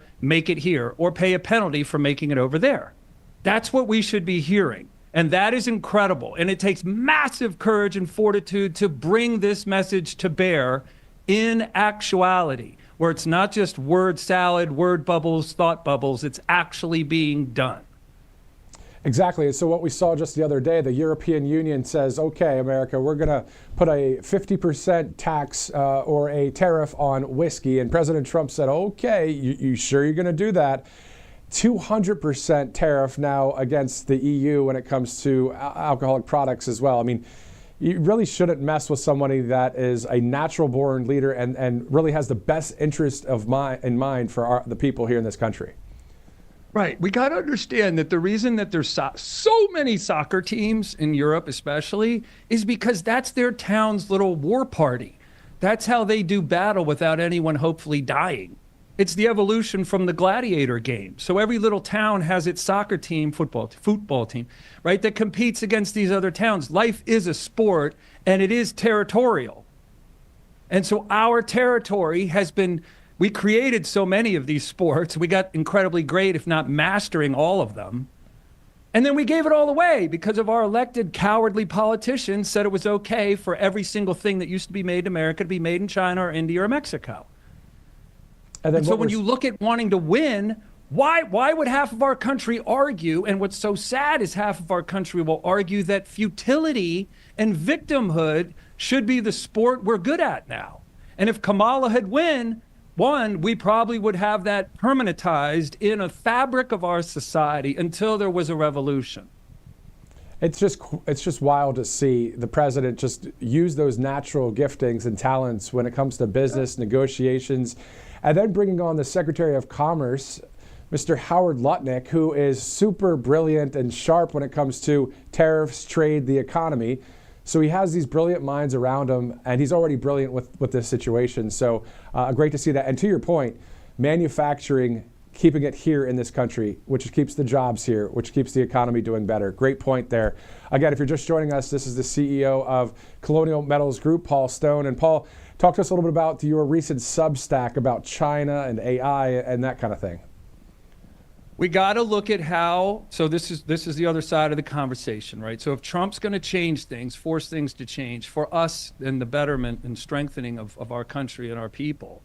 or pay a penalty for making it over there. That's what we should be hearing. And that is incredible. And it takes massive courage and fortitude to bring this message to bear in actuality, where it's not just word salad, word bubbles, thought bubbles, it's actually being done. Exactly. So what we saw just the other day, the European Union says, okay, America, we're going to put a 50% tax or a tariff on whiskey. And President Trump said, okay, you sure you're going to do that? 200% tariff now against the EU when it comes to alcoholic products as well. I mean, you really shouldn't mess with somebody that is a natural born leader and really has the best interest in mind for the people here in this country. Right. We got to understand that the reason that there's so many soccer teams in Europe especially is because that's their town's little war party. That's how they do battle without anyone hopefully dying. It's the evolution from the gladiator game. So every little town has its soccer team, football team, right, that competes against these other towns. Life is a sport, and it is territorial. And so our territory has been... We created so many of these sports. We got incredibly great, if not mastering all of them. And then we gave it all away because of our elected cowardly politicians said it was okay for every single thing that used to be made in America to be made in China or India or Mexico. And so when you look at wanting to win, why would half of our country argue? And what's so sad is half of our country will argue that futility and victimhood should be the sport we're good at now. And if Kamala had won, we probably would have that permanentized in a fabric of our society until there was a revolution. It's just wild to see the president just use those natural giftings and talents when it comes to business negotiations, and then bringing on the Secretary of Commerce, Mr. Howard Lutnick, who is super brilliant and sharp when it comes to tariffs, trade, the economy. So he has these brilliant minds around him, and he's already brilliant with this situation. So great to see that. And to your point, manufacturing, keeping it here in this country, which keeps the jobs here, which keeps the economy doing better. Great point there. Again, if you're just joining us, this is the CEO of Colonial Metals Group, Paul Stone. And Paul, talk to us a little bit about your recent Substack about China and AI and that kind of thing. We got to look at how, so this is the other side of the conversation, right? So if Trump's going to change things, force things to change for us and the betterment and strengthening of our country and our people,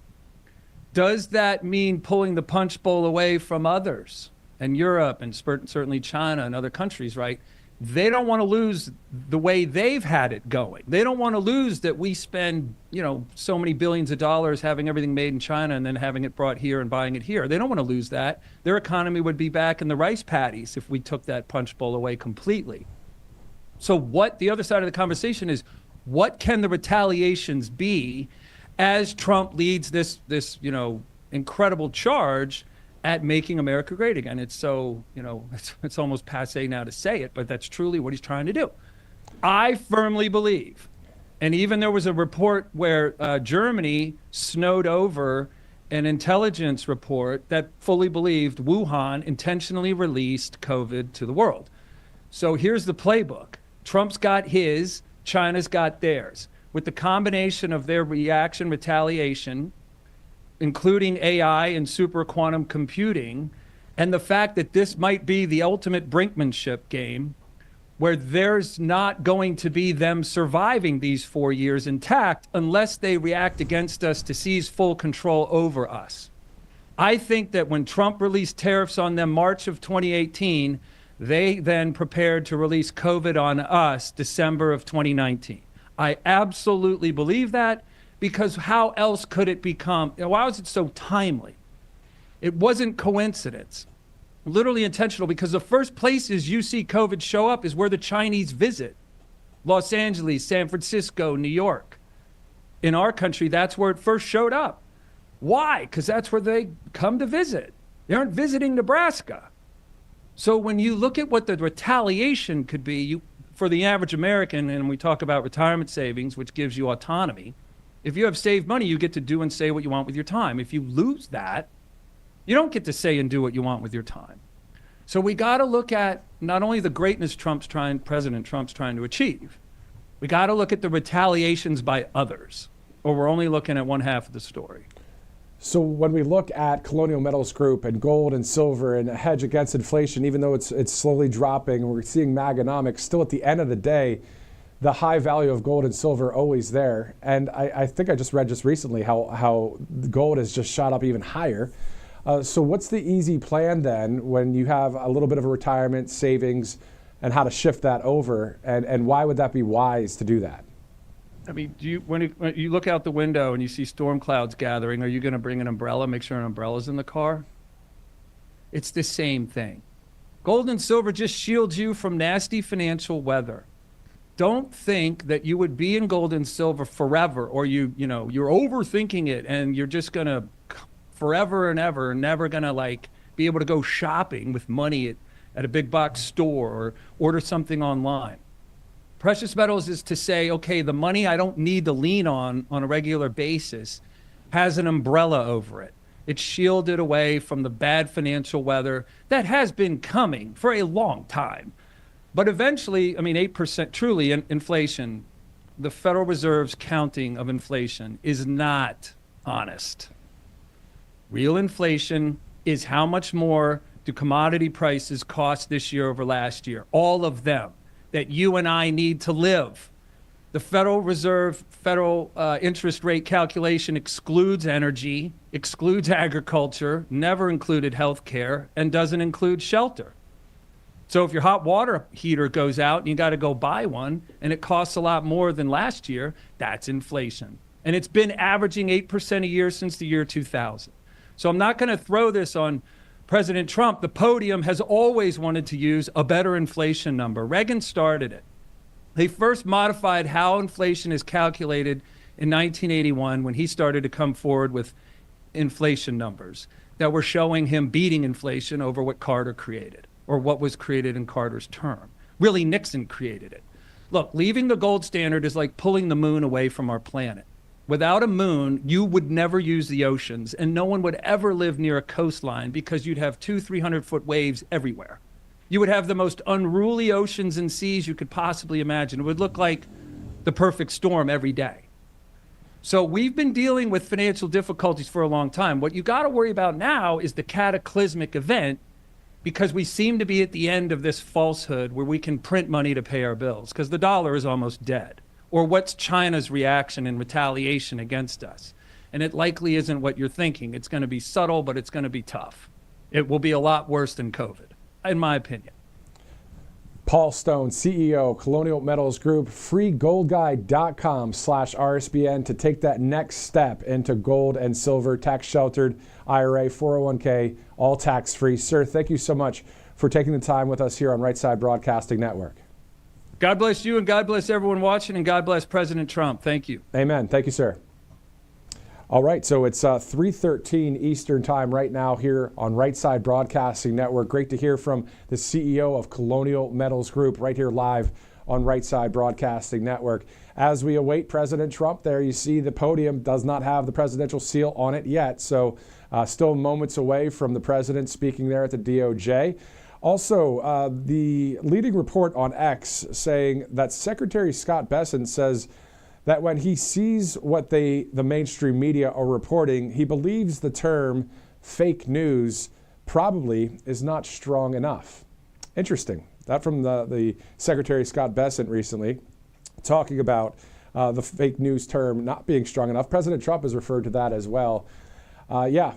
does that mean pulling the punch bowl away from others and Europe and certainly China and other countries, right? They don't want to lose the way they've had it going. They don't want to lose that we spend, so many billions of dollars having everything made in China and then having it brought here and buying it here. They don't want to lose that. Their economy would be back in the rice paddies if we took that punch bowl away completely. So what the other side of the conversation is, what can the retaliations be as Trump leads this incredible charge at making America great again? It's so, it's almost passé now to say it, but that's truly what he's trying to do. I firmly believe, and even there was a report where Germany snowed over an intelligence report that fully believed Wuhan intentionally released COVID to the world. So here's the playbook. Trump's got his, China's got theirs. With the combination of their retaliation, including AI and super quantum computing, and the fact that this might be the ultimate brinkmanship game where there's not going to be them surviving these 4 years intact unless they react against us to seize full control over us. I think that when Trump released tariffs on them March of 2018, they then prepared to release COVID on us December of 2019. I absolutely believe that. Because how else could it become, why was it so timely? It wasn't coincidence, literally intentional, because the first places you see COVID show up is where the Chinese visit. Los Angeles, San Francisco, New York. In our country, that's where it first showed up. Why? Because that's where they come to visit. They aren't visiting Nebraska. So when you look at what the retaliation could be for the average American, and we talk about retirement savings, which gives you autonomy, if you have saved money, you get to do and say what you want with your time. If you lose that, you don't get to say and do what you want with your time. So we got to look at not only the greatness President Trump's trying to achieve, we got to look at the retaliations by others, or we're only looking at one half of the story. So when we look at Colonial Metals Group and gold and silver and a hedge against inflation, even though it's slowly dropping, we're seeing Maganomics, still at the end of the day, the high value of gold and silver always there. And I think I just read recently how gold has just shot up even higher. So what's the easy plan then when you have a little bit of a retirement savings and how to shift that over? And why would that be wise to do that? I mean, when you look out the window and you see storm clouds gathering, are you going to bring an umbrella, make sure an umbrella's in the car? It's the same thing. Gold and silver just shields you from nasty financial weather. Don't think that you would be in gold and silver forever, or you're overthinking it and you're just going to forever and ever, never going to be able to go shopping with money at a big box store or order something online. Precious metals is to say, okay, the money I don't need to lean on a regular basis has an umbrella over it. It's shielded away from the bad financial weather that has been coming for a long time. But eventually, 8% truly inflation, the Federal Reserve's counting of inflation is not honest. Real inflation is how much more do commodity prices cost this year over last year, all of them, that you and I need to live. The Federal Reserve federal interest rate calculation excludes energy, excludes agriculture, never included healthcare, and doesn't include shelter. So if your hot water heater goes out and you got to go buy one and it costs a lot more than last year, that's inflation. And it's been averaging 8% a year since the year 2000. So I'm not going to throw this on President Trump. The podium has always wanted to use a better inflation number. Reagan started it. They first modified how inflation is calculated in 1981 when he started to come forward with inflation numbers that were showing him beating inflation over what Carter created or what was created in Carter's term. Really, Nixon created it. Look, leaving the gold standard is like pulling the moon away from our planet. Without a moon, you would never use the oceans, and no one would ever live near a coastline because you'd have 200-300-foot waves everywhere. You would have the most unruly oceans and seas you could possibly imagine. It would look like the perfect storm every day. So we've been dealing with financial difficulties for a long time. What you got to worry about now is the cataclysmic event, because we seem to be at the end of this falsehood where we can print money to pay our bills because the dollar is almost dead. Or what's China's reaction and retaliation against us? And it likely isn't what you're thinking. It's going to be subtle, but it's going to be tough. It will be a lot worse than COVID, in my opinion. Paul Stone, CEO, Colonial Metals Group, freegoldguide.com/RSBN to take that next step into gold and silver, tax-sheltered IRA, 401k, all tax-free. Sir, thank you so much for taking the time with us here on Right Side Broadcasting Network. God bless you, and God bless everyone watching, and God bless President Trump. Thank you. Amen. Thank you, sir. All right, so it's 3:13 Eastern Time right now here on Right Side Broadcasting Network. Great to hear from the CEO of Colonial Metals Group right here live on Right Side Broadcasting Network. As we await President Trump, there you see the podium does not have the presidential seal on it yet, so still moments away from the president speaking there at the DOJ. Also, the leading report on X saying that Secretary Scott Bessent says that when he sees what the mainstream media are reporting, he believes the term fake news probably is not strong enough. Interesting. That from the Secretary Scott Bessent recently, talking about the fake news term not being strong enough. President Trump has referred to that as well.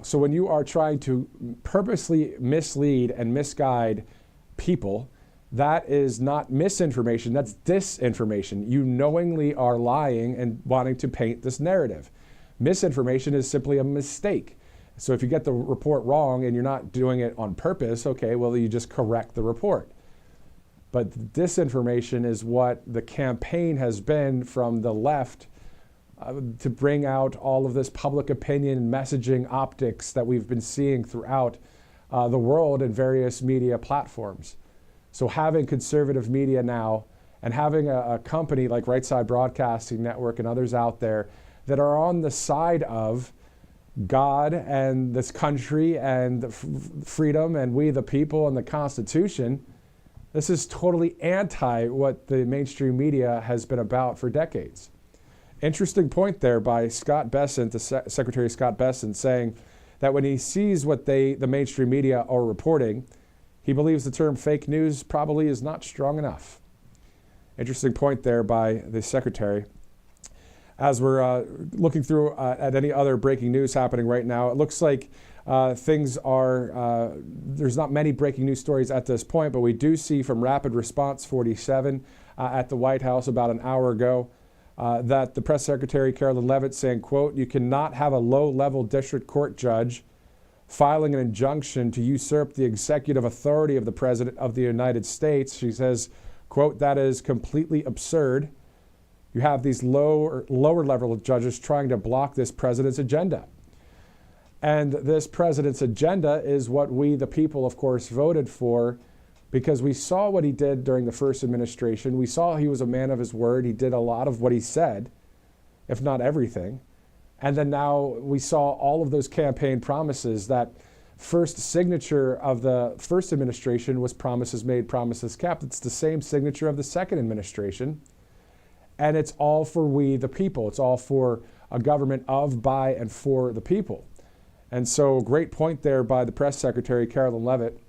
So when you are trying to purposely mislead and misguide people, that is not misinformation, that's disinformation. You knowingly are lying and wanting to paint this narrative. Misinformation is simply a mistake. So if you get the report wrong and you're not doing it on purpose, okay, well, you just correct the report. But disinformation is what the campaign has been from the left to bring out all of this public opinion messaging optics that we've been seeing throughout the world in various media platforms. So having conservative media now and having a company like Right Side Broadcasting Network and others out there that are on the side of God and this country and the freedom and we the people and the Constitution, this is totally anti what the mainstream media has been about for decades. Interesting point there by Scott Bessent, the Secretary Scott Bessent, saying that when he sees what the mainstream media are reporting, he believes the term fake news probably is not strong enough. Interesting point there by the Secretary. As we're looking through at any other breaking news happening right now, it looks like things are, there's not many breaking news stories at this point, but we do see from Rapid Response 47 at the White House about an hour ago that the press secretary, Carolyn Leavitt, saying, quote, "You cannot have a low-level district court judge filing an injunction to usurp the executive authority of the President of the United States." She says, quote, "That is completely absurd. You have these lower level judges trying to block this president's agenda." And this president's agenda is what we, the people, of course, voted for, because we saw what he did during the first administration. We saw he was a man of his word. He did a lot of what he said, if not everything. And then now we saw all of those campaign promises. That first signature of the first administration was promises made, promises kept. It's the same signature of the second administration. And it's all for we, the people. It's all for a government of, by, and for the people. And so, great point there by the press secretary, Carolyn Leavitt.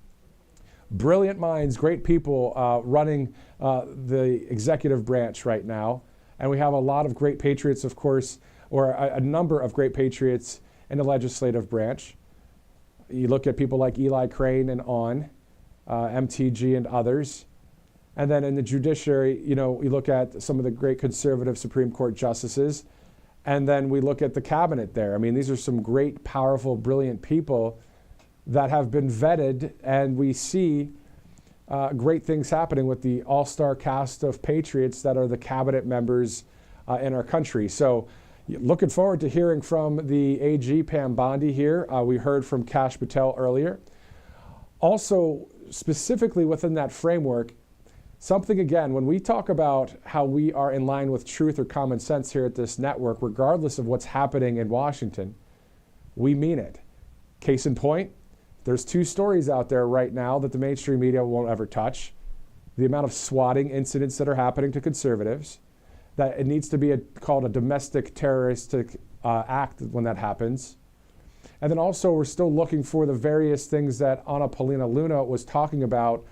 Brilliant minds, great people running the executive branch right now. And we have a lot of great patriots, of course, or a number of great patriots in the legislative branch. You look at people like Eli Crane and MTG and others. And then in the judiciary, you look at some of the great conservative Supreme Court justices. And then we look at the cabinet there. I mean, these are some great, powerful, brilliant people that have been vetted, and we see great things happening with the all-star cast of patriots that are the cabinet members in our country. So looking forward to hearing from the AG, Pam Bondi here. We heard from Kash Patel earlier. Also, specifically within that framework, something, again, when we talk about how we are in line with truth or common sense here at this network, regardless of what's happening in Washington, we mean it. Case in point, there's two stories out there right now that the mainstream media won't ever touch. The amount of swatting incidents that are happening to conservatives, that it needs to be called a domestic terroristic act when that happens. And then also we're still looking for the various things that Ana Paulina Luna was talking about,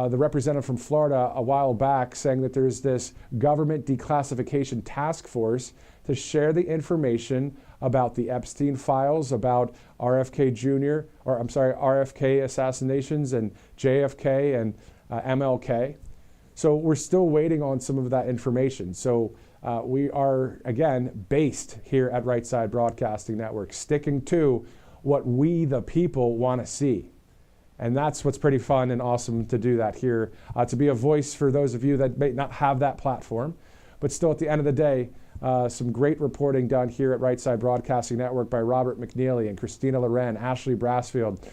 the representative from Florida a while back, saying that there's this government declassification task force to share the information about the Epstein files, about RFK assassinations and JFK and MLK. So we're still waiting on some of that information. So we are, again, based here at Right Side Broadcasting Network, sticking to what we, the people, want to see. And that's what's pretty fun and awesome to do that here, to be a voice for those of you that may not have that platform. But still, at the end of the day, some great reporting done here at Right Side Broadcasting Network by Robert McNeilly and Christina Loren, Ashley Brassfield.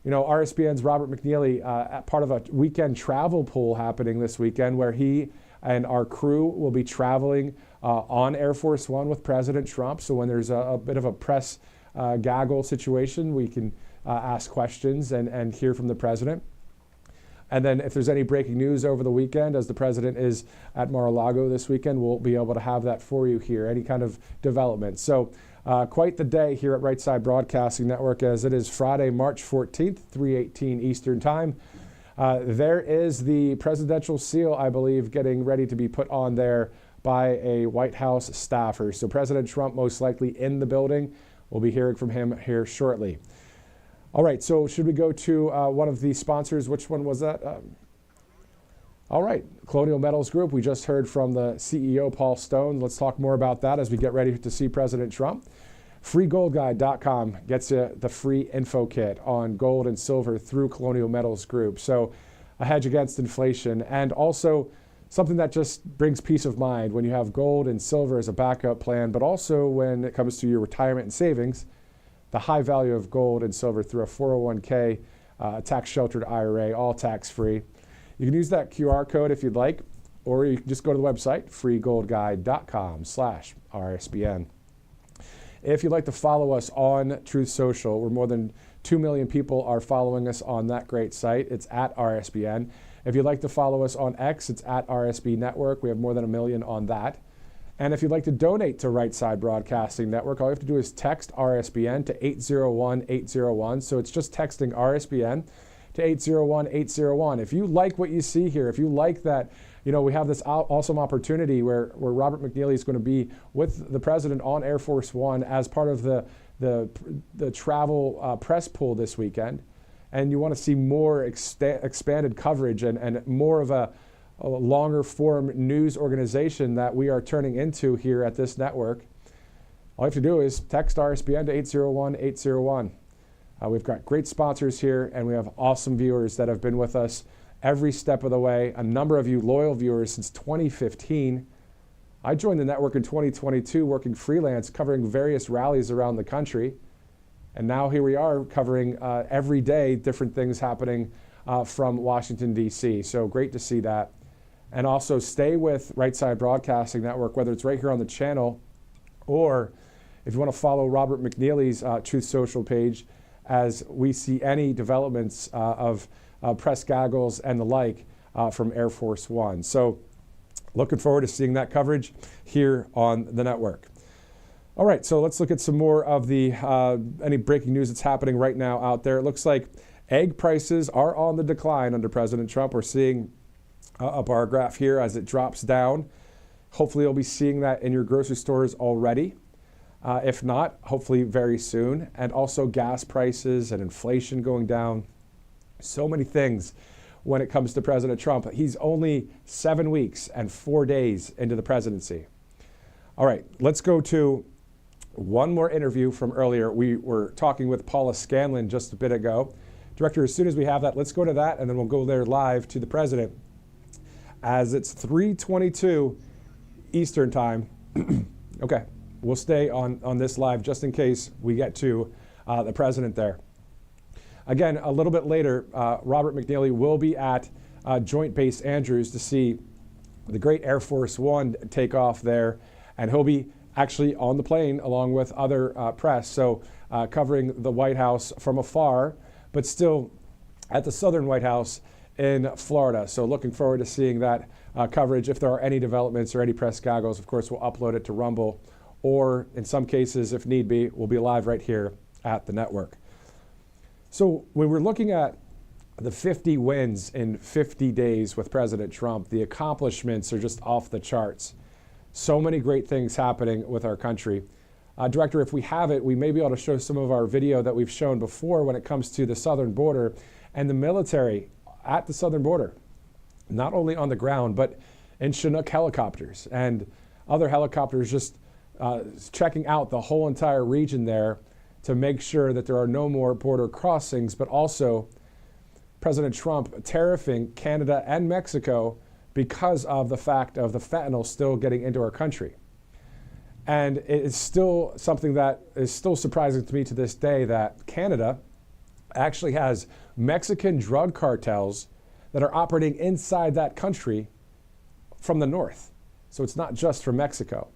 RSBN's Robert McNeilly, part of a weekend travel pool happening this weekend, where he and our crew will be traveling on Air Force One with President Trump. So when there's a bit of a press gaggle situation, we can ask questions and hear from the president. And then if there's any breaking news over the weekend, as the president is at Mar-a-Lago this weekend, we'll be able to have that for you here, any kind of development. So quite the day here at Right Side Broadcasting Network, as it is Friday, March 14th, 3:18 Eastern Time. There is the presidential seal, I believe, getting ready to be put on there by a White House staffer. So President Trump most likely in the building. We'll be hearing from him here shortly. All right, so should we go to one of the sponsors? Which one was that? All right, Colonial Metals Group. We just heard from the CEO, Paul Stone. Let's talk more about that as we get ready to see President Trump. FreeGoldGuide.com gets you the free info kit on gold and silver through Colonial Metals Group. So a hedge against inflation, and also something that just brings peace of mind when you have gold and silver as a backup plan, but also when it comes to your retirement and savings, the high value of gold and silver through a 401k, tax-sheltered IRA, all tax-free. You can use that QR code if you'd like, or you can just go to the website, freegoldguide.com/RSBN. If you'd like to follow us on Truth Social, we're more than 2 million people are following us on that great site. It's at RSBN. If you'd like to follow us on X, it's at RSB Network. We have more than 1 million on that. And if you'd like to donate to Right Side Broadcasting Network, all you have to do is text RSBN to 801-801. So it's just texting RSBN to 801-801. If you like what you see here, if you like that we have this awesome opportunity where Robert McNeilly is going to be with the president on Air Force One as part of the travel press pool this weekend. And you want to see more expanded coverage and more of a longer form news organization that we are turning into here at this network. All you have to do is text RSBN to 801-801. We've got great sponsors here, and we have awesome viewers that have been with us every step of the way. A number of you loyal viewers since 2015. I joined the network in 2022 working freelance, covering various rallies around the country. And now here we are covering every day different things happening from Washington, D.C. So great to see that. And also stay with Right Side Broadcasting Network, whether it's right here on the channel or if you want to follow Robert McNeilly's Truth Social page as we see any developments of press gaggles and the like from Air Force One. So looking forward to seeing that coverage here on the network. All right, so let's look at some more of the any breaking news that's happening right now out there. It looks like egg prices are on the decline under President Trump. We're seeing a bar graph here as it drops down. Hopefully you'll be seeing that in your grocery stores already. If not, hopefully very soon. And also gas prices and inflation going down. So many things when it comes to President Trump. He's only 7 weeks and 4 days into the presidency. All right, let's go to one more interview from earlier. We were talking with Paula Scanlan just a bit ago. Director, as soon as we have that, let's go to that, and then we'll go there live to the president. As it's 3:22 Eastern time. Okay, we'll stay on this live just in case we get to the president there. Again, a little bit later, Robert McNeilly will be at Joint Base Andrews to see the great Air Force One take off there, and he'll be actually on the plane along with other press, so covering the White House from afar, but still at the Southern White House in Florida. So looking forward to seeing that coverage. If there are any developments or any press gaggles, of course, we'll upload it to Rumble, or in some cases, if need be, we'll be live right here at the network. So when we're looking at the 50 wins in 50 days with President Trump, the accomplishments are just off the charts. So many great things happening with our country. Director, if we have it, we may be able to show some of our video that we've shown before when it comes to the southern border and the military at the southern border, not only on the ground, but in Chinook helicopters and other helicopters just checking out the whole entire region there to make sure that there are no more border crossings, but also President Trump tariffing Canada and Mexico because of the fact of the fentanyl still getting into our country. And it is still something that is still surprising to me to this day that Canada actually has Mexican drug cartels that are operating inside that country from the north. So it's not just from Mexico.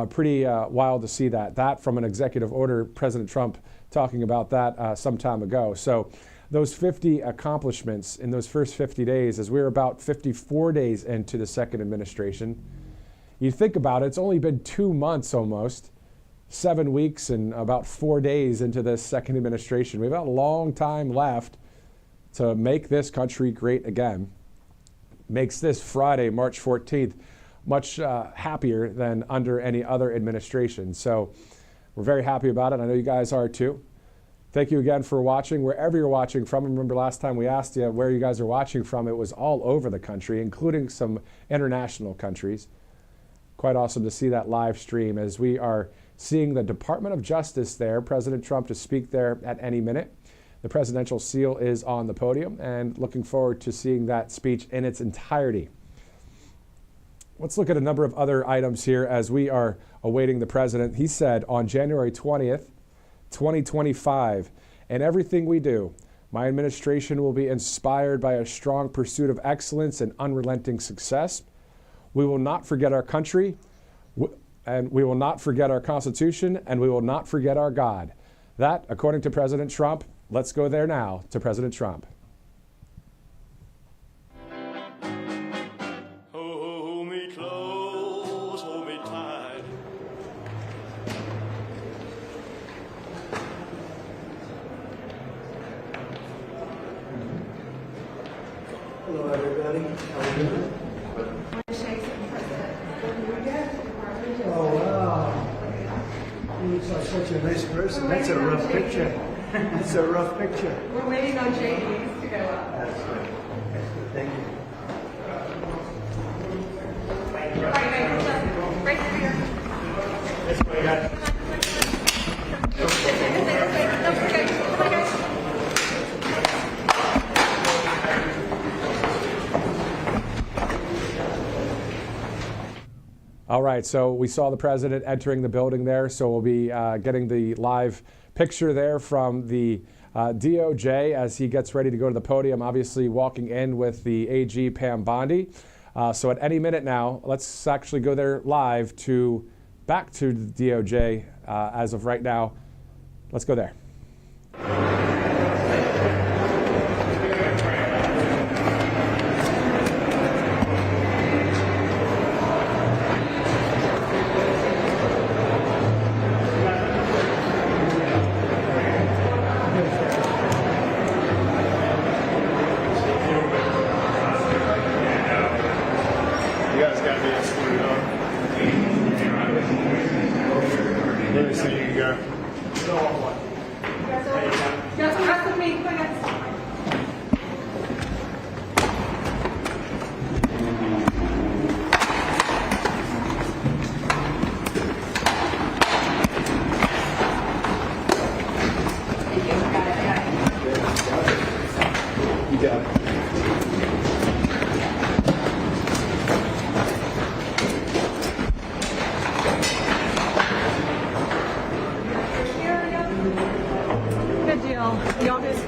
Pretty wild to see that. That from an executive order, President Trump talking about that some time ago. So those 50 accomplishments in those first 50 days, as we're about 54 days into the second administration, you think about it, it's only been 2 months almost, 7 weeks and about 4 days into this second administration. We've got a long time left to make this country great again. Makes this Friday, March 14th, much happier than under any other administration. So we're very happy about it. I know you guys are too. Thank you again for watching, wherever you're watching from. Remember last time we asked you where you guys are watching from, it was all over the country, including some international countries. Quite awesome to see that live stream as we are seeing the Department of Justice there, President Trump to speak there at any minute. The presidential seal is on the podium, and looking forward to seeing that speech in its entirety. Let's look at a number of other items here as we are awaiting the president. He said on January 20th, 2025, in everything we do, my administration will be inspired by a strong pursuit of excellence and unrelenting success. We will not forget our country, and we will not forget our Constitution, and we will not forget our God. That, according to President Trump. Let's go there now to President Trump. Hold me close, hold me tight. Hello, everybody. How are you doing? looks like such a nice person. That's a rough picture. That's a rough picture. We're waiting on JD to go up. That's good. That's good. Thank you. Right here. That's what I got. All right, so we saw the president entering the building there, so we'll be getting the live picture there from the DOJ as he gets ready to go to the podium, obviously walking in with the AG Pam Bondi. So at any minute now, let's actually go there live back to the DOJ as of right now. Let's go there. Good deal. The August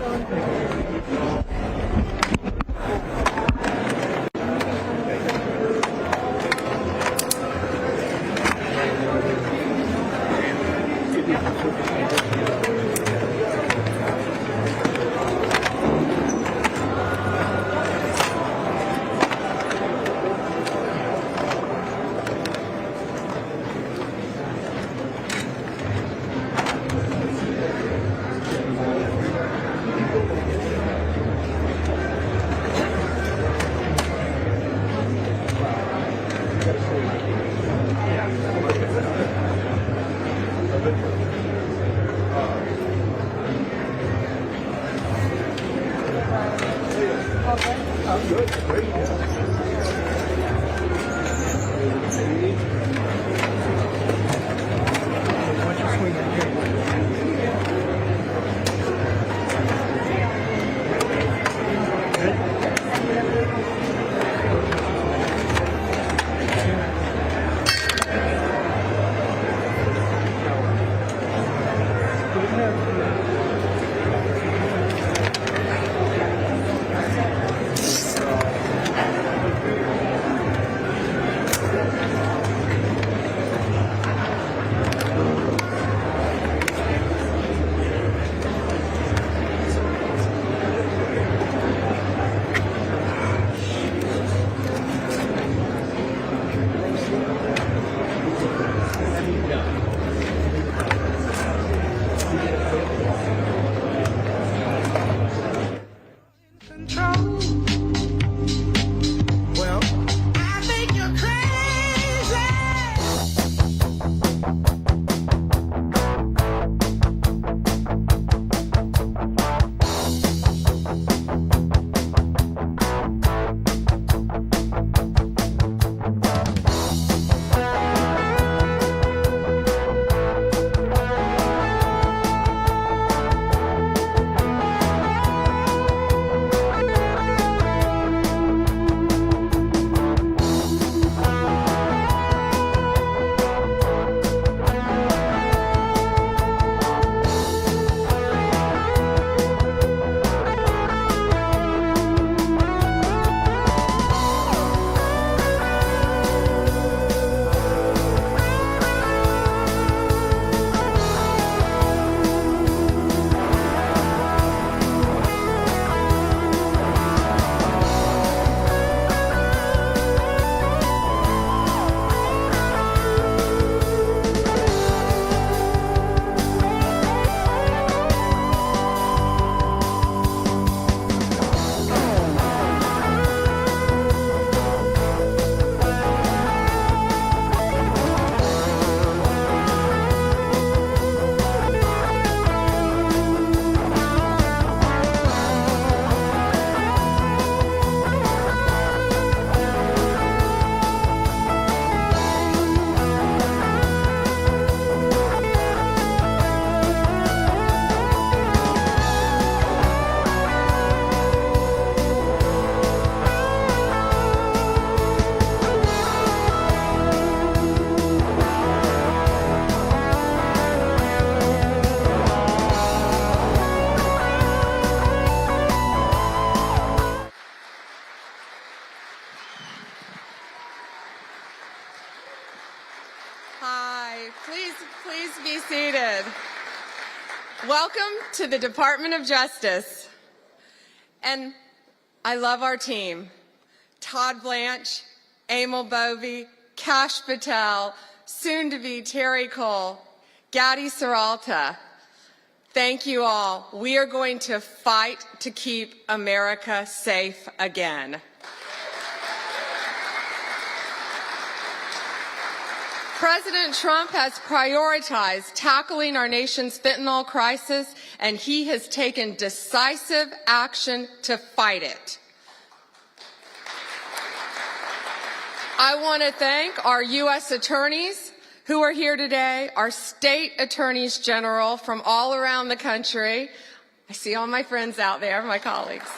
good. Welcome to the Department of Justice. And I love our team. Todd Blanche, Emil Bovey, Kash Patel, soon to be Terry Cole, Gadi Saralta. Thank you all. We are going to fight to keep America safe again. President Trump has prioritized tackling our nation's fentanyl crisis, and he has taken decisive action to fight it. I want to thank our U.S. attorneys who are here today, our state attorneys general from all around the country. I see all my friends out there, my colleagues,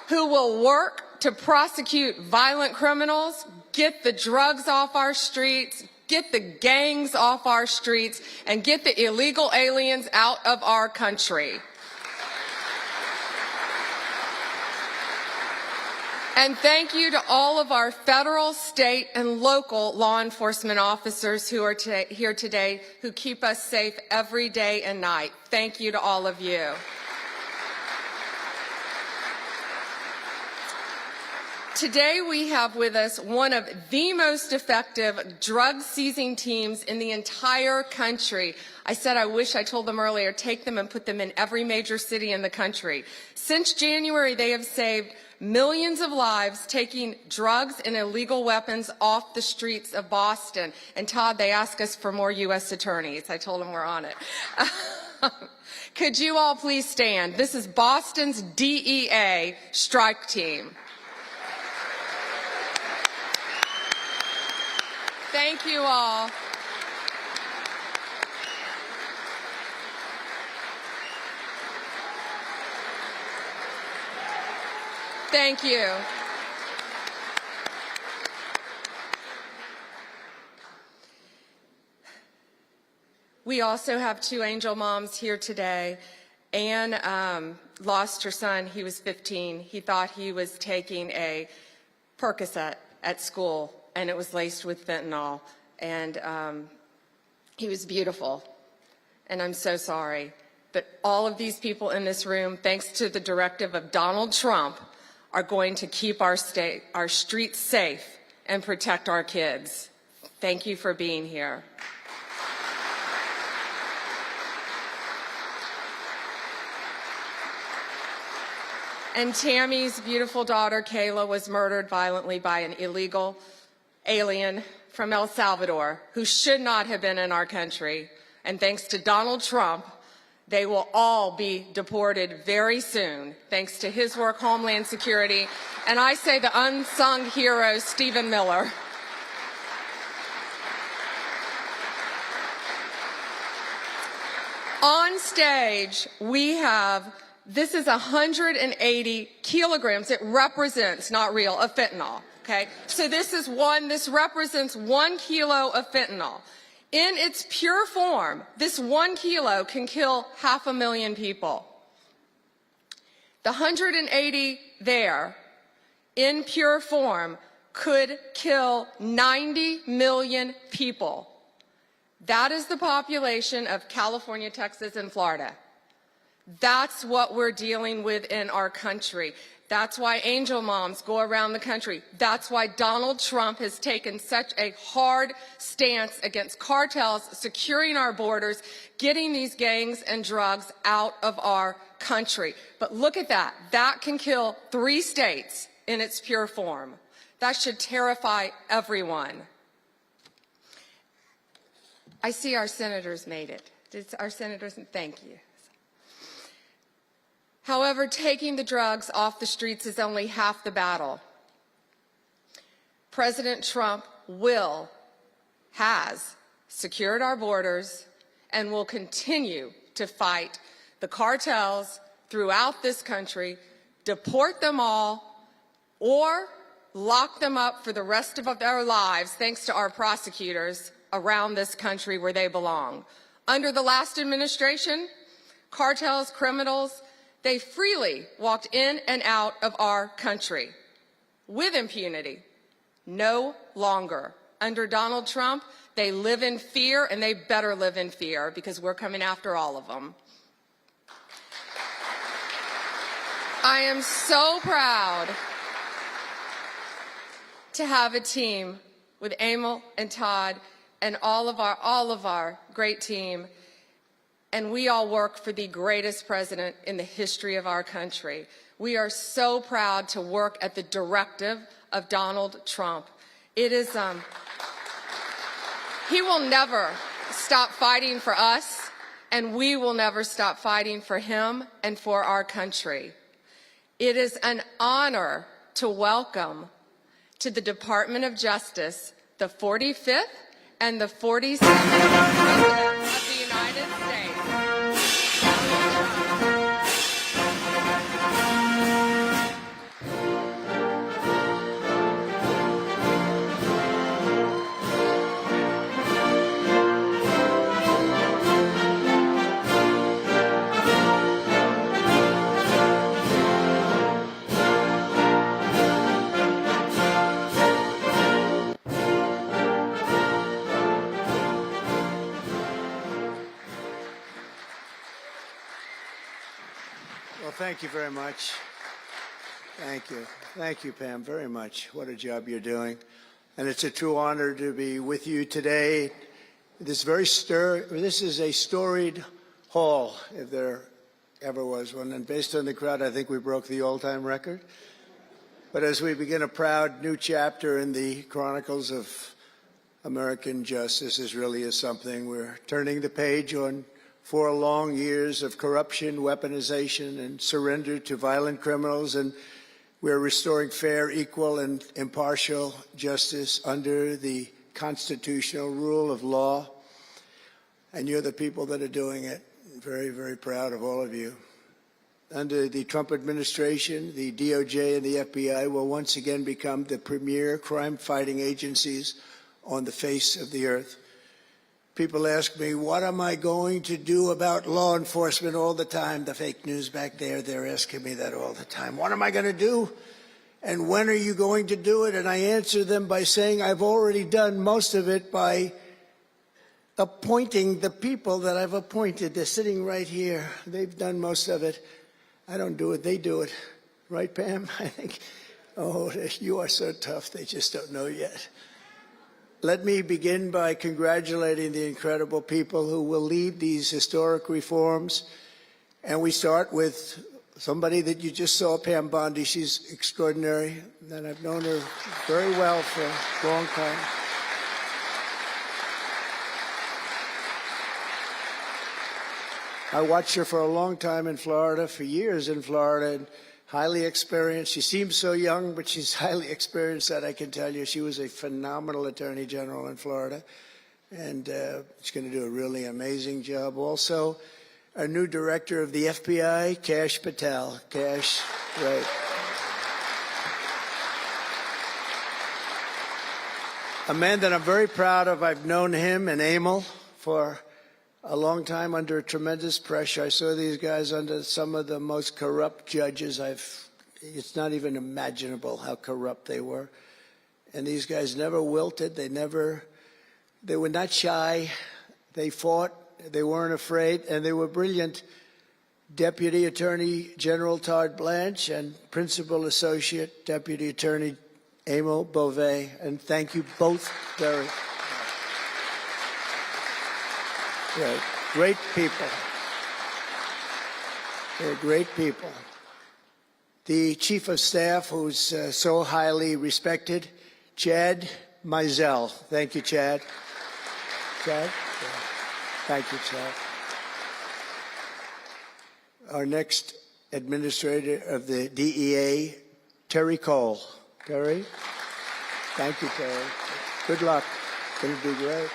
who will work to prosecute violent criminals, get the drugs off our streets, get the gangs off our streets, and get the illegal aliens out of our country. And thank you to all of our federal, state, and local law enforcement officers who are here today who keep us safe every day and night. Thank you to all of you. Today we have with us one of the most effective drug-seizing teams in the entire country. I said I wish I told them earlier, take them and put them in every major city in the country. Since January, they have saved millions of lives taking drugs and illegal weapons off the streets of Boston. And Todd, they ask us for more U.S. attorneys. I told them we're on it. Could you all please stand? This is Boston's DEA strike team. Thank you all. Thank you. We also have two angel moms here today. Anne lost her son. He was 15. He thought he was taking a Percocet at school, and it was laced with fentanyl. And he was beautiful. And I'm so sorry. But all of these people in this room, thanks to the directive of Donald Trump, are going to keep our streets safe and protect our kids. Thank you for being here. And Tammy's beautiful daughter, Kayla, was murdered violently by an illegal alien from El Salvador who should not have been in our country. And thanks to Donald Trump, they will all be deported very soon, thanks to his work, Homeland Security, and I say the unsung hero, Stephen Miller. On stage, we have, this is 180 kilograms. It represents, not real, of fentanyl, okay? So this represents 1 kilo of fentanyl. In its pure form, this 1 kilo can kill 500,000 people. The 180 there, in pure form, could kill 90 million people. That is the population of California, Texas, and Florida. That's what we're dealing with in our country. That's why angel moms go around the country. That's why Donald Trump has taken such a hard stance against cartels, securing our borders, getting these gangs and drugs out of our country. But look at that. That can kill 3 states in its pure form. That should terrify everyone. I see our senators made it. Our senators, thank you. However, taking the drugs off the streets is only half the battle. President Trump has secured our borders and will continue to fight the cartels throughout this country, deport them all, or lock them up for the rest of their lives, thanks to our prosecutors around this country where they belong. Under the last administration, cartels, criminals, they freely walked in and out of our country with impunity. No longer Under Donald Trump, they live in fear, and they better live in fear because we're coming after all of them. I am so proud to have a team with Emil and Todd and all of our great team, and we all work for the greatest president in the history of our country. We are so proud to work at the directive of Donald Trump. It is, he will never stop fighting for us, and we will never stop fighting for him and for our country. It is an honor to welcome to the Department of Justice the 45th and the 47th President of the United States. Well, thank you very much. Thank you. Thank you, Pam, very much. What a job you're doing. And it's a true honor to be with you today. This is a storied hall, if there ever was one. And based on the crowd, I think we broke the all-time record. But as we begin a proud new chapter in the chronicles of American justice, this really is something. We're turning the page on 4 long years of corruption, weaponization, and surrender to violent criminals, and we're restoring fair, equal, and impartial justice under the constitutional rule of law. And you're the people that are doing it. Very, very proud of all of you. Under the Trump administration, the DOJ and the FBI will once again become the premier crime-fighting agencies on the face of the earth. People ask me, what am I going to do about law enforcement all the time? The fake news back there, they're asking me that all the time. What am I going to do? And when are you going to do it? And I answer them by saying I've already done most of it by appointing the people that I've appointed. They're sitting right here. They've done most of it. I don't do it. They do it. Right, Pam? I think, oh, you are so tough. They just don't know yet. Let me begin by congratulating the incredible people who will lead these historic reforms. And we start with somebody that you just saw, Pam Bondi. She's extraordinary, and I've known her very well for a long time. I watched her for a long time in Florida, for years in Florida, and highly experienced. She seems so young, but she's highly experienced, that I can tell you. She was a phenomenal Attorney General in Florida, and she's going to do a really amazing job. Also, our new director of the FBI, Patel. Cash, right. A man that I'm very proud of. I've known him and Emil for a long time under tremendous pressure. I saw these guys under some of the most corrupt judges it's not even imaginable how corrupt they were. And these guys never wilted. They were not shy. They fought. They weren't afraid, and they were brilliant. Deputy Attorney General Todd Blanche and Principal Associate Deputy Attorney Emil Beauvais. And thank you both very much. Right. Great people. They're great people. The Chief of Staff, who's so highly respected, Chad Mizell. Thank you, Chad. Chad? Yeah. Thank you, Chad. Our next administrator of the DEA, Terry Cole. Terry? Thank you, Terry. Good luck. It's going to be great.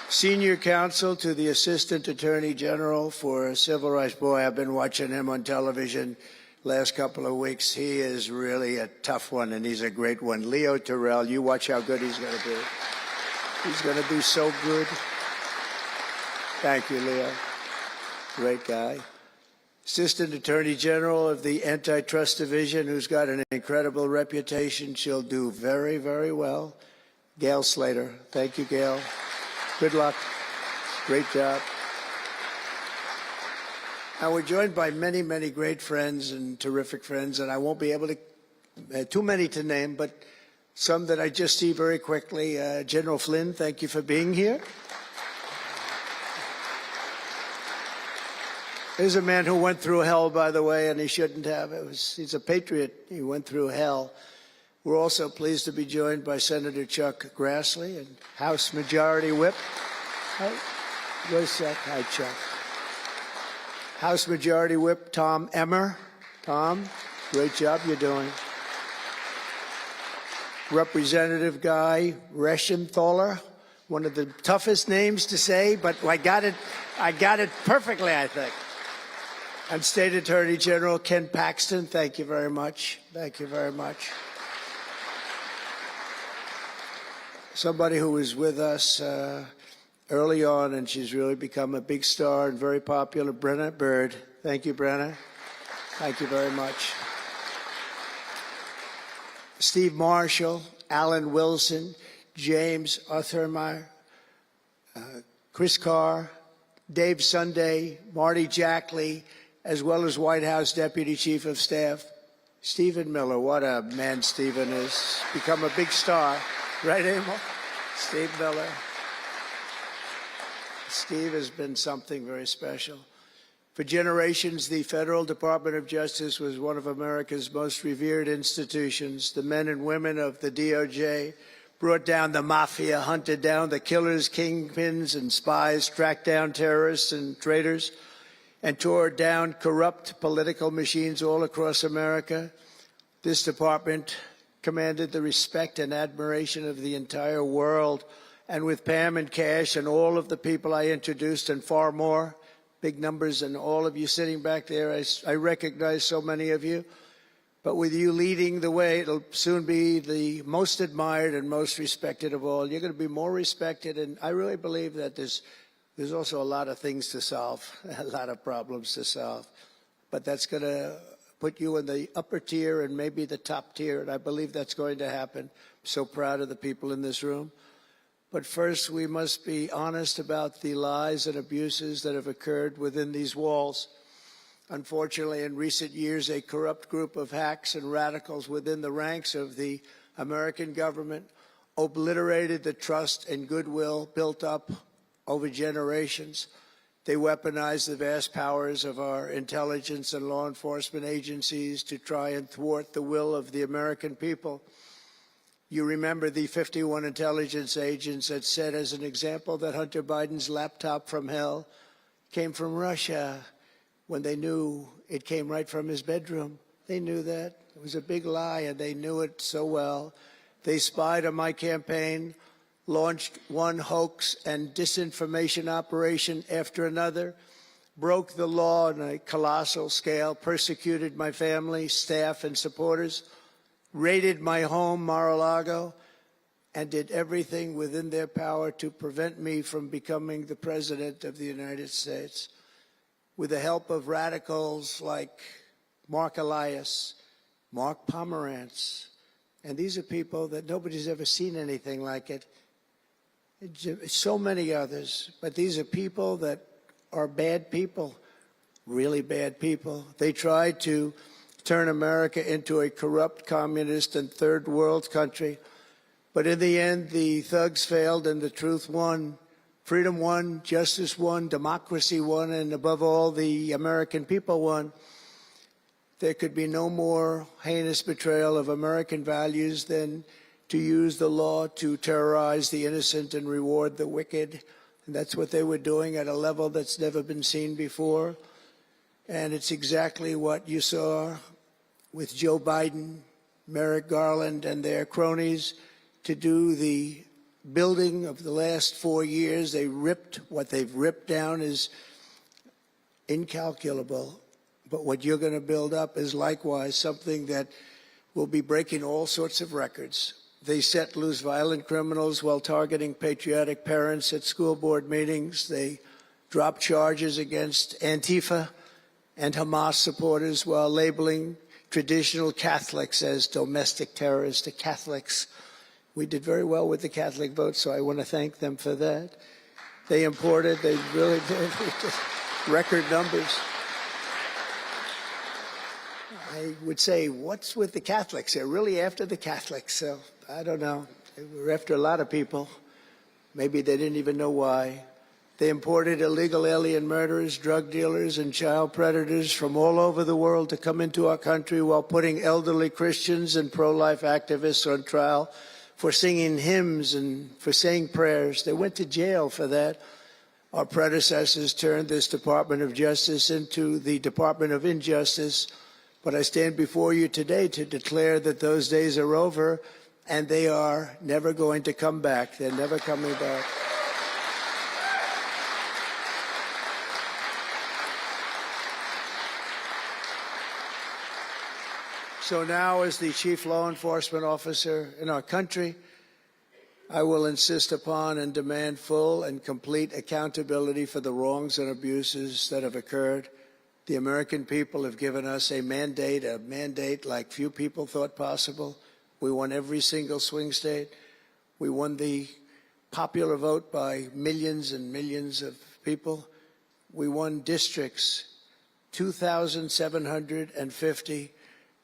Senior counsel to the Assistant Attorney General for Civil Rights. Boy, I've been watching him on television last couple of weeks. He is really a tough one, and he's a great one. Leo Terrell, you watch how good he's going to be. He's going to be so good. Thank you, Leo. Great guy. Assistant Attorney General of the Antitrust Division, who's got an incredible reputation. She'll do very, very well. Gail Slater. Thank you, Gail. Good luck. Great job. Now, we're joined by many, many great friends and terrific friends, and I won't be able to, too many to name, but some that I just see very quickly. General Flynn, thank you for being here. Here's a man who went through hell, by the way, and he shouldn't have. He's a patriot. He went through hell. We're also pleased to be joined by Senator Chuck Grassley and House Majority Whip. Hi, Chuck. House Majority Whip Tom Emmer. Tom, great job you're doing. Representative Guy Reschenthaler, one of the toughest names to say, but I got it perfectly, I think. And State Attorney General Ken Paxton, thank you very much. Thank you very much. Somebody who was with us early on, and she's really become a big star and very popular, Brenna Bird. Thank you, Brenna. Thank you very much. Steve Marshall, Alan Wilson, James Othermeyer, Chris Carr, Dave Sunday, Marty Jackley, as well as White House Deputy Chief of Staff, Stephen Miller. What a man Stephen is. Become a big star. Right, Emil? Steve Miller. Steve has been something very special. For generations, the Federal Department of Justice was one of America's most revered institutions. The men and women of the DOJ brought down the mafia, hunted down the killers, kingpins, and spies, tracked down terrorists and traitors, and tore down corrupt political machines all across America. This department commanded the respect and admiration of the entire world. And with Pam and Cash and all of the people I introduced and far more, big numbers, and all of you sitting back there, I recognize so many of you. But with you leading the way, it'll soon be the most admired and most respected of all. You're going to be more respected, and I really believe that there's also a lot of things to solve, a lot of problems to solve. But that's going to put you in the upper tier and maybe the top tier, and I believe that's going to happen. I'm so proud of the people in this room. But first, we must be honest about the lies and abuses that have occurred within these walls. Unfortunately, in recent years, a corrupt group of hacks and radicals within the ranks of the American government obliterated the trust and goodwill built up over generations. They weaponized the vast powers of our intelligence and law enforcement agencies to try and thwart the will of the American people. You remember the 51 intelligence agents that said, as an example, that Hunter Biden's laptop from hell came from Russia when they knew it came right from his bedroom. They knew that. It was a big lie, and they knew it so well. They spied on my campaign, launched one hoax and disinformation operation after another, broke the law on a colossal scale, persecuted my family, staff, and supporters, raided my home, Mar-a-Lago, and did everything within their power to prevent me from becoming the President of the United States. With the help of radicals like Mark Elias, Mark Pomerantz, and these are people that nobody's ever seen anything like it. So many others, but these are people that are bad people, really bad people. They tried to turn America into a corrupt, communist, and third world country. But in the end, the thugs failed and the truth won. Freedom won, justice won, democracy won, and above all, the American people won. There could be no more heinous betrayal of American values than to use the law to terrorize the innocent and reward the wicked. And that's what they were doing at a level that's never been seen before. And it's exactly what you saw with Joe Biden, Merrick Garland, and their cronies to do the building of the last 4 years. What they've ripped down is incalculable. But what you're going to build up is likewise something that will be breaking all sorts of records. They set loose violent criminals while targeting patriotic parents at school board meetings. They dropped charges against Antifa and Hamas supporters while labeling traditional Catholics as domestic terrorists. The Catholics We did very well with the Catholic vote, so I want to thank them for that. They imported, they really did, just record numbers. I would say, what's with the Catholics? They're really after the Catholics, so I don't know. They were after a lot of people. Maybe they didn't even know why. They imported illegal alien murderers, drug dealers, and child predators from all over the world to come into our country while putting elderly Christians and pro-life activists on trial for singing hymns and for saying prayers. They went to jail for that. Our predecessors turned this Department of Justice into the Department of Injustice. But I stand before you today to declare that those days are over, and they are never going to come back. They're never coming back. So now, as the chief law enforcement officer in our country, I will insist upon and demand full and complete accountability for the wrongs and abuses that have occurred. The American people have given us a mandate like few people thought possible. We won every single swing state. We won the popular vote by millions and millions of people. We won districts, 2,750.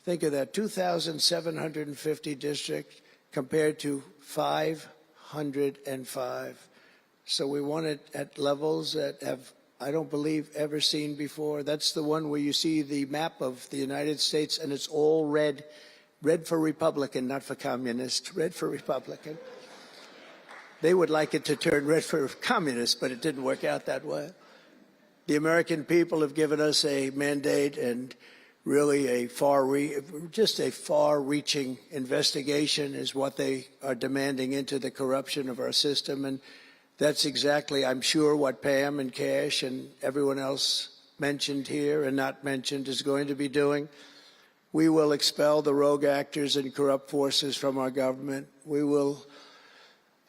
Think of that, 2,750 districts compared to 505. So we won it at levels that have, I don't believe, ever seen before. That's the one where you see the map of the United States and it's all red. Red for Republican, not for communist. Red for Republican. They would like it to turn red for communist, but it didn't work out that way. The American people have given us a mandate and really a far-reaching investigation is what they are demanding into the corruption of our system. And that's exactly, I'm sure, what Pam and Cash and everyone else mentioned here and not mentioned is going to be doing. We will expel the rogue actors and corrupt forces from our government. We will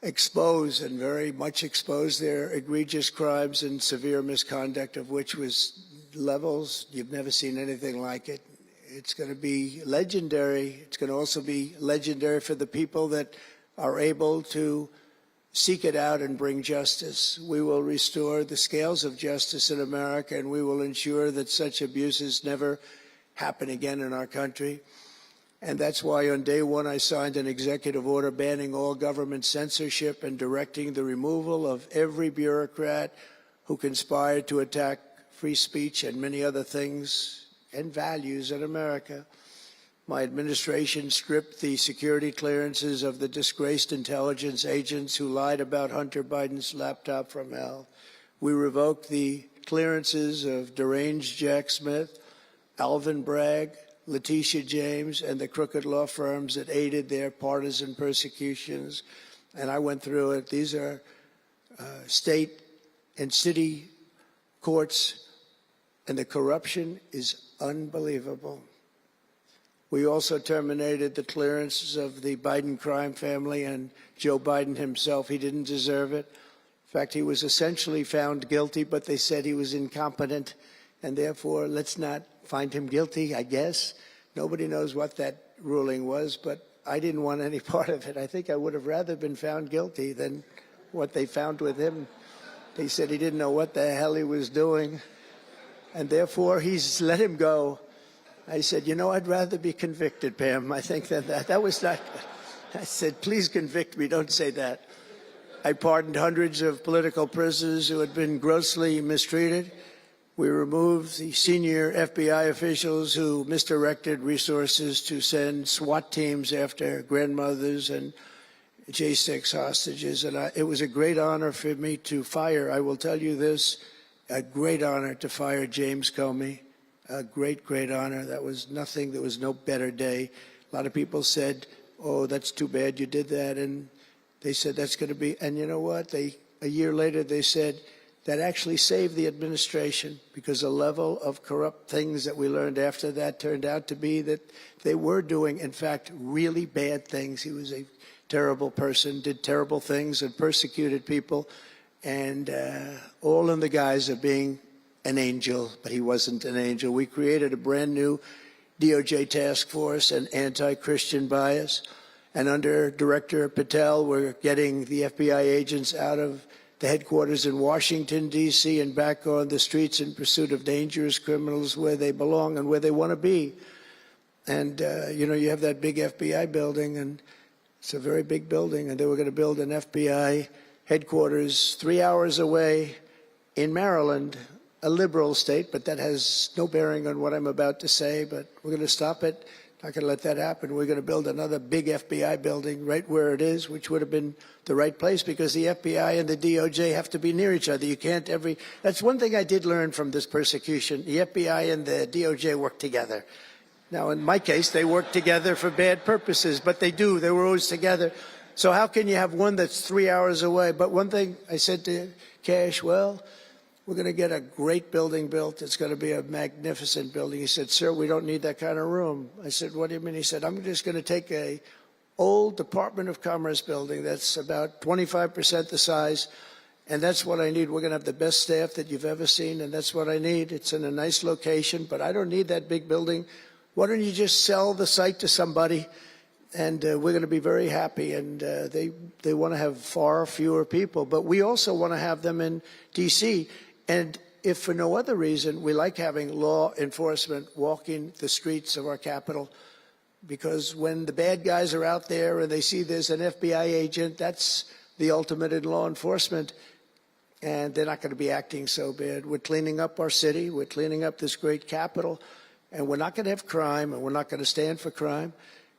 expose and very much expose their egregious crimes and severe misconduct, of which was levels you've never seen anything like it. It's going to be legendary. It's going to also be legendary for the people that are able to seek it out and bring justice. We will restore the scales of justice in America, and we will ensure that such abuses never happen again in our country. And that's why on day one I signed an executive order banning all government censorship and directing the removal of every bureaucrat who conspired to attack free speech and many other things and values in America. My administration stripped the security clearances of the disgraced intelligence agents who lied about Hunter Biden's laptop from hell. We revoked the clearances of deranged Jack Smith, Alvin Bragg, Letitia James, and the crooked law firms that aided their partisan persecutions. And I went through it. These are state and city courts, and the corruption is unbelievable. We also terminated the clearances of the Biden crime family and Joe Biden himself. He didn't deserve it. In fact, he was essentially found guilty, but they said he was incompetent, and therefore let's not find him guilty, I guess. Nobody knows what that ruling was, but I didn't want any part of it. I think I would have rather been found guilty than what they found with him. They said he didn't know what the hell he was doing, and therefore he's let him go. I said, you know, I'd rather be convicted, Pam. I think that was not good. I said, please convict me, don't say that. I pardoned hundreds of political prisoners who had been grossly mistreated. We removed the senior FBI officials who misdirected resources to send SWAT teams after grandmothers and J6 hostages. And it was a great honor for me to fire, I will tell you this, a great honor to fire James Comey. A great, great honor. That was nothing. There was no better day. A lot of people said, oh, that's too bad you did that. And they said that's going to be, and you know what? A year later, they said that actually saved the administration because the level of corrupt things that we learned after that turned out to be that they were doing, in fact, really bad things. He was a terrible person, did terrible things and persecuted people, and all in the guise of being an angel, but he wasn't an angel. We created a brand new DOJ task force and anti-Christian bias, And under Director Patel, we're getting the FBI agents out of the headquarters in Washington, D.C., and back on the streets in pursuit of dangerous criminals where they belong and where they want to be. And, you have that big FBI building, and it's a very big building, and they were going to build an FBI headquarters 3 hours away in Maryland, a liberal state, but that has no bearing on what I'm about to say, but we're going to stop it. Not going to let that happen. We're going to build another big FBI building right where it is, which would have been the right place because the FBI and the DOJ have to be near each other. You can't that's one thing I did learn from this persecution. The FBI and the DOJ work together. Now, in my case, they work together for bad purposes, but they do. They were always together. So how can you have one that's 3 hours away? But one thing I said to Cash, well, we're going to get a great building built. It's going to be a magnificent building. He said, sir, we don't need that kind of room. I said, what do you mean? He said, I'm just going to take a old Department of Commerce building that's about 25% the size, and that's what I need. We're going to have the best staff that you've ever seen, and that's what I need. It's in a nice location, but I don't need that big building. Why don't you just sell the site to somebody, and we're going to be very happy. And they want to have far fewer people, but we also want to have them in D.C., and if for no other reason, we like having law enforcement walking the streets of our capital, because when the bad guys are out there and they see there's an FBI agent, that's the ultimate in law enforcement, and they're not going to be acting so bad. We're cleaning up our city. We're cleaning up this great capital, and we're not going to have crime, and we're not going to stand for crime,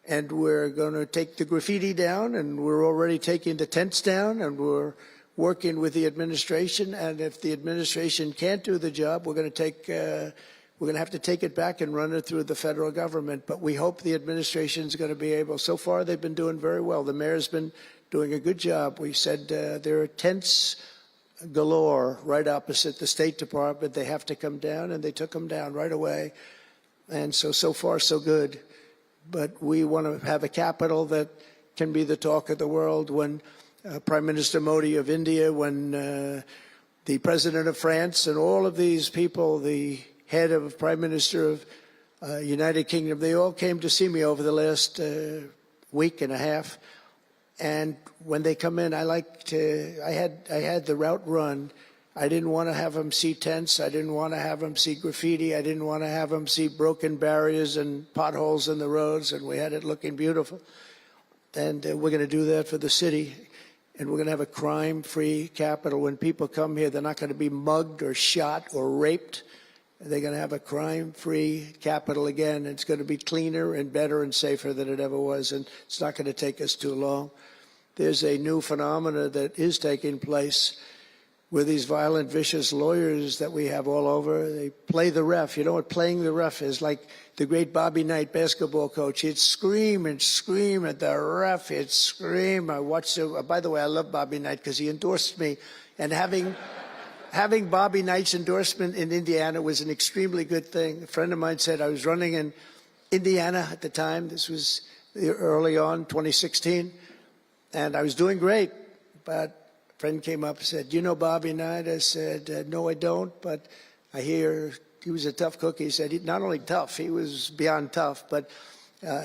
and we're going to take the graffiti down, and we're already taking the tents down, and we're working with the administration, and if the administration can't do the job, we're going to have to take it back and run it through the federal government. But we hope the administration is going to be able. So far, they've been doing very well. The mayor's been doing a good job. We said there are tents galore right opposite the State Department. They have to come down, and they took them down right away. And so far, so good. But we want to have a capital that can be the talk of the world. When Prime Minister Modi of India, when the President of France, and all of these people, the head of Prime Minister of United Kingdom, they all came to see me over the last week and a half. And when they come in, I had the route run. I didn't want to have them see tents. I didn't want to have them see graffiti. I didn't want to have them see broken barriers and potholes in the roads, and we had it looking beautiful. And we're going to do that for the city. And we're going to have a crime-free capital. When people come here, they're not going to be mugged or shot or raped. They're going to have a crime-free capital again. It's going to be cleaner and better and safer than it ever was, and it's not going to take us too long. There's a new phenomena that is taking place with these violent, vicious lawyers that we have all over. They play the ref. You know what playing the ref is? Like the great Bobby Knight basketball coach. He'd scream and scream at the ref. He'd scream. I watched it. By the way, I love Bobby Knight because he endorsed me. And having Bobby Knight's endorsement in Indiana was an extremely good thing. A friend of mine said I was running in Indiana at the time. This was early on, 2016. And I was doing great. But a friend came up and said, "You know Bobby Knight?" I said, "No, I don't, but I hear he was a tough cookie." He said, not only tough, he was beyond tough, but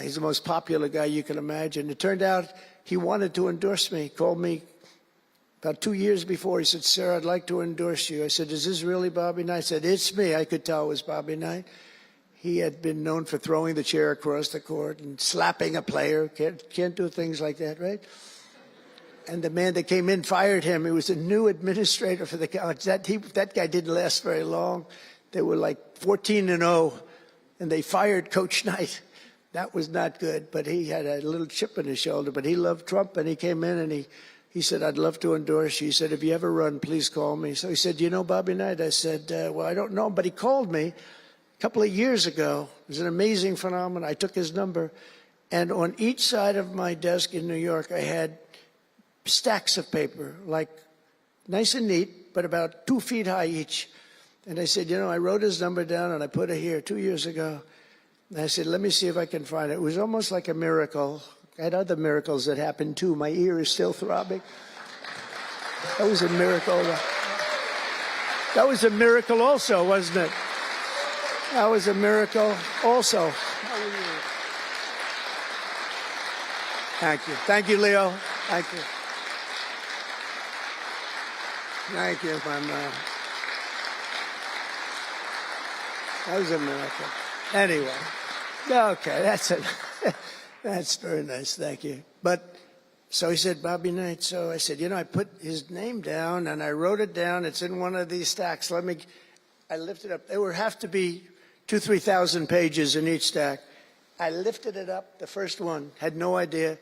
he's the most popular guy you can imagine. It turned out he wanted to endorse me. He called me about 2 years before. He said, "Sir, I'd like to endorse you." I said, "Is this really Bobby Knight?" I said, "It's me." I could tell it was Bobby Knight. He had been known for throwing the chair across the court and slapping a player. Can't do things like that, right? And the man that came in fired him. He was a new administrator for the college. That guy didn't last very long. They were like 14-0, and they fired Coach Knight. That was not good, but he had a little chip in his shoulder. But he loved Trump, and he came in, and he said, "I'd love to endorse you." He said, "If you ever run, please call me." So he said, "You know Bobby Knight?" I said, "Well, I don't know him," but he called me a couple of years ago. It was an amazing phenomenon. I took his number, and on each side of my desk in New York, I had stacks of paper, like nice and neat, but about 2 feet high each. And I said, I wrote his number down and I put it here 2 years ago. And I said, let me see if I can find it. It was almost like a miracle. I had other miracles that happened too. My ear is still throbbing. That was a miracle. That was a miracle also, wasn't it? That was a miracle also. Thank you. Thank you, Leo. Thank you. Thank you, my man. That was a miracle. Anyway, okay, that's it. That's very nice. Thank you. But so he said, Bobby Knight. So I said, I put his name down and I wrote it down. It's in one of these stacks. I lifted up. There would have to be 2,000-3,000 pages in each stack. I lifted it up, the first one, had no idea.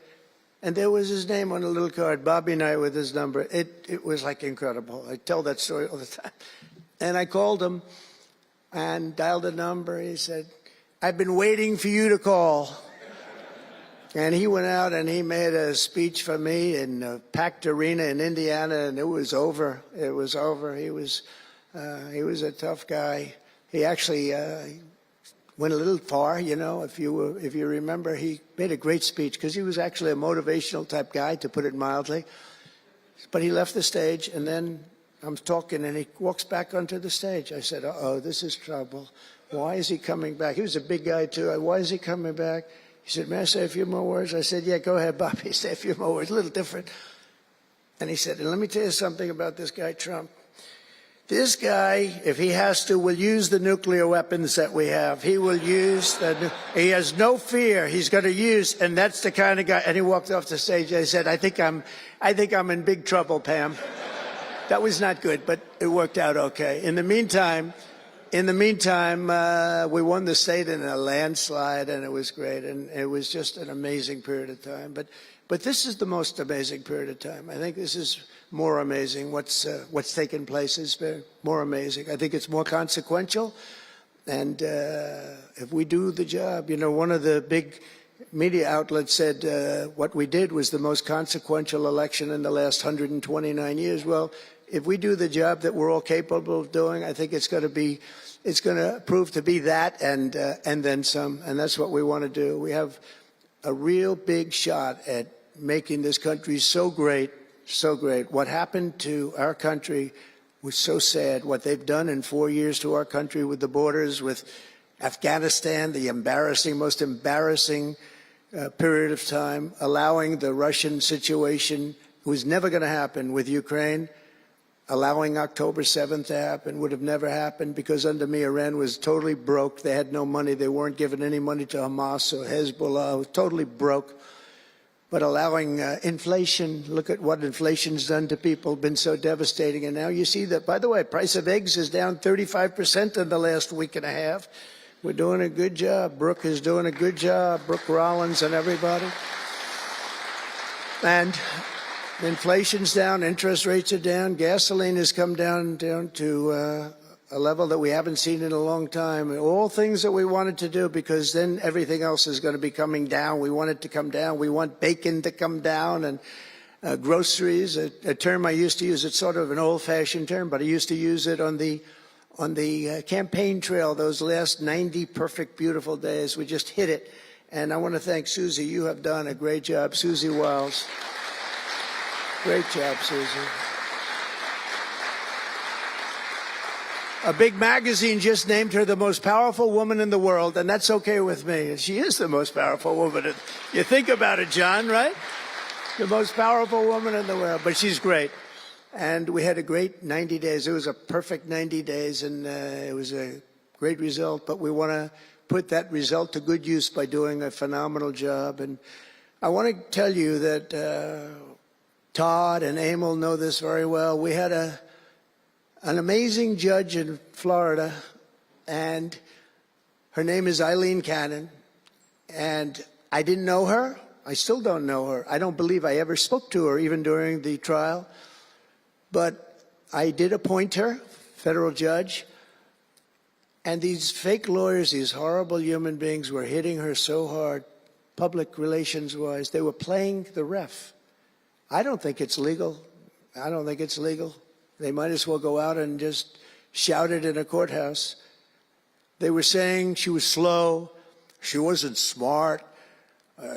And there was his name on a little card, Bobby Knight with his number. It was like incredible. I tell that story all the time. And I called him and dialed a number. He said, I've been waiting for you to call. And he went out and he made a speech for me in a packed arena in Indiana, and it was over. It was over. He was a tough guy. He actually went a little far, if you remember. He made a great speech because he was actually a motivational type guy, to put it mildly. But he left the stage, and then I'm talking, and he walks back onto the stage. I said, uh-oh, this is trouble. Why is he coming back? He was a big guy, too. Why is he coming back? He said, may I say a few more words? I said, yeah, go ahead, Bobby, say a few more words. A little different. And he said, and let me tell you something about this guy, Trump. This guy, if he has to, will use the nuclear weapons that we have. He will use he has no fear. He's going to use, and that's the kind of guy. And he walked off the stage. I said, I think I'm in big trouble, Pam. That was not good, but it worked out okay. In the meantime, we won the state in a landslide, and it was great, and it was just an amazing period of time. But this is the most amazing period of time. I think this is more amazing. What's taken place is more amazing. I think it's more consequential, and if we do the job, one of the big media outlets said what we did was the most consequential election in the last 129 years. Well, if we do the job that we're all capable of doing, I think it's going to prove to be that and then some, and that's what we want to do. We have a real big shot at making this country so great, so great. What happened to our country was so sad. What they've done in 4 years to our country with the borders, with Afghanistan, the most embarrassing period of time, allowing the Russian situation, it was never going to happen, with Ukraine. Allowing October 7th to happen would have never happened, because under me, Iran was totally broke. They had no money. They weren't giving any money to Hamas or Hezbollah. It was totally broke. But allowing inflation, look at what inflation's done to people, been so devastating. And now you see that, by the way, price of eggs is down 35% in the last week and a half. We're doing a good job. Brooke is doing a good job. Brooke Rollins and everybody. And inflation's down, interest rates are down, gasoline has come down to a level that we haven't seen in a long time. All things that we wanted to do, because then everything else is going to be coming down. We want it to come down. We want bacon to come down, and groceries, a term I used to use. It's sort of an old-fashioned term, but I used to use it on the campaign trail, those last 90 perfect, beautiful days. We just hit it. And I want to thank Susie. You have done a great job. Susie Wiles. Great job, Susie. A big magazine just named her the most powerful woman in the world, and that's okay with me. She is the most powerful woman. You think about it, John, right? The most powerful woman in the world, but she's great. And we had a great 90 days. It was a perfect 90 days, and it was a great result, but we want to put that result to good use by doing a phenomenal job. And I want to tell you that Todd and Emil know this very well. We had an amazing judge in Florida, and her name is Eileen Cannon, and I didn't know her. I still don't know her. I don't believe I ever spoke to her, even during the trial, but I did appoint her federal judge, and these fake lawyers, these horrible human beings, were hitting her so hard, public relations-wise. They were playing the ref. I don't think it's legal. I don't think it's legal. They might as well go out and just shout it in a courthouse. They were saying she was slow, she wasn't smart,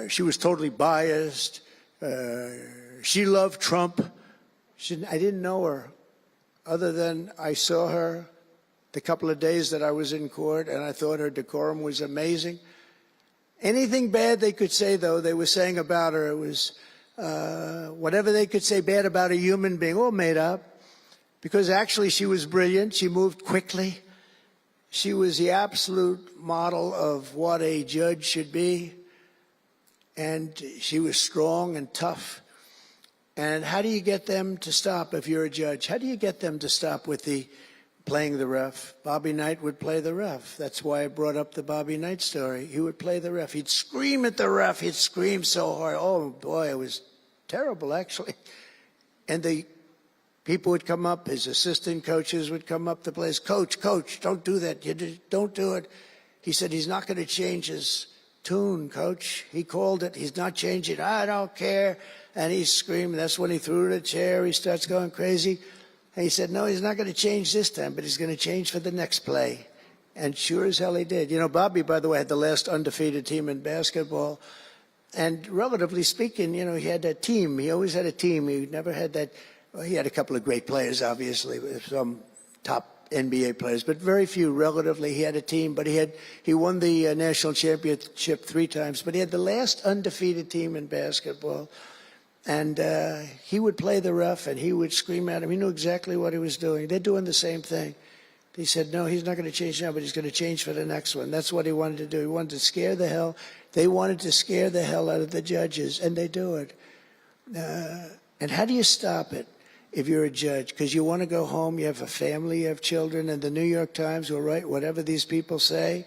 she was totally biased, she loved Trump. I didn't know her, other than I saw her the couple of days that I was in court, and I thought her decorum was amazing. Anything bad they could say, though, they were saying about her, it was whatever they could say bad about a human being, all made up. Because actually she was brilliant. She moved quickly. She was the absolute model of what a judge should be. And she was strong and tough. And how do you get them to stop if you're a judge? How do you get them to stop with the playing the ref? Bobby Knight would play the ref. That's why I brought up the Bobby Knight story. He would play the ref. He'd scream at the ref. He'd scream so hard. Oh, boy, it was terrible, actually. And the people would come up, his assistant coaches would come up to play. Coach, don't do that. Don't do it. He said he's not going to change his tune, coach. He called it. He's not changing. I don't care. And he's screaming. That's when he threw the chair. He starts going crazy. And he said, no, he's not going to change this time, but he's going to change for the next play. And sure as hell he did. You know, Bobby, by the way, had the last undefeated team in basketball. And relatively speaking, you know, he had that team. He always had a team. He never had that. Well, he had a couple of great players, obviously, some top NBA players, but very few relatively. He had a team, but he won the national championship 3 times, but he had the last undefeated team in basketball. And he would play the ref, and he would scream at him. He knew exactly what he was doing. They're doing the same thing. He said, no, he's not going to change now, but he's going to change for the next one. That's what he wanted to do. He wanted to scare the hell. They wanted to scare the hell out of the judges, and they do it. And how do you stop it if you're a judge? Because you want to go home, you have a family, you have children, and the New York Times will write whatever these people say,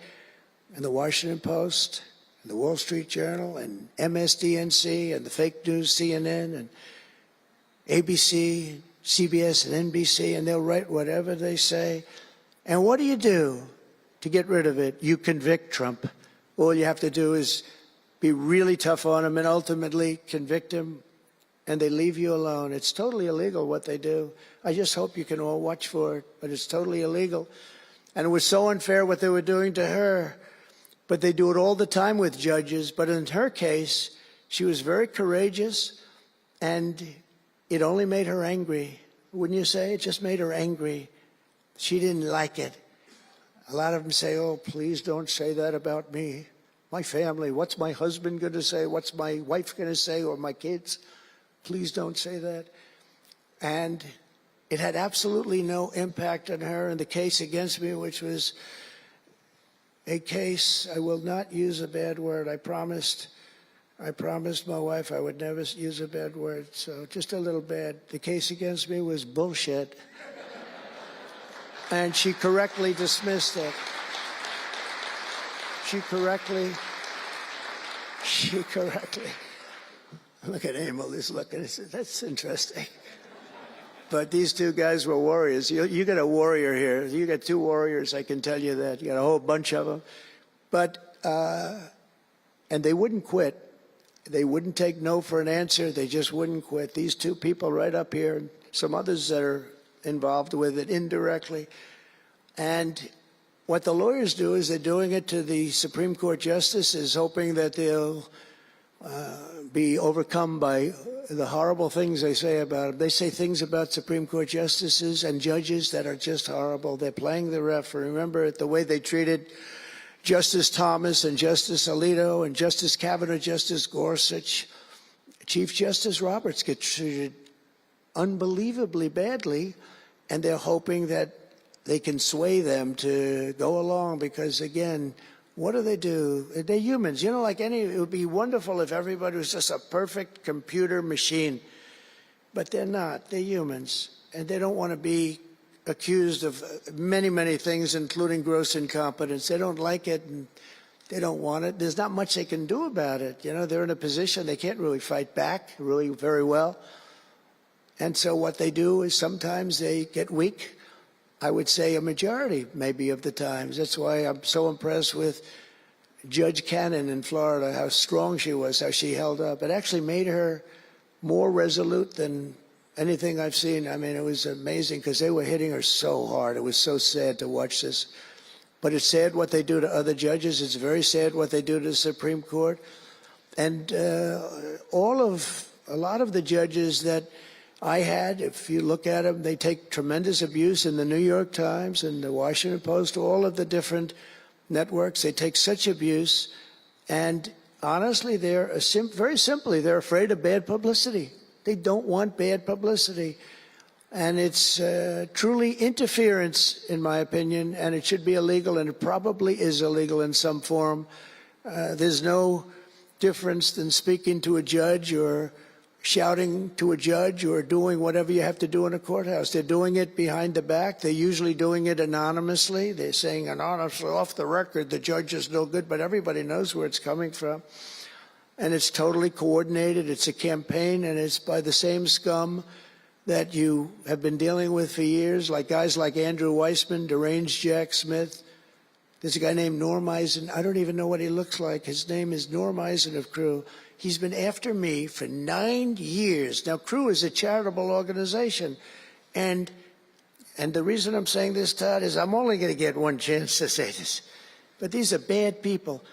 and the Washington Post, and the Wall Street Journal, and MSDNC, and the fake news CNN, and ABC, CBS, and NBC, and they'll write whatever they say. And what do you do to get rid of it? You convict Trump. All you have to do is be really tough on him and ultimately convict him, and they leave you alone. It's totally illegal what they do. I just hope you can all watch for it, but it's totally illegal. And it was so unfair what they were doing to her. But they do it all the time with judges. But in her case, she was very courageous, and it only made her angry. Wouldn't you say? It just made her angry. She didn't like it. A lot of them say, oh, please don't say that about me. My family, what's my husband going to say? What's my wife going to say, or my kids? Please don't say that. And it had absolutely no impact on her in the case against me, which was a case, I will not use a bad word. I promised my wife I would never use a bad word, so just a little bad. The case against me was bullshit. And she correctly dismissed it. She correctly. Look at Emil, he's looking. That's interesting. But these two guys were warriors. You got a warrior here. You got 2 warriors, I can tell you that. You got a whole bunch of them. But, and they wouldn't quit. They wouldn't take no for an answer. They just wouldn't quit. These 2 people right up here, and some others that are involved with it indirectly. And what the lawyers do is they're doing it to the Supreme Court justices, hoping that they'll be overcome by the horrible things they say about them. They say things about Supreme Court justices and judges that are just horrible. They're playing the ref. Remember the way they treated Justice Thomas and Justice Alito and Justice Kavanaugh, Justice Gorsuch. Chief Justice Roberts gets treated unbelievably badly, and they're hoping that they can sway them to go along because, again, what do? They're humans. You know, like it would be wonderful if everybody was just a perfect computer machine. But they're not. They're humans. And they don't want to be accused of many, many things, including gross incompetence. They don't like it, and they don't want it. There's not much they can do about it. You know, they're in a position they can't really fight back really very well. And so what they do is sometimes they get weak. I would say a majority, maybe, of the times. That's why I'm so impressed with Judge Cannon in Florida, how strong she was, how she held up. It actually made her more resolute than anything I've seen. I mean, it was amazing because they were hitting her so hard. It was so sad to watch this. But it's sad what they do to other judges. It's very sad what they do to the Supreme Court. And a lot of the judges that I had, if you look at them, they take tremendous abuse in the New York Times and the Washington Post, all of the different networks. They take such abuse. And honestly, they're very simply, they're afraid of bad publicity. They don't want bad publicity. And it's truly interference, in my opinion, and it should be illegal, and it probably is illegal in some form. There's no difference than speaking to a judge or shouting to a judge or doing whatever you have to do in a courthouse. They're doing it behind the back. They're usually doing it anonymously. They're saying anonymously, off the record, the judge is no good, but everybody knows where it's coming from. And it's totally coordinated. It's a campaign, and it's by the same scum that you have been dealing with for years, like guys like Andrew Weissman, deranged Jack Smith. There's a guy named Norm Eisen. I don't even know what he looks like. His name is Norm Eisen of Crew. He's been after me for 9 years. Now, Crew is a charitable organization. And the reason I'm saying this, Todd, is I'm only going to get one chance to say this. But these are bad people.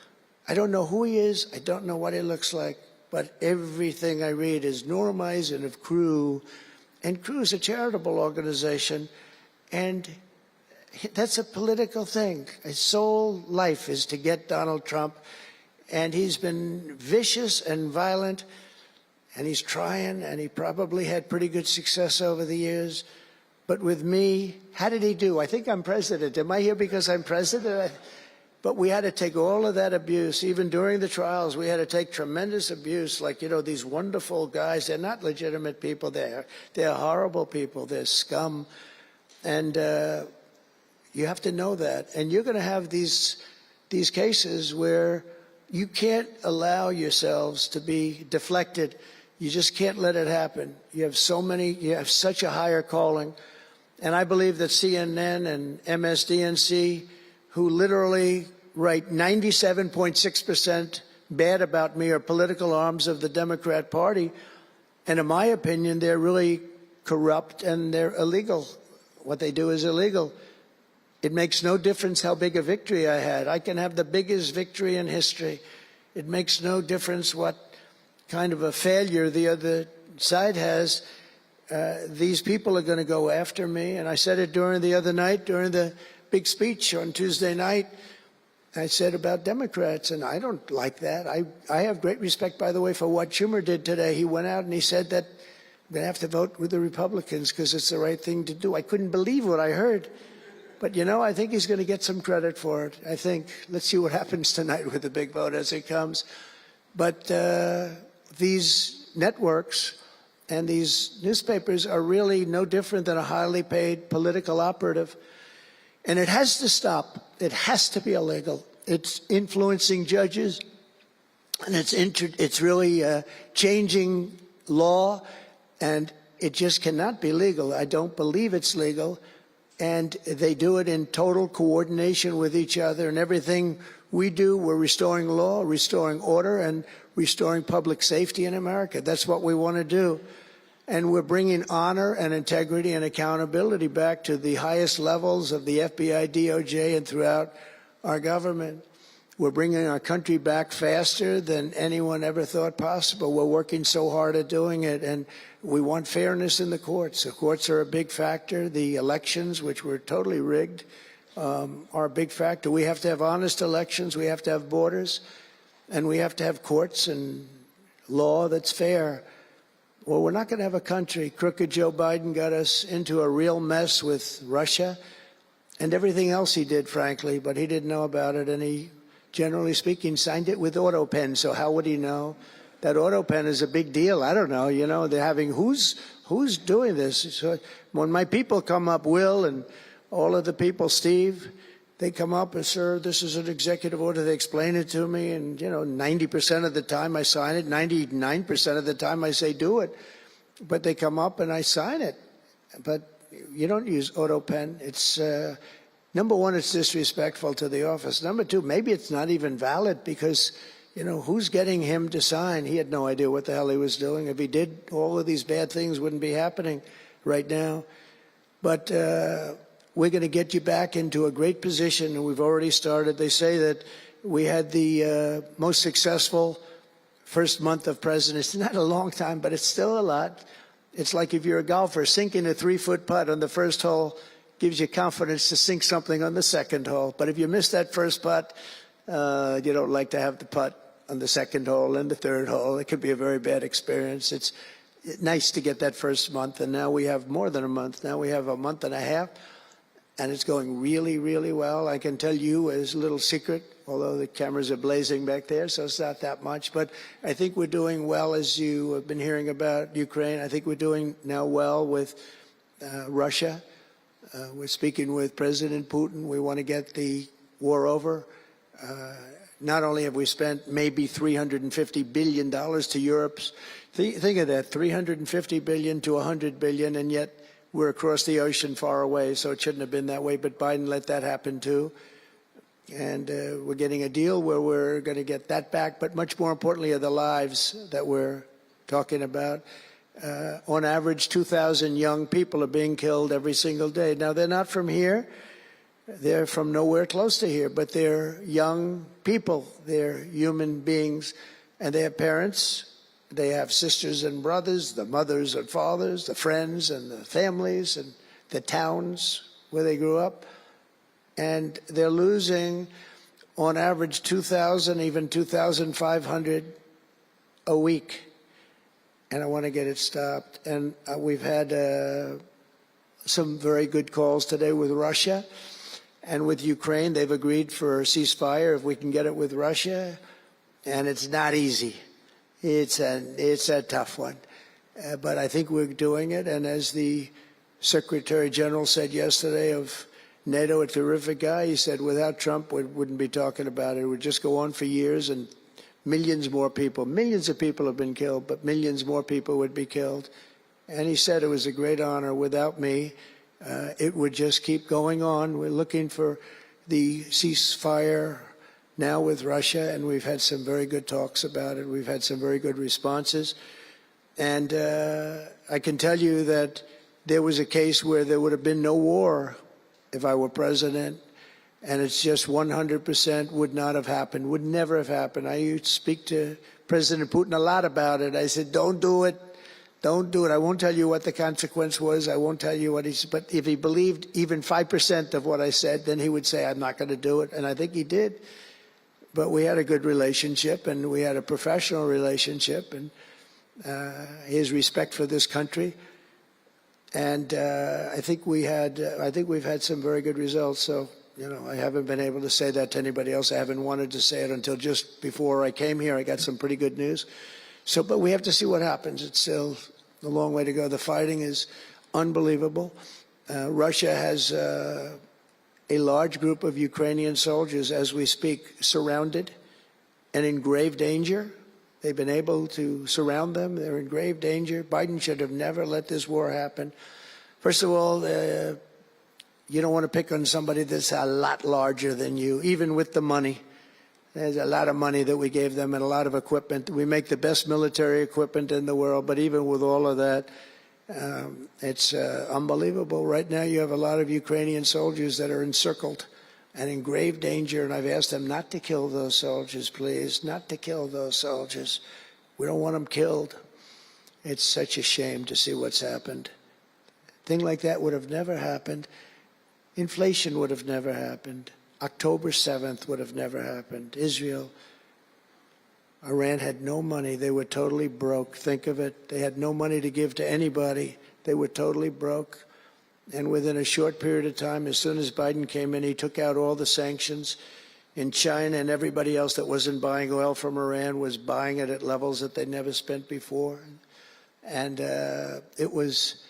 I don't know who he is. I don't know what he looks like. But everything I read is Norm Eisen of Crew. And Crew is a charitable organization. And that's a political thing. His sole life is to get Donald Trump. And he's been vicious and violent, and he's trying, and he probably had pretty good success over the years. But with me, how did he do? I think I'm president. Am I here because I'm president? But we had to take all of that abuse. Even during the trials, we had to take tremendous abuse. Like, you know, these wonderful guys, they're not legitimate people. They're horrible people. They're scum. And you have to know that. And you're going to have these cases where you can't allow yourselves to be deflected. You just can't let it happen. You have such a higher calling. And I believe that CNN and MSDNC, who literally write 97.6% bad about me, are political arms of the Democrat Party. And in my opinion, they're really corrupt and they're illegal. What they do is illegal. It makes no difference how big a victory I had. I can have the biggest victory in history. It makes no difference what kind of a failure the other side has. These people are going to go after me. And I said it during the other night, during the big speech on Tuesday night. I said about Democrats, and I don't like that. I have great respect, by the way, for what Schumer did today. He went out and he said that I'm going to have to vote with the Republicans because it's the right thing to do. I couldn't believe what I heard. But, you know, I think he's going to get some credit for it. I think, let's see what happens tonight with the big vote as it comes. But these networks and these newspapers are really no different than a highly paid political operative. And it has to stop. It has to be illegal. It's influencing judges, and it's really changing law, and it just cannot be legal. I don't believe it's legal. And they do it in total coordination with each other. And everything we do, we're restoring law, restoring order, and restoring public safety in America. That's what we want to do. And we're bringing honor and integrity and accountability back to the highest levels of the FBI, DOJ, and throughout our government. We're bringing our country back faster than anyone ever thought possible. We're working so hard at doing it, and we want fairness in the courts. The courts are a big factor. The elections, which were totally rigged, are a big factor. We have to have honest elections. We have to have borders, and we have to have courts and law that's fair. Well, we're not going to have a country. Crooked Joe Biden got us into a real mess with Russia and everything else he did, frankly, but he didn't know about it, and he, generally speaking, signed it with AutoPen, so how would he know? That AutoPen is a big deal. I don't know, you know, they're having, who's doing this? So when my people come up, Will and all of the people, Steve, they come up and, sir, this is an executive order. They explain it to me, and, you know, 90% of the time I sign it, 99% of the time I say do it. But they come up and I sign it. But you don't use AutoPen. It's, number one, it's disrespectful to the office. Number two, maybe it's not even valid because, you know, who's getting him to sign? He had no idea what the hell he was doing. If he did, all of these bad things wouldn't be happening right now. But we're going to get you back into a great position, and we've already started. They say that we had the most successful first month of presidency. Not a long time, but it's still a lot. It's like if you're a golfer, sinking a 3-foot putt on the first hole gives you confidence to sink something on the second hole. But if you miss that first putt, you don't like to have the putt. on the second hole and the third hole. It could be a very bad experience. It's nice to get that first month, and now we have more than a month. Now we have a month and a half, and it's going really, really well. I can tell you as a little secret, although the cameras are blazing back there, so it's not that much. But I think we're doing well, as you have been hearing about Ukraine. I think we're doing now well with Russia. We're speaking with President Putin. We want to get the war over. Not only have we spent maybe $350 billion to Europe's, think of that, $350 billion to $100 billion, and yet we're across the ocean far away, so it shouldn't have been that way, but Biden let that happen too. And we're getting a deal where we're going to get that back, but much more importantly are the lives that we're talking about. On average, 2,000 young people are being killed every single day. Now, they're not from here. They're from nowhere close to here, but they're young people. They're human beings, and they have parents. They have sisters and brothers, the mothers and fathers, the friends and the families and the towns where they grew up. And they're losing, on average, 2,000, even 2,500 a week. And I want to get it stopped. And we've had some very good calls today with Russia and with Ukraine. They've agreed for a ceasefire if we can get it with Russia. And it's not easy. It's a tough one. But I think we're doing it. And as the Secretary General said yesterday of NATO, a terrific guy, he said without Trump, we wouldn't be talking about it. It would just go on for years, and millions of people have been killed, but millions more people would be killed. And he said it was a great honor. Without me, it would just keep going on. We're looking for the ceasefire now with Russia, and we've had some very good talks about it. We've had some very good responses. And I can tell you that there was a case where there would have been no war if I were president, and it's just 100% would not have happened, would never have happened. I used to speak to President Putin a lot about it. I said, don't do it. Don't do it. I won't tell you what the consequence was. I won't tell you what but if he believed even 5% of what I said, then he would say, I'm not going to do it. And I think he did. But we had a good relationship, and we had a professional relationship, and his respect for this country. And I think we've had some very good results. So, I haven't been able to say that to anybody else. I haven't wanted to say it until just before I came here. I got some pretty good news. So, but we have to see what happens. It's still a long way to go. The fighting is unbelievable. Russia has a large group of Ukrainian soldiers, as we speak, surrounded and in grave danger. They've been able to surround them. They're in grave danger. Biden should have never let this war happen. First of all, you don't want to pick on somebody that's a lot larger than you, even with the money. There's a lot of money that we gave them and a lot of equipment. We make the best military equipment in the world, but even with all of that, it's unbelievable. Right now you have a lot of Ukrainian soldiers that are encircled and in grave danger, and I've asked them not to kill those soldiers, please, not to kill those soldiers. We don't want them killed. It's such a shame to see what's happened. A thing like that would have never happened. Inflation would have never happened. October 7th would have never happened. Israel, Iran had no money. They were totally broke. Think of it. They had no money to give to anybody. They were totally broke. And within a short period of time, as soon as Biden came in, he took out all the sanctions. In China and everybody else that wasn't buying oil from Iran was buying it at levels that they'd never spent before. And it was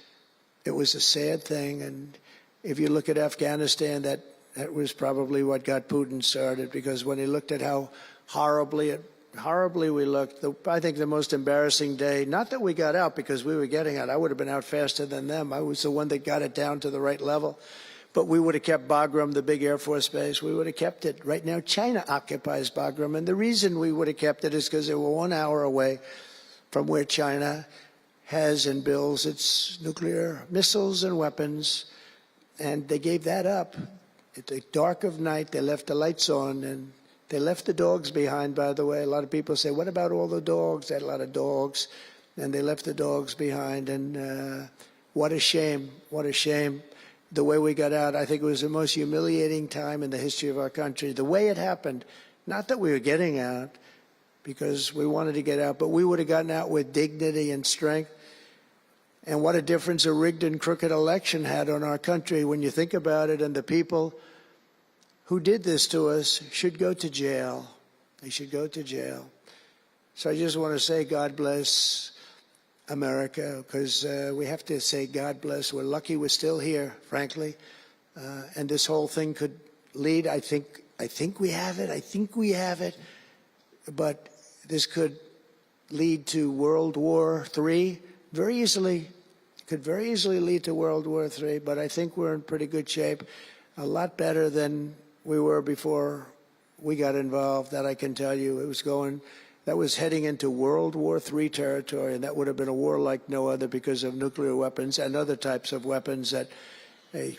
a sad thing. And if you look at Afghanistan, that was probably what got Putin started, because when he looked at how horribly we looked, I think the most embarrassing day, not that we got out because we were getting out. I would have been out faster than them. I was the one that got it down to the right level. But we would have kept Bagram, the big Air Force base. We would have kept it. Right now, China occupies Bagram. And the reason we would have kept it is because they were 1 hour away from where China has and builds its nuclear missiles and weapons. And they gave that up. At the dark of night, they left the lights on, and they left the dogs behind, by the way. A lot of people say, what about all the dogs? They had a lot of dogs, and they left the dogs behind. And what a shame, what a shame. The way we got out, I think it was the most humiliating time in the history of our country. The way it happened, not that we were getting out, because we wanted to get out, but we would have gotten out with dignity and strength. And what a difference a rigged and crooked election had on our country when you think about it. And the people who did this to us should go to jail. They should go to jail. So I just want to say God bless America, because we have to say God bless. We're lucky we're still here, frankly. And this whole thing could lead, I think we have it. But this could lead to World War III very easily. It could very easily lead to World War III, but I think we're in pretty good shape. A lot better than we were before we got involved, that I can tell you. That was heading into World War III territory, and that would have been a war like no other because of nuclear weapons and other types of weapons that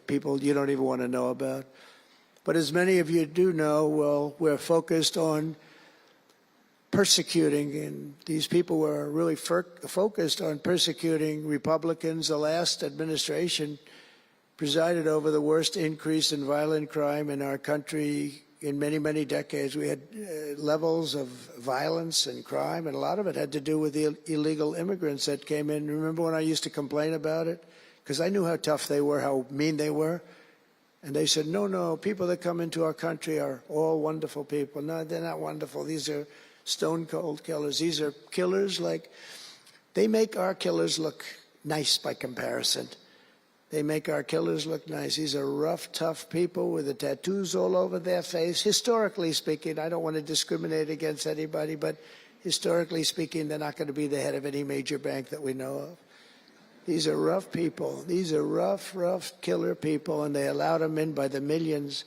people you don't even want to know about. But as many of you do know, well, we're focused on persecuting, and these people were really focused on persecuting Republicans. The last administration presided over the worst increase in violent crime in our country in many, many decades. We had levels of violence and crime, and a lot of it had to do with the illegal immigrants that came in. Remember when I used to complain about it? Because I knew how tough they were, how mean they were. And they said, no, people that come into our country are all wonderful people. No, they're not wonderful. These are stone cold killers. These are killers they make our killers look nice by comparison. They make our killers look nice. These are rough, tough people with the tattoos all over their face. Historically speaking, I don't want to discriminate against anybody, but historically speaking, they're not going to be the head of any major bank that we know of. These are rough people. These are rough killer people, and they allow them in by the millions.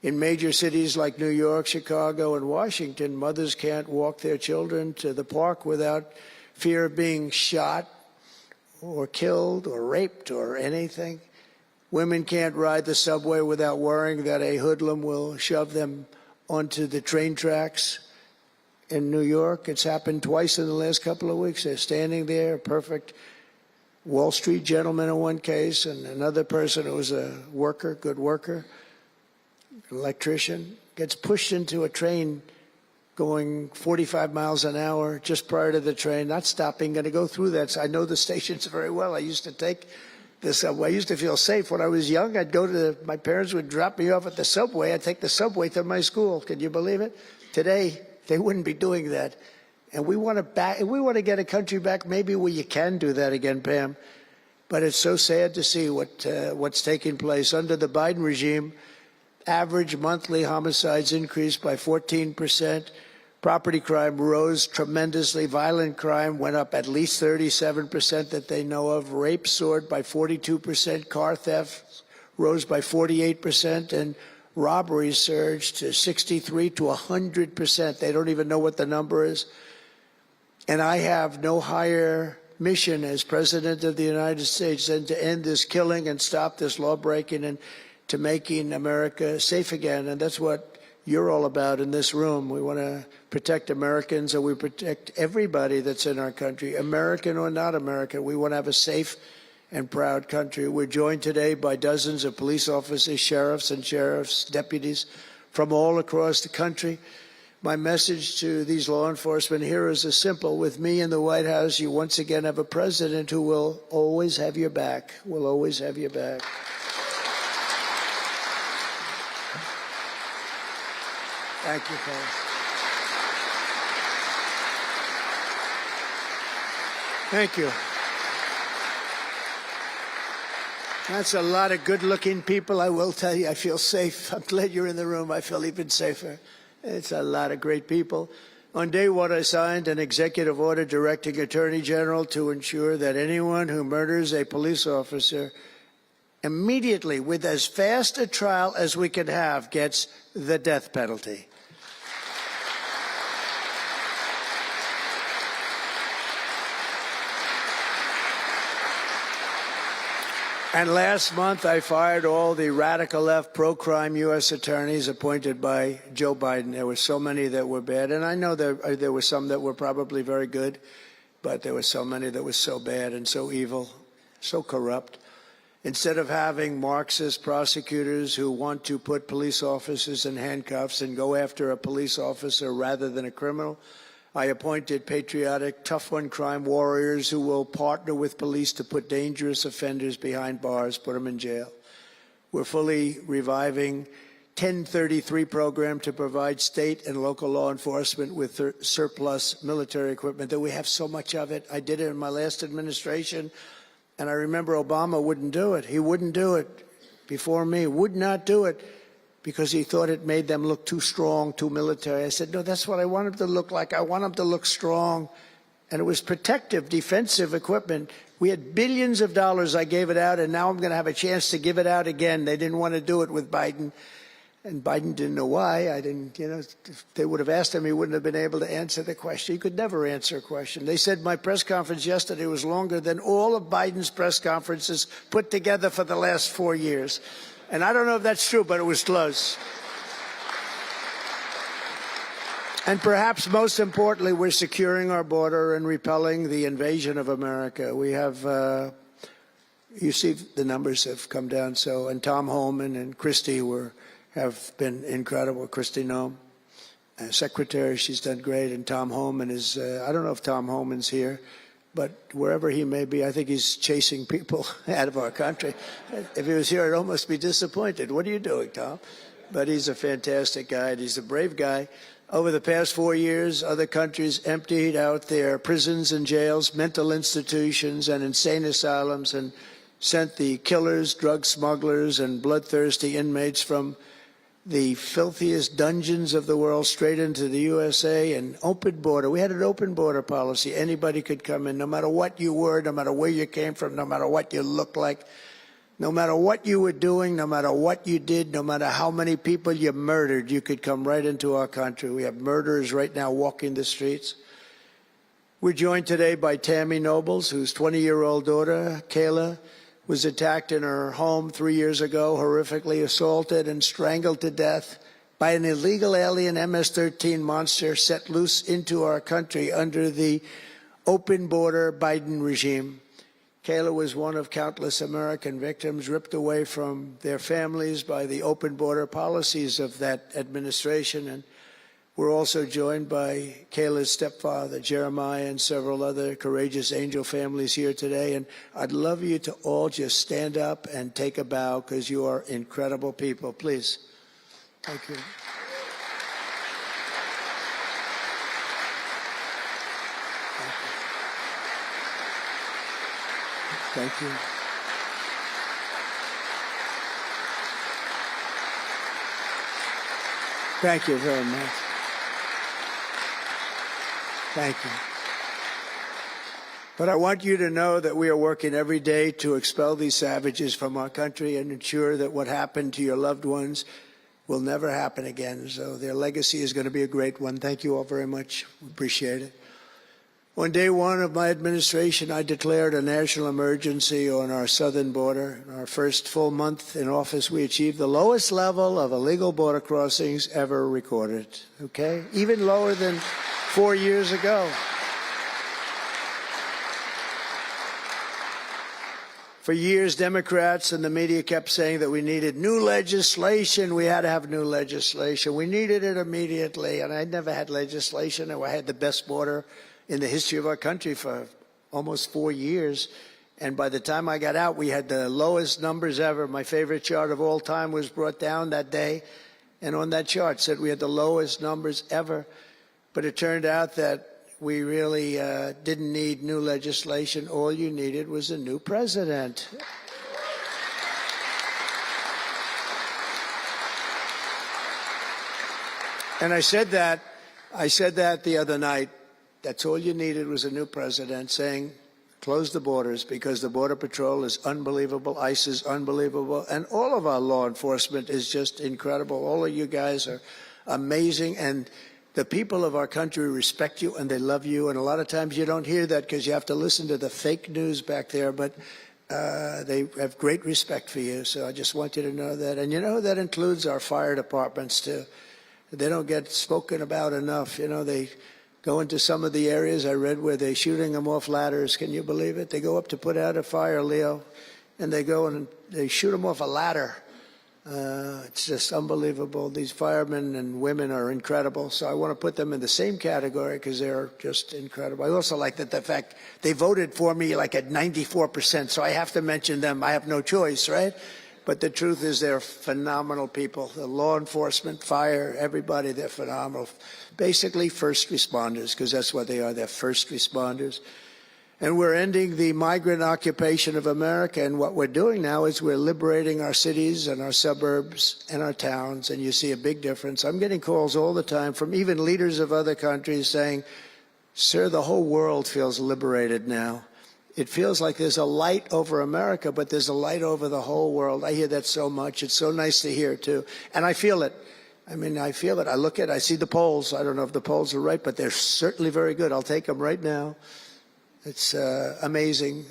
In major cities like New York, Chicago, and Washington, mothers can't walk their children to the park without fear of being shot or killed or raped or anything. Women can't ride the subway without worrying that a hoodlum will shove them onto the train tracks. In New York, it's happened twice in the last couple of weeks. They're standing there, a perfect Wall Street gentleman in one case, and another person who was a worker, good worker, electrician, gets pushed into a train going 45 miles an hour just prior to the train, not stopping, going to go through that. So I know the stations very well. I used to take the subway. I used to feel safe. When I was young, I'd go to my parents would drop me off at the subway. I'd take the subway to my school. Can you believe it? Today, they wouldn't be doing that. And we want to get a country back maybe where you can do that again, Pam. But it's so sad to see what's taking place. Under the Biden regime, average monthly homicides increased by 14%. Property crime rose tremendously. Violent crime went up at least 37% that they know of. Rape soared by 42%. Car theft rose by 48%. And robberies surged to 63 to 100%. They don't even know what the number is. And I have no higher mission as President of the United States than to end this killing and stop this law-breaking and to making America safe again. And that's what you're all about in this room. We want to protect Americans, and we protect everybody that's in our country, American or not American. We want to have a safe and proud country. We're joined today by dozens of police officers, sheriffs and sheriff's deputies from all across the country. My message to these law enforcement heroes is simple. With me in the White House, you once again have a president who will always have your back, will always have your back. Thank you, Paula. Thank you. That's a lot of good-looking people. I will tell you, I feel safe. I'm glad you're in the room. I feel even safer. It's a lot of great people. On day one, I signed an executive order directing Attorney General to ensure that anyone who murders a police officer immediately, with as fast a trial as we can have, gets the death penalty. And last month, I fired all the radical left pro-crime U.S. attorneys appointed by Joe Biden. There were so many that were bad. And I know there were some that were probably very good, but there were so many that were so bad and so evil, so corrupt. Instead of having Marxist prosecutors who want to put police officers in handcuffs and go after a police officer rather than a criminal, I appointed patriotic, tough-on-crime warriors who will partner with police to put dangerous offenders behind bars, put them in jail. We're fully reviving 1033 program to provide state and local law enforcement with surplus military equipment that we have so much of it. I did it in my last administration, and I remember Obama wouldn't do it. He wouldn't do it before me, would not do it because he thought it made them look too strong, too military. I said, no, that's what I want them to look like. I want them to look strong. And it was protective, defensive equipment. We had billions of dollars. I gave it out, and now I'm going to have a chance to give it out again. They didn't want to do it with Biden. And Biden didn't know why. I didn't, if they would have asked him, he wouldn't have been able to answer the question. He could never answer a question. They said my press conference yesterday was longer than all of Biden's press conferences put together for the last 4 years. And I don't know if that's true, but it was close. And perhaps most importantly, we're securing our border and repelling the invasion of America. We have, you see the numbers have come down. So, and Tom Homan and Christie have been incredible. Christie Noem, secretary, she's done great. And Tom Homan is, I don't know if Tom Homan's here, but wherever he may be, I think he's chasing people out of our country. If he was here, I'd almost be disappointed. What are you doing, Tom? But he's a fantastic guy, and he's a brave guy. Over the past 4 years, other countries emptied out their prisons and jails, mental institutions, and insane asylums, and sent the killers, drug smugglers, and bloodthirsty inmates from the filthiest dungeons of the world straight into the USA. And open border. We had an open border policy. Anybody could come in, no matter what you were, no matter where you came from, no matter what you looked like, no matter what you were doing, no matter what you did, no matter how many people you murdered, you could come right into our country. We have murderers right now walking the streets. We're joined today by Tammy Nobles, whose 20-year-old daughter, Kayla, was attacked in her home 3 years ago, horrifically assaulted and strangled to death by an illegal alien MS-13 monster set loose into our country under the open border Biden regime. Kayla was one of countless American victims ripped away from their families by the open border policies of that administration. And we're also joined by Kayla's stepfather, Jeremiah, and several other courageous angel families here today. And I'd love you to all just stand up and take a bow because you are incredible people. Please. Thank you. Thank you. Thank you very much. Thank you. But I want you to know that we are working every day to expel these savages from our country and ensure that what happened to your loved ones will never happen again. So their legacy is going to be a great one. Thank you all very much. Appreciate it. On day one of my administration, I declared a national emergency on our southern border. In our first full month in office, we achieved the lowest level of illegal border crossings ever recorded, okay? Even lower than 4 years ago. For years, Democrats and the media kept saying that we needed new legislation. We had to have new legislation. We needed it immediately, and I never had legislation. I had the best border in the history of our country for almost 4 years. And by the time I got out, we had the lowest numbers ever. My favorite chart of all time was brought down that day. And on that chart said we had the lowest numbers ever. But it turned out that we really didn't need new legislation. All you needed was a new president. And I said that the other night. That's all you needed was a new president saying, close the borders, because the Border Patrol is unbelievable, ICE is unbelievable, and all of our law enforcement is just incredible. All of you guys are amazing, and the people of our country respect you and they love you, and a lot of times you don't hear that because you have to listen to the fake news back there, but they have great respect for you, so I just want you to know that. And you know, that includes our fire departments too. They don't get spoken about enough. You know, they go into some of the areas I read where they're shooting them off ladders. Can you believe it? They go up to put out a fire, Leo, and they go and they shoot them off a ladder. It's just unbelievable. These firemen and women are incredible. So I want to put them in the same category because they're just incredible. I also like that the fact they voted for me like at 94%. So I have to mention them. I have no choice, right? But the truth is they're phenomenal people. The law enforcement, fire, everybody, they're phenomenal. Basically first responders, because that's what they are. They're first responders. And we're ending the migrant occupation of America. And what we're doing now is we're liberating our cities and our suburbs and our towns. And you see a big difference. I'm getting calls all the time from even leaders of other countries saying, sir, the whole world feels liberated now. It feels like there's a light over America, but there's a light over the whole world. I hear that so much. It's so nice to hear, too. And I feel it. I mean, I feel it. I look at it. I see the polls. I don't know if the polls are right, but they're certainly very good. I'll take them right now. It's amazing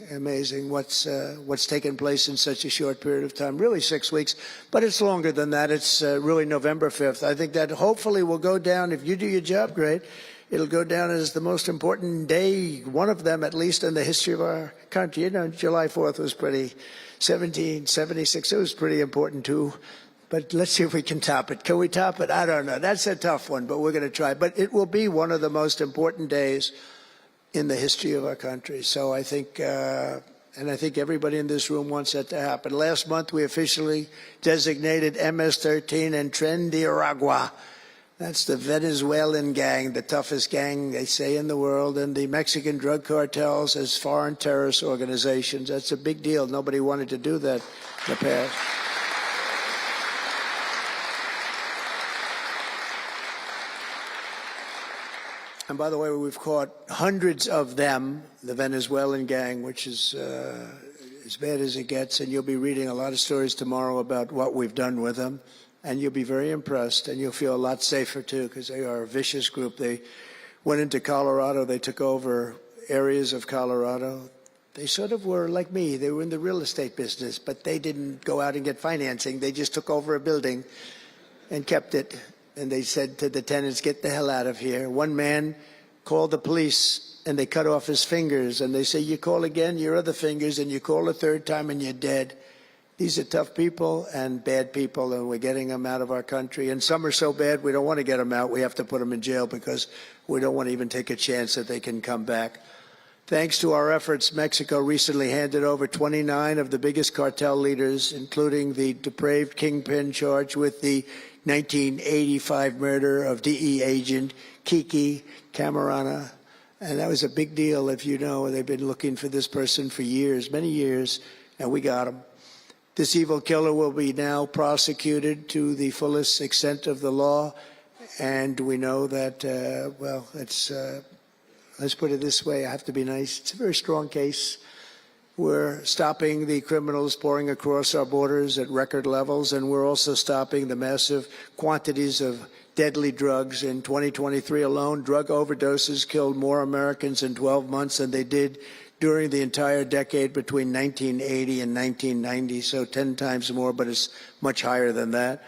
what's taken place in such a short period of time, really 6 weeks, but it's longer than that. It's really November 5th. I think that hopefully will go down, if you do your job great, it'll go down as the most important day, one of them at least in the history of our country. You know, July 4th was pretty, 1776, it was pretty important too. But let's see if we can top it. Can we top it? I don't know. That's a tough one, but we're going to try. But it will be one of the most important days in the history of our country. So I think, and I think everybody in this room wants that to happen. Last month, we officially designated MS-13 and Tren de Aragua. That's the Venezuelan gang, the toughest gang, they say, in the world, and the Mexican drug cartels as foreign terrorist organizations. That's a big deal. Nobody wanted to do that in the past. And by the way, we've caught hundreds of them, the Venezuelan gang, which is as bad as it gets. And you'll be reading a lot of stories tomorrow about what we've done with them. And you'll be very impressed, and you'll feel a lot safer, too, because they are a vicious group. They went into Colorado. They took over areas of Colorado. They sort of were like me. They were in the real estate business, but they didn't go out and get financing. They just took over a building and kept it. And they said to the tenants, get the hell out of here. One man called the police, and they cut off his fingers. And they say, you call again, your other fingers, and you call a third time, and you're dead. These are tough people and bad people, and we're getting them out of our country. And some are so bad, we don't want to get them out. We have to put them in jail because we don't want to even take a chance that they can come back. Thanks to our efforts, Mexico recently handed over 29 of the biggest cartel leaders, including the depraved kingpin charged with the 1985 murder of DE agent Kiki Camarena. And that was a big deal, if you know. They've been looking for this person for years, many years, and we got him. This evil killer will be now prosecuted to the fullest extent of the law. And we know that, well, it's, let's put it this way, I have to be nice. It's a very strong case. We're stopping the criminals pouring across our borders at record levels, and we're also stopping the massive quantities of deadly drugs. In 2023 alone, drug overdoses killed more Americans in 12 months than they did during the entire decade between 1980 and 1990, so 10 times more, but it's much higher than that.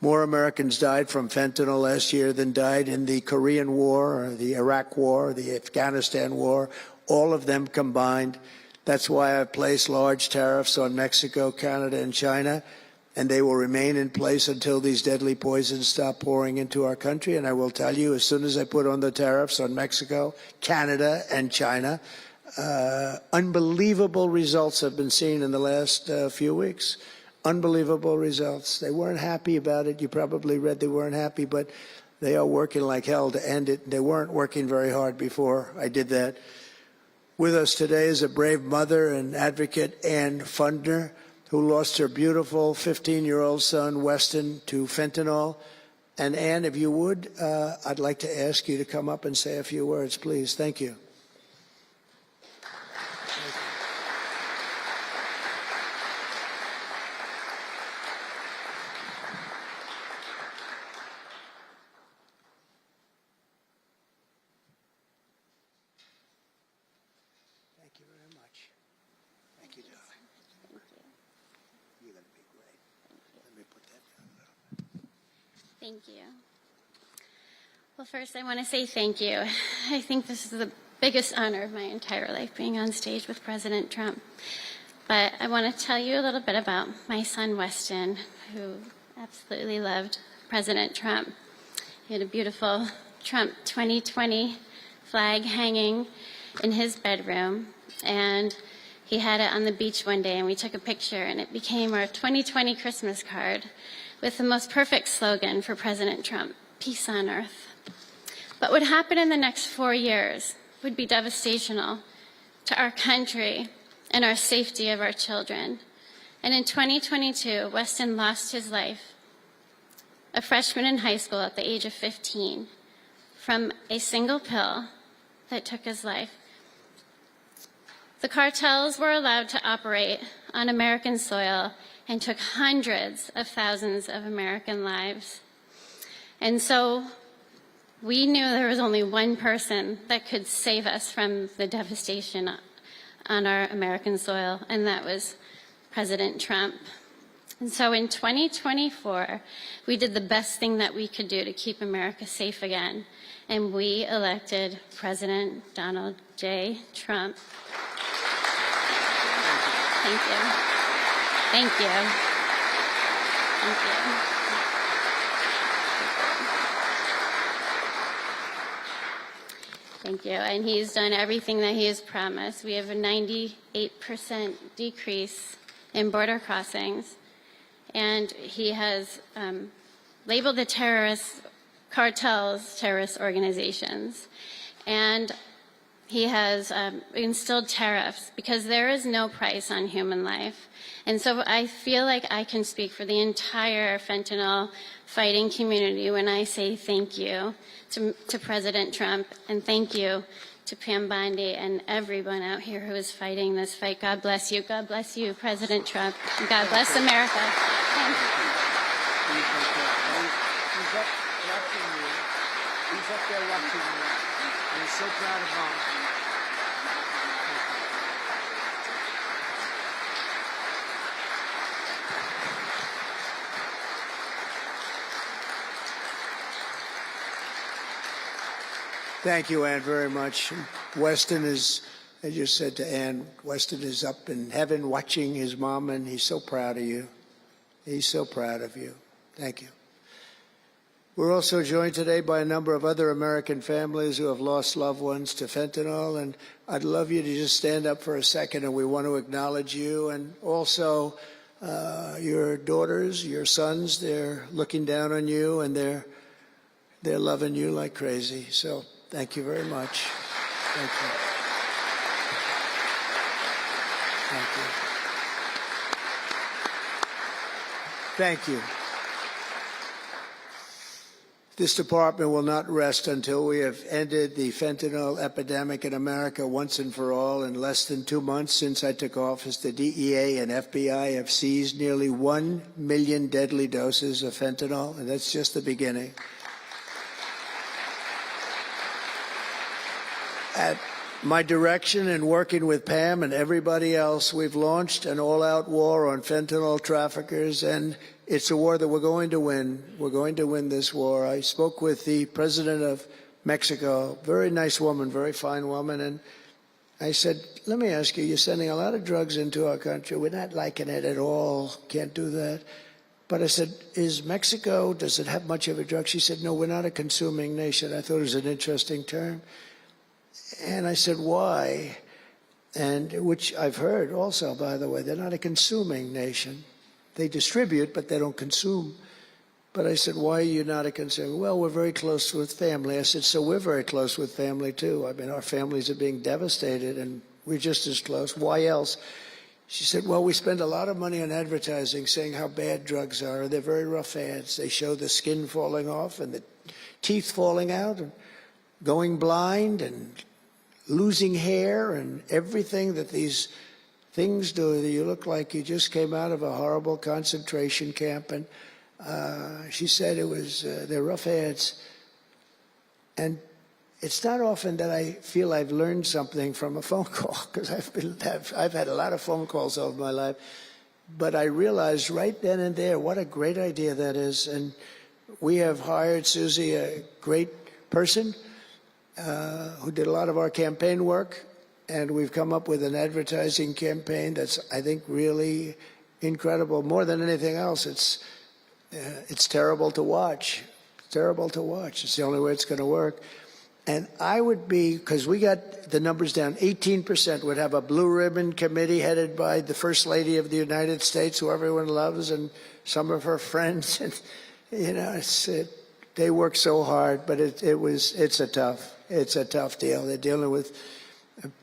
More Americans died from fentanyl last year than died in the Korean War, or the Iraq War, or the Afghanistan War, all of them combined. That's why I've placed large tariffs on Mexico, Canada, and China, and they will remain in place until these deadly poisons stop pouring into our country. And I will tell you, as soon as I put on the tariffs on Mexico, Canada, and China, unbelievable results have been seen in the last few weeks. Unbelievable results. They weren't happy about it. You probably read they weren't happy, but they are working like hell to end it. They weren't working very hard before I did that. With us today is a brave mother and advocate, Ann Fundner, who lost her beautiful 15-year-old son, Weston, to fentanyl. And Ann, if you would, I'd like to ask you to come up and say a few words, please. Thank you. Thank you. Well, first I want to say thank you. I think this is the biggest honor of my entire life, being on stage with President Trump. But I want to tell you a little bit about my son, Weston, who absolutely loved President Trump. He had a beautiful Trump 2020 flag hanging in his bedroom, and he had it on the beach one day, and we took a picture, and it became our 2020 Christmas card with the most perfect slogan for President Trump: peace on earth. But what happened in the next 4 years would be devastational to our country and our safety of our children. And in 2022, Weston lost his life, a freshman in high school at the age of 15, from a single pill that took his life. The cartels were allowed to operate on American soil and took hundreds of thousands of American lives. And so we knew there was only one person that could save us from the devastation on our American soil, and that was President Trump. And so in 2024, we did the best thing that we could do to keep America safe again, and we elected President Donald J. Trump. Thank you. Thank you. Thank you. Thank you. And he's done everything that he has promised. We have a 98% decrease in border crossings. And he has labeled the terrorist cartels terrorist organizations. And he has instilled tariffs because there is no price on human life. And so I feel like I can speak for the entire fentanyl fighting community when I say thank you to President Trump, and thank you to Pam Bondi and everyone out here who is fighting this fight. God bless you. God bless you, President Trump. And God bless America. Thank you. He's up watching you. He's up there watching you. And he's so proud of Mom. Thank you, Ann, very much. Weston is, I just said to Ann, Weston is up in heaven watching his mom, and he's so proud of you. He's so proud of you. Thank you. We're also joined today by a number of other American families who have lost loved ones to fentanyl, and I'd love you to just stand up for a second, and we want to acknowledge you, and also your daughters, your sons. They're looking down on you, and they're loving you like crazy. So thank you very much. Thank you. Thank you. Thank you. This department will not rest until we have ended the fentanyl epidemic in America once and for all. In less than 2 months since I took office, the DEA and FBI have seized nearly 1 million deadly doses of fentanyl, and that's just the beginning. At my direction and working with Pam and everybody else, we've launched an all-out war on fentanyl traffickers, and it's a war that we're going to win. We're going to win this war. I spoke with the president of Mexico, very nice woman, very fine woman, and I said, let me ask you, you're sending a lot of drugs into our country. We're not liking it at all. Can't do that. But I said, is Mexico, does it have much of a drug? She said, no, we're not a consuming nation. I thought it was an interesting term. And I said, why? And which I've heard also, by the way, they're not a consuming nation. They distribute, but they don't consume. But I said, why are you not a consumer? Well, we're very close with family. I said, so we're very close with family, too. I mean, our families are being devastated, and we're just as close. Why else? She said, well, we spend a lot of money on advertising saying how bad drugs are. They're very rough ads. They show the skin falling off and the teeth falling out and going blind and losing hair and everything that these things do. You look like you just came out of a horrible concentration camp. And she said it was, they're rough ads. And it's not often that I feel I've learned something from a phone call, because I've had a lot of phone calls over my life. But I realized right then and there what a great idea that is. And we have hired Susie, a great person, who did a lot of our campaign work. and we've come up with an advertising campaign that's, I think, really incredible. More than anything else, it's terrible to watch. It's terrible to watch. It's the only way it's going to work. And I would be, because we got the numbers down, 18% would have a blue ribbon committee headed by the First Lady of the United States, who everyone loves, and some of her friends. And, you know, they work so hard, but it's a tough deal. They're dealing with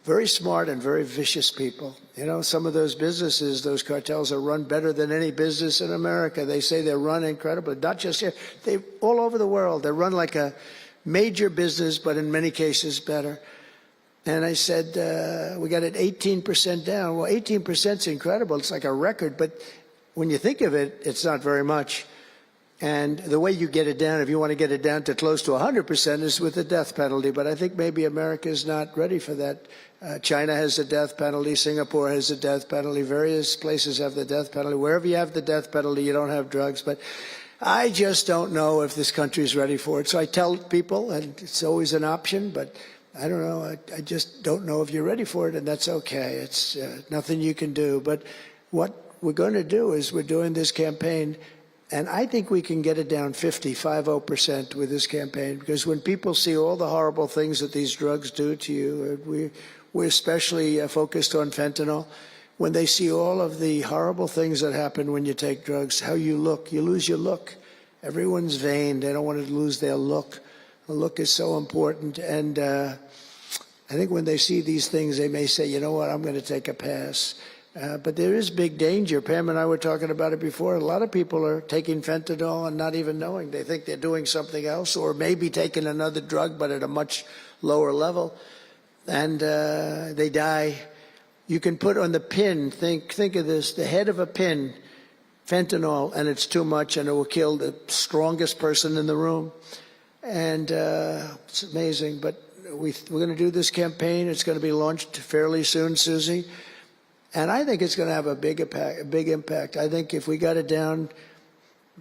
very smart and very vicious people. You know, some of those businesses, those cartels are run better than any business in America. They say they're run incredibly, not just here, they all over the world. They're run like a major business, but in many cases better. And I said, we got it 18% down. Well, 18% is incredible. It's like a record, but when you think of it, it's not very much. And the way you get it down, if you want to get it down to close to 100%, is with the death penalty. But I think maybe America is not ready for that. China has the death penalty. Singapore has the death penalty. Various places have the death penalty. Wherever you have the death penalty, you don't have drugs. But I just don't know if this country is ready for it. So I tell people, and it's always an option, but I don't know. I just don't know if you're ready for it, and that's okay. It's nothing you can do. But what we're going to do is we're doing this campaign, and I think we can get it down 50% with this campaign, because when people see all the horrible things that these drugs do to you, we're especially focused on fentanyl. When they see all of the horrible things that happen when you take drugs, how you look, you lose your look. Everyone's vain. They don't want to lose their look. The look is so important. And I think when they see these things, they may say, you know what, I'm going to take a pass. But there is big danger. Pam and I were talking about it before. A lot of people are taking fentanyl and not even knowing. They think they're doing something else, or maybe taking another drug, but at a much lower level. And they die. You can put on the pin, think of this, the head of a pin, fentanyl, and it's too much, and it will kill the strongest person in the room. And it's amazing. But we're going to do this campaign. It's going to be launched fairly soon, Susie. And I think it's going to have a big impact. I think if we got it down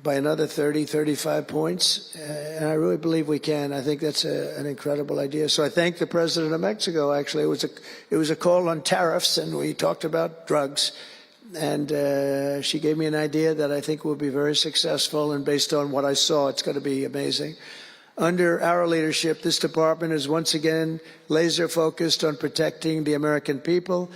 by another 30, 35 points, and I really believe we can, I think that's an incredible idea. So I thank the President of Mexico, actually. It was a call on tariffs, and we talked about drugs. And she gave me an idea that I think will be very successful, and based on what I saw, it's going to be amazing. Under our leadership, this department is once again laser focused on protecting the American people.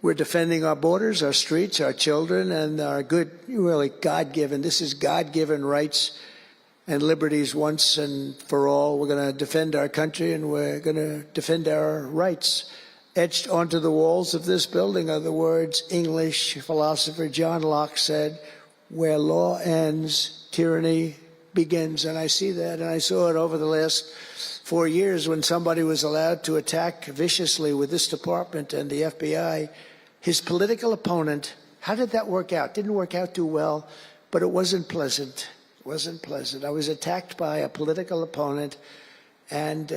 We're defending our borders, our streets, our children, and our good, really God-given, this is God-given rights and liberties once and for all. We're going to defend our country, and we're going to defend our rights. Etched onto the walls of this building are the words English philosopher John Locke said, "Where law ends, tyranny begins." And I see that, and I saw it over the last 4 years when somebody was allowed to attack viciously with this department and the FBI his political opponent. How did that work out? Didn't work out too well, but it wasn't pleasant. It wasn't pleasant. I was attacked by a political opponent, and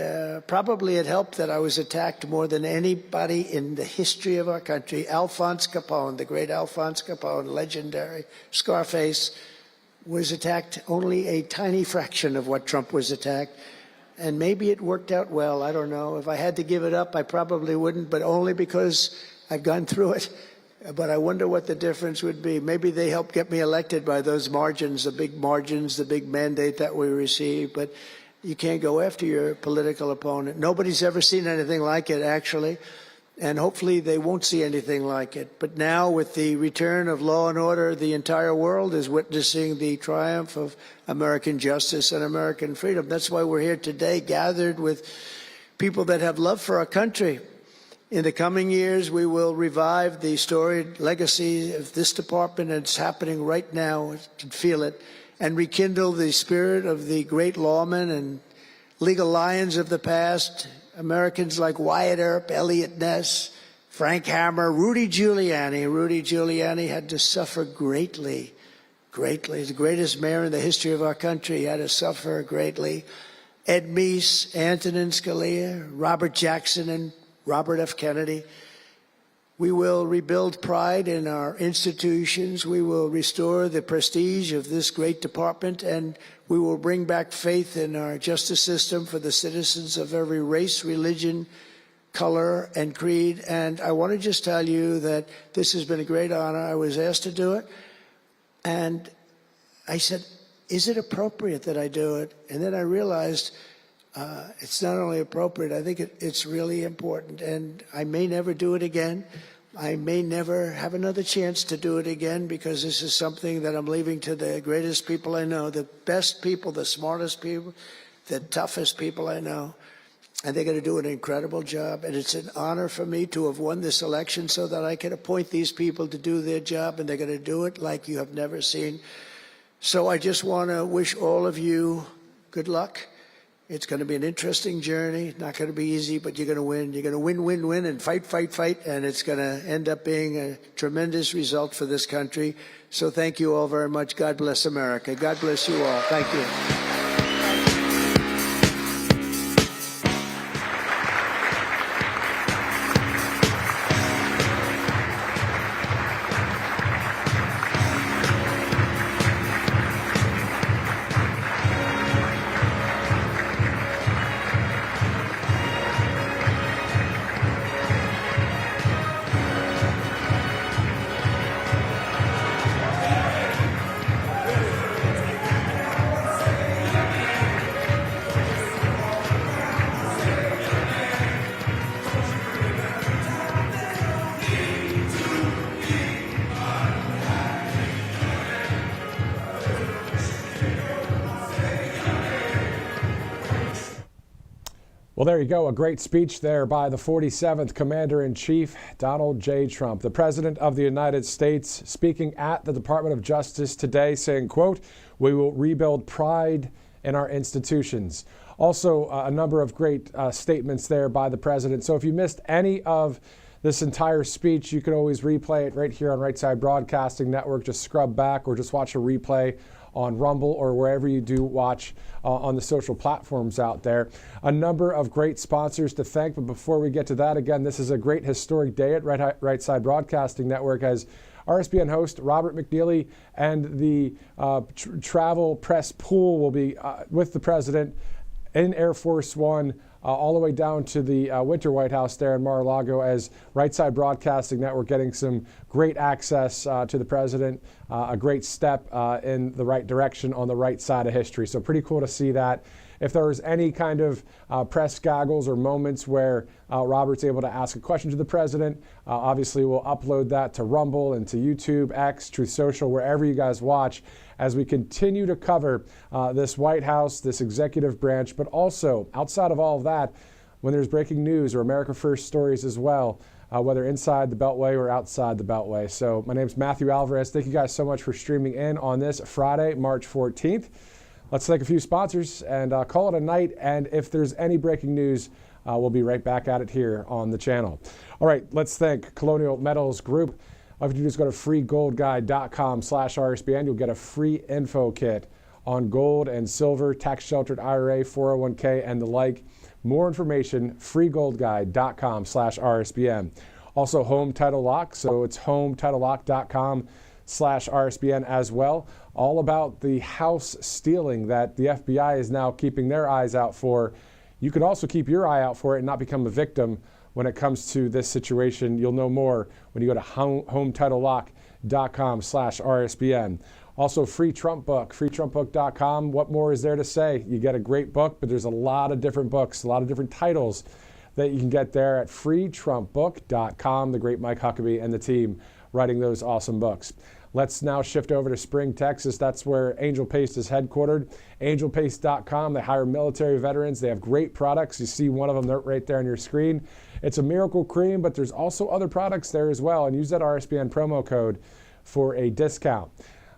probably it helped that I was attacked more than anybody in the history of our country. Alphonse Capone, the great Alphonse Capone, legendary, Scarface, was attacked only a tiny fraction of what Trump was attacked. And maybe it worked out well. I don't know. If I had to give it up, I probably wouldn't, but only because I've gone through it. But I wonder what the difference would be. Maybe they helped get me elected by those margins, the big mandate that we received. But you can't go after your political opponent. Nobody's ever seen anything like it, actually. And hopefully they won't see anything like it. But now, with the return of law and order, the entire world is witnessing the triumph of American justice and American freedom. That's why we're here today, gathered with people that have love for our country. In the coming years, we will revive the storied legacy of this department, and it's happening right now. You can feel it. And rekindle the spirit of the great lawmen and legal lions of the past, Americans like Wyatt Earp, Elliot Ness, Frank Hammer, Rudy Giuliani. Rudy Giuliani had to suffer greatly. The greatest mayor in the history of our country had to suffer greatly. Ed Meese, Antonin Scalia, Robert Jackson, and Robert F. Kennedy. We will rebuild pride in our institutions. We will restore the prestige of this great department, and we will bring back faith in our justice system for the citizens of every race, religion, color and creed. And I want to just tell you that this has been a great honor. I was asked to do it. And I said, is it appropriate that I do it? And then I realized it's not only appropriate, I think it's really important. And I may never do it again. I may never have another chance to do it again, because this is something that I'm leaving to the greatest people I know, the best people, the smartest people, the toughest people I know. And they're going to do an incredible job. And it's an honor for me to have won this election so that I can appoint these people to do their job, and they're going to do it like you have never seen. So I just want to wish all of you good luck. It's going to be an interesting journey. Not going to be easy, but you're going to win. You're going to win, win, win, and fight, fight, fight. And it's going to end up being a tremendous result for this country. So thank you all very much. God bless America. God bless you all. Thank you. Well, there you go. A great speech there by the 47th Commander-in-Chief, Donald J. Trump, the President of the United States, speaking at the Department of Justice today, saying, quote, "We will rebuild pride in our institutions." Also, a number of great statements there by the President. So if you missed any of this entire speech, you can always replay it right here on Right Side Broadcasting Network. Just scrub back or just watch a replay on Rumble or wherever you do watch on the social platforms out there. A number of great sponsors to thank, but before we get to that, again, this is a great historic day at Right Side Broadcasting Network, as RSBN host Robert McNeilly and the travel press pool will be with the President in Air Force One all the way down to the Winter White House there in Mar-a-Lago, as Right Side Broadcasting Network getting some great access to the President, a great step in the right direction on the right side of history. So pretty cool to see that. If there was any kind of press gaggles or moments where Robert's able to ask a question to the President, obviously we'll upload that to Rumble and to YouTube, X, Truth Social, wherever you guys watch, as we continue to cover this White House, this executive branch, but also outside of all of that, when there's breaking news or America First stories as well, whether inside the Beltway or outside the Beltway. So my name's Matthew Alvarez. Thank you guys so much for streaming in on this Friday, March 14th. Let's thank a few sponsors and call it a night. And if there's any breaking news, we'll be right back at it here on the channel. All right, let's thank Colonial Metals Group. All you have to do is go to freegoldguide.com/RSBN. You'll get a free info kit on gold and silver, tax-sheltered IRA, 401k, and the like. More information, freegoldguide.com/RSBN. Also, Home Title Lock, so it's hometitlelock.com/RSBN as well. All about the house stealing that the FBI is now keeping their eyes out for. You can also keep your eye out for it and not become a victim when it comes to this situation. You'll know more when you go to hometitlelock.com/RSBN. Also, free Trump book, freetrumpbook.com. What more is there to say? You get a great book, but there's a lot of different books, a lot of different titles that you can get there at freetrumpbook.com. The great Mike Huckabee and the team writing those awesome books. Let's now shift over to Spring, Texas. That's where Angel Paste is headquartered. Angelpaste.com. They hire military veterans. They have great products. You see one of them right there on your screen. It's a miracle cream, but there's also other products there as well. And use that RSBN promo code for a discount.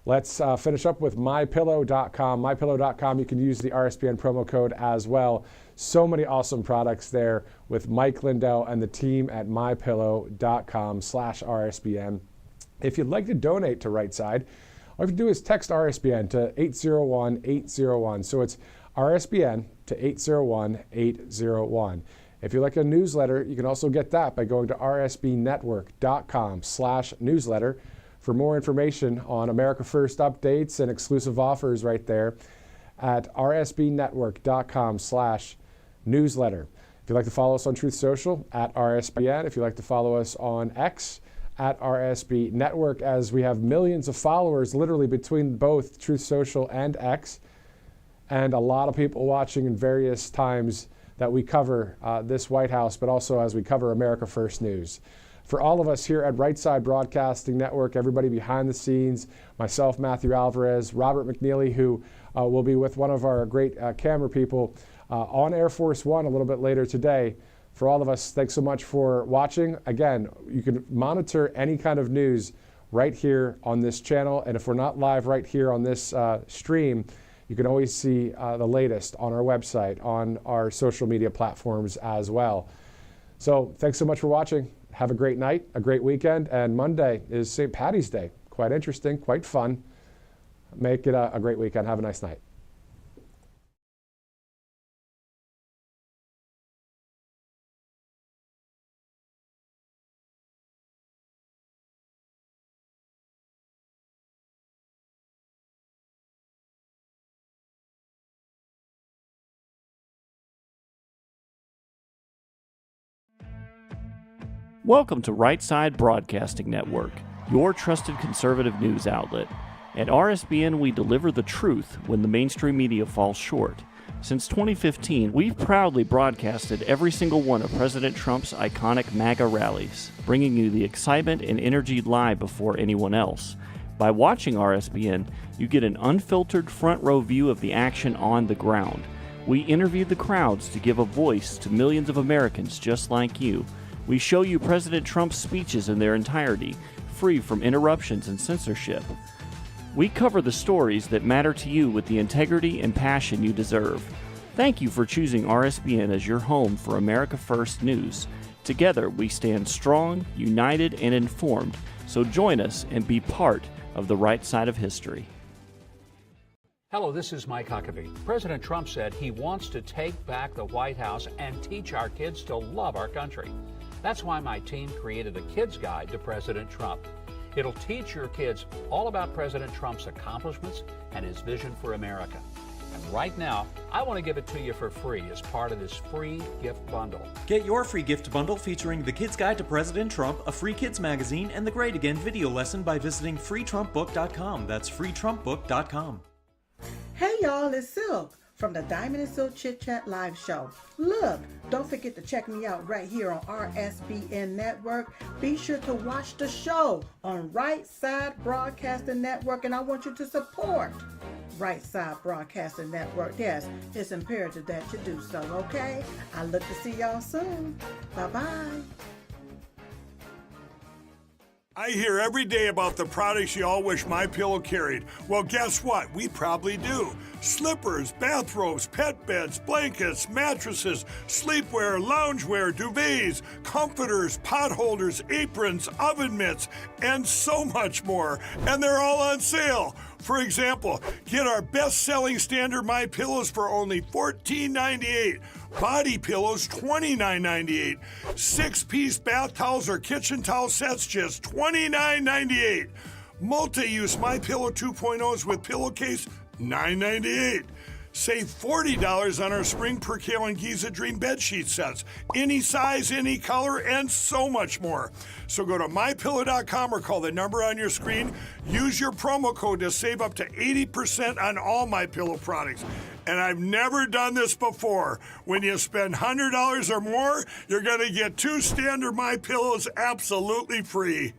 Let's finish up with MyPillow.com. MyPillow.com, you can use the RSBN promo code as well. So many awesome products there with Mike Lindell and the team at MyPillow.com/RSBN. If you'd like to donate to Right Side, all you have to do is text RSBN to 801-801. So it's RSBN to 801-801. If you like a newsletter, you can also get that by going to rsbnetwork.com/newsletter. For more information on America First updates and exclusive offers right there at rsbnetwork.com/newsletter. If you'd like to follow us on Truth Social, at RSBN. If you'd like to follow us on X, at RSB Network, as we have millions of followers literally between both Truth Social and X, and a lot of people watching in various times that we cover this White House, but also as we cover America First News. For all of us here at Right Side Broadcasting Network, everybody behind the scenes, myself, Matthew Alvarez, Robert McNeilly, who will be with one of our great camera people on Air Force One a little bit later today. For all of us, thanks so much for watching. Again, you can monitor any kind of news right here on this channel. And if we're not live right here on this stream, you can always see the latest on our website, on our social media platforms as well. So thanks so much for watching. Have a great night, a great weekend. And Monday is St. Paddy's Day. Quite interesting, quite fun. Make it a great weekend. Have a nice night. Welcome to Right Side Broadcasting Network, your trusted conservative news outlet. At RSBN, we deliver the truth when the mainstream media falls short. Since 2015, we've proudly broadcasted every single one of President Trump's iconic MAGA rallies, bringing you the excitement and energy live before anyone else. By watching RSBN, you get an unfiltered front row view of the action on the ground. We interview the crowds to give a voice to millions of Americans just like you. We show you President Trump's speeches in their entirety, free from interruptions and censorship. We cover the stories that matter to you with the integrity and passion you deserve. Thank you for choosing RSBN as your home for America First News. Together, we stand strong, united, and informed, so join us and be part of the right side of history. Hello, this is Mike Huckabee. President Trump said he wants to take back the White House and teach our kids to love our country. That's why my team created a kids guide to President Trump. It'll teach your kids all about President Trump's accomplishments and his vision for America. And right now, I want to give it to you for free as part of this free gift bundle. Get your free gift bundle featuring the Kids Guide to President Trump, a free kids magazine, and the Great Again video lesson by visiting freetrumpbook.com. That's freetrumpbook.com. Hey y'all, it's Silk from the Diamond and Silk Chit Chat live show. Look, don't forget to check me out right here on RSBN Network. Be sure to watch the show on Right Side Broadcasting Network, and I want you to support Right Side Broadcasting Network. Yes, it's imperative that you do so, okay? I look to see y'all soon. Bye-bye. I hear every day about the products you all wish MyPillow carried. Well, guess what? We probably do. Slippers, bathrobes, pet beds, blankets, mattresses, sleepwear, loungewear, duvets, comforters, pot holders, aprons, oven mitts, and so much more. And they're all on sale. For example, get our best-selling standard MyPillows for only $14.98. Body pillows, $29.98. 6-piece bath towels or kitchen towel sets, just $29.98. Multi-use MyPillow 2.0s with pillowcase, $9.98. Save $40 on our Spring Percale and Giza Dream bedsheet sets. Any size, any color, and so much more. So go to MyPillow.com or call the number on your screen. Use your promo code to save up to 80% on all MyPillow products. And I've never done this before. When you spend $100 or more, you're going to get 2 standard MyPillows absolutely free.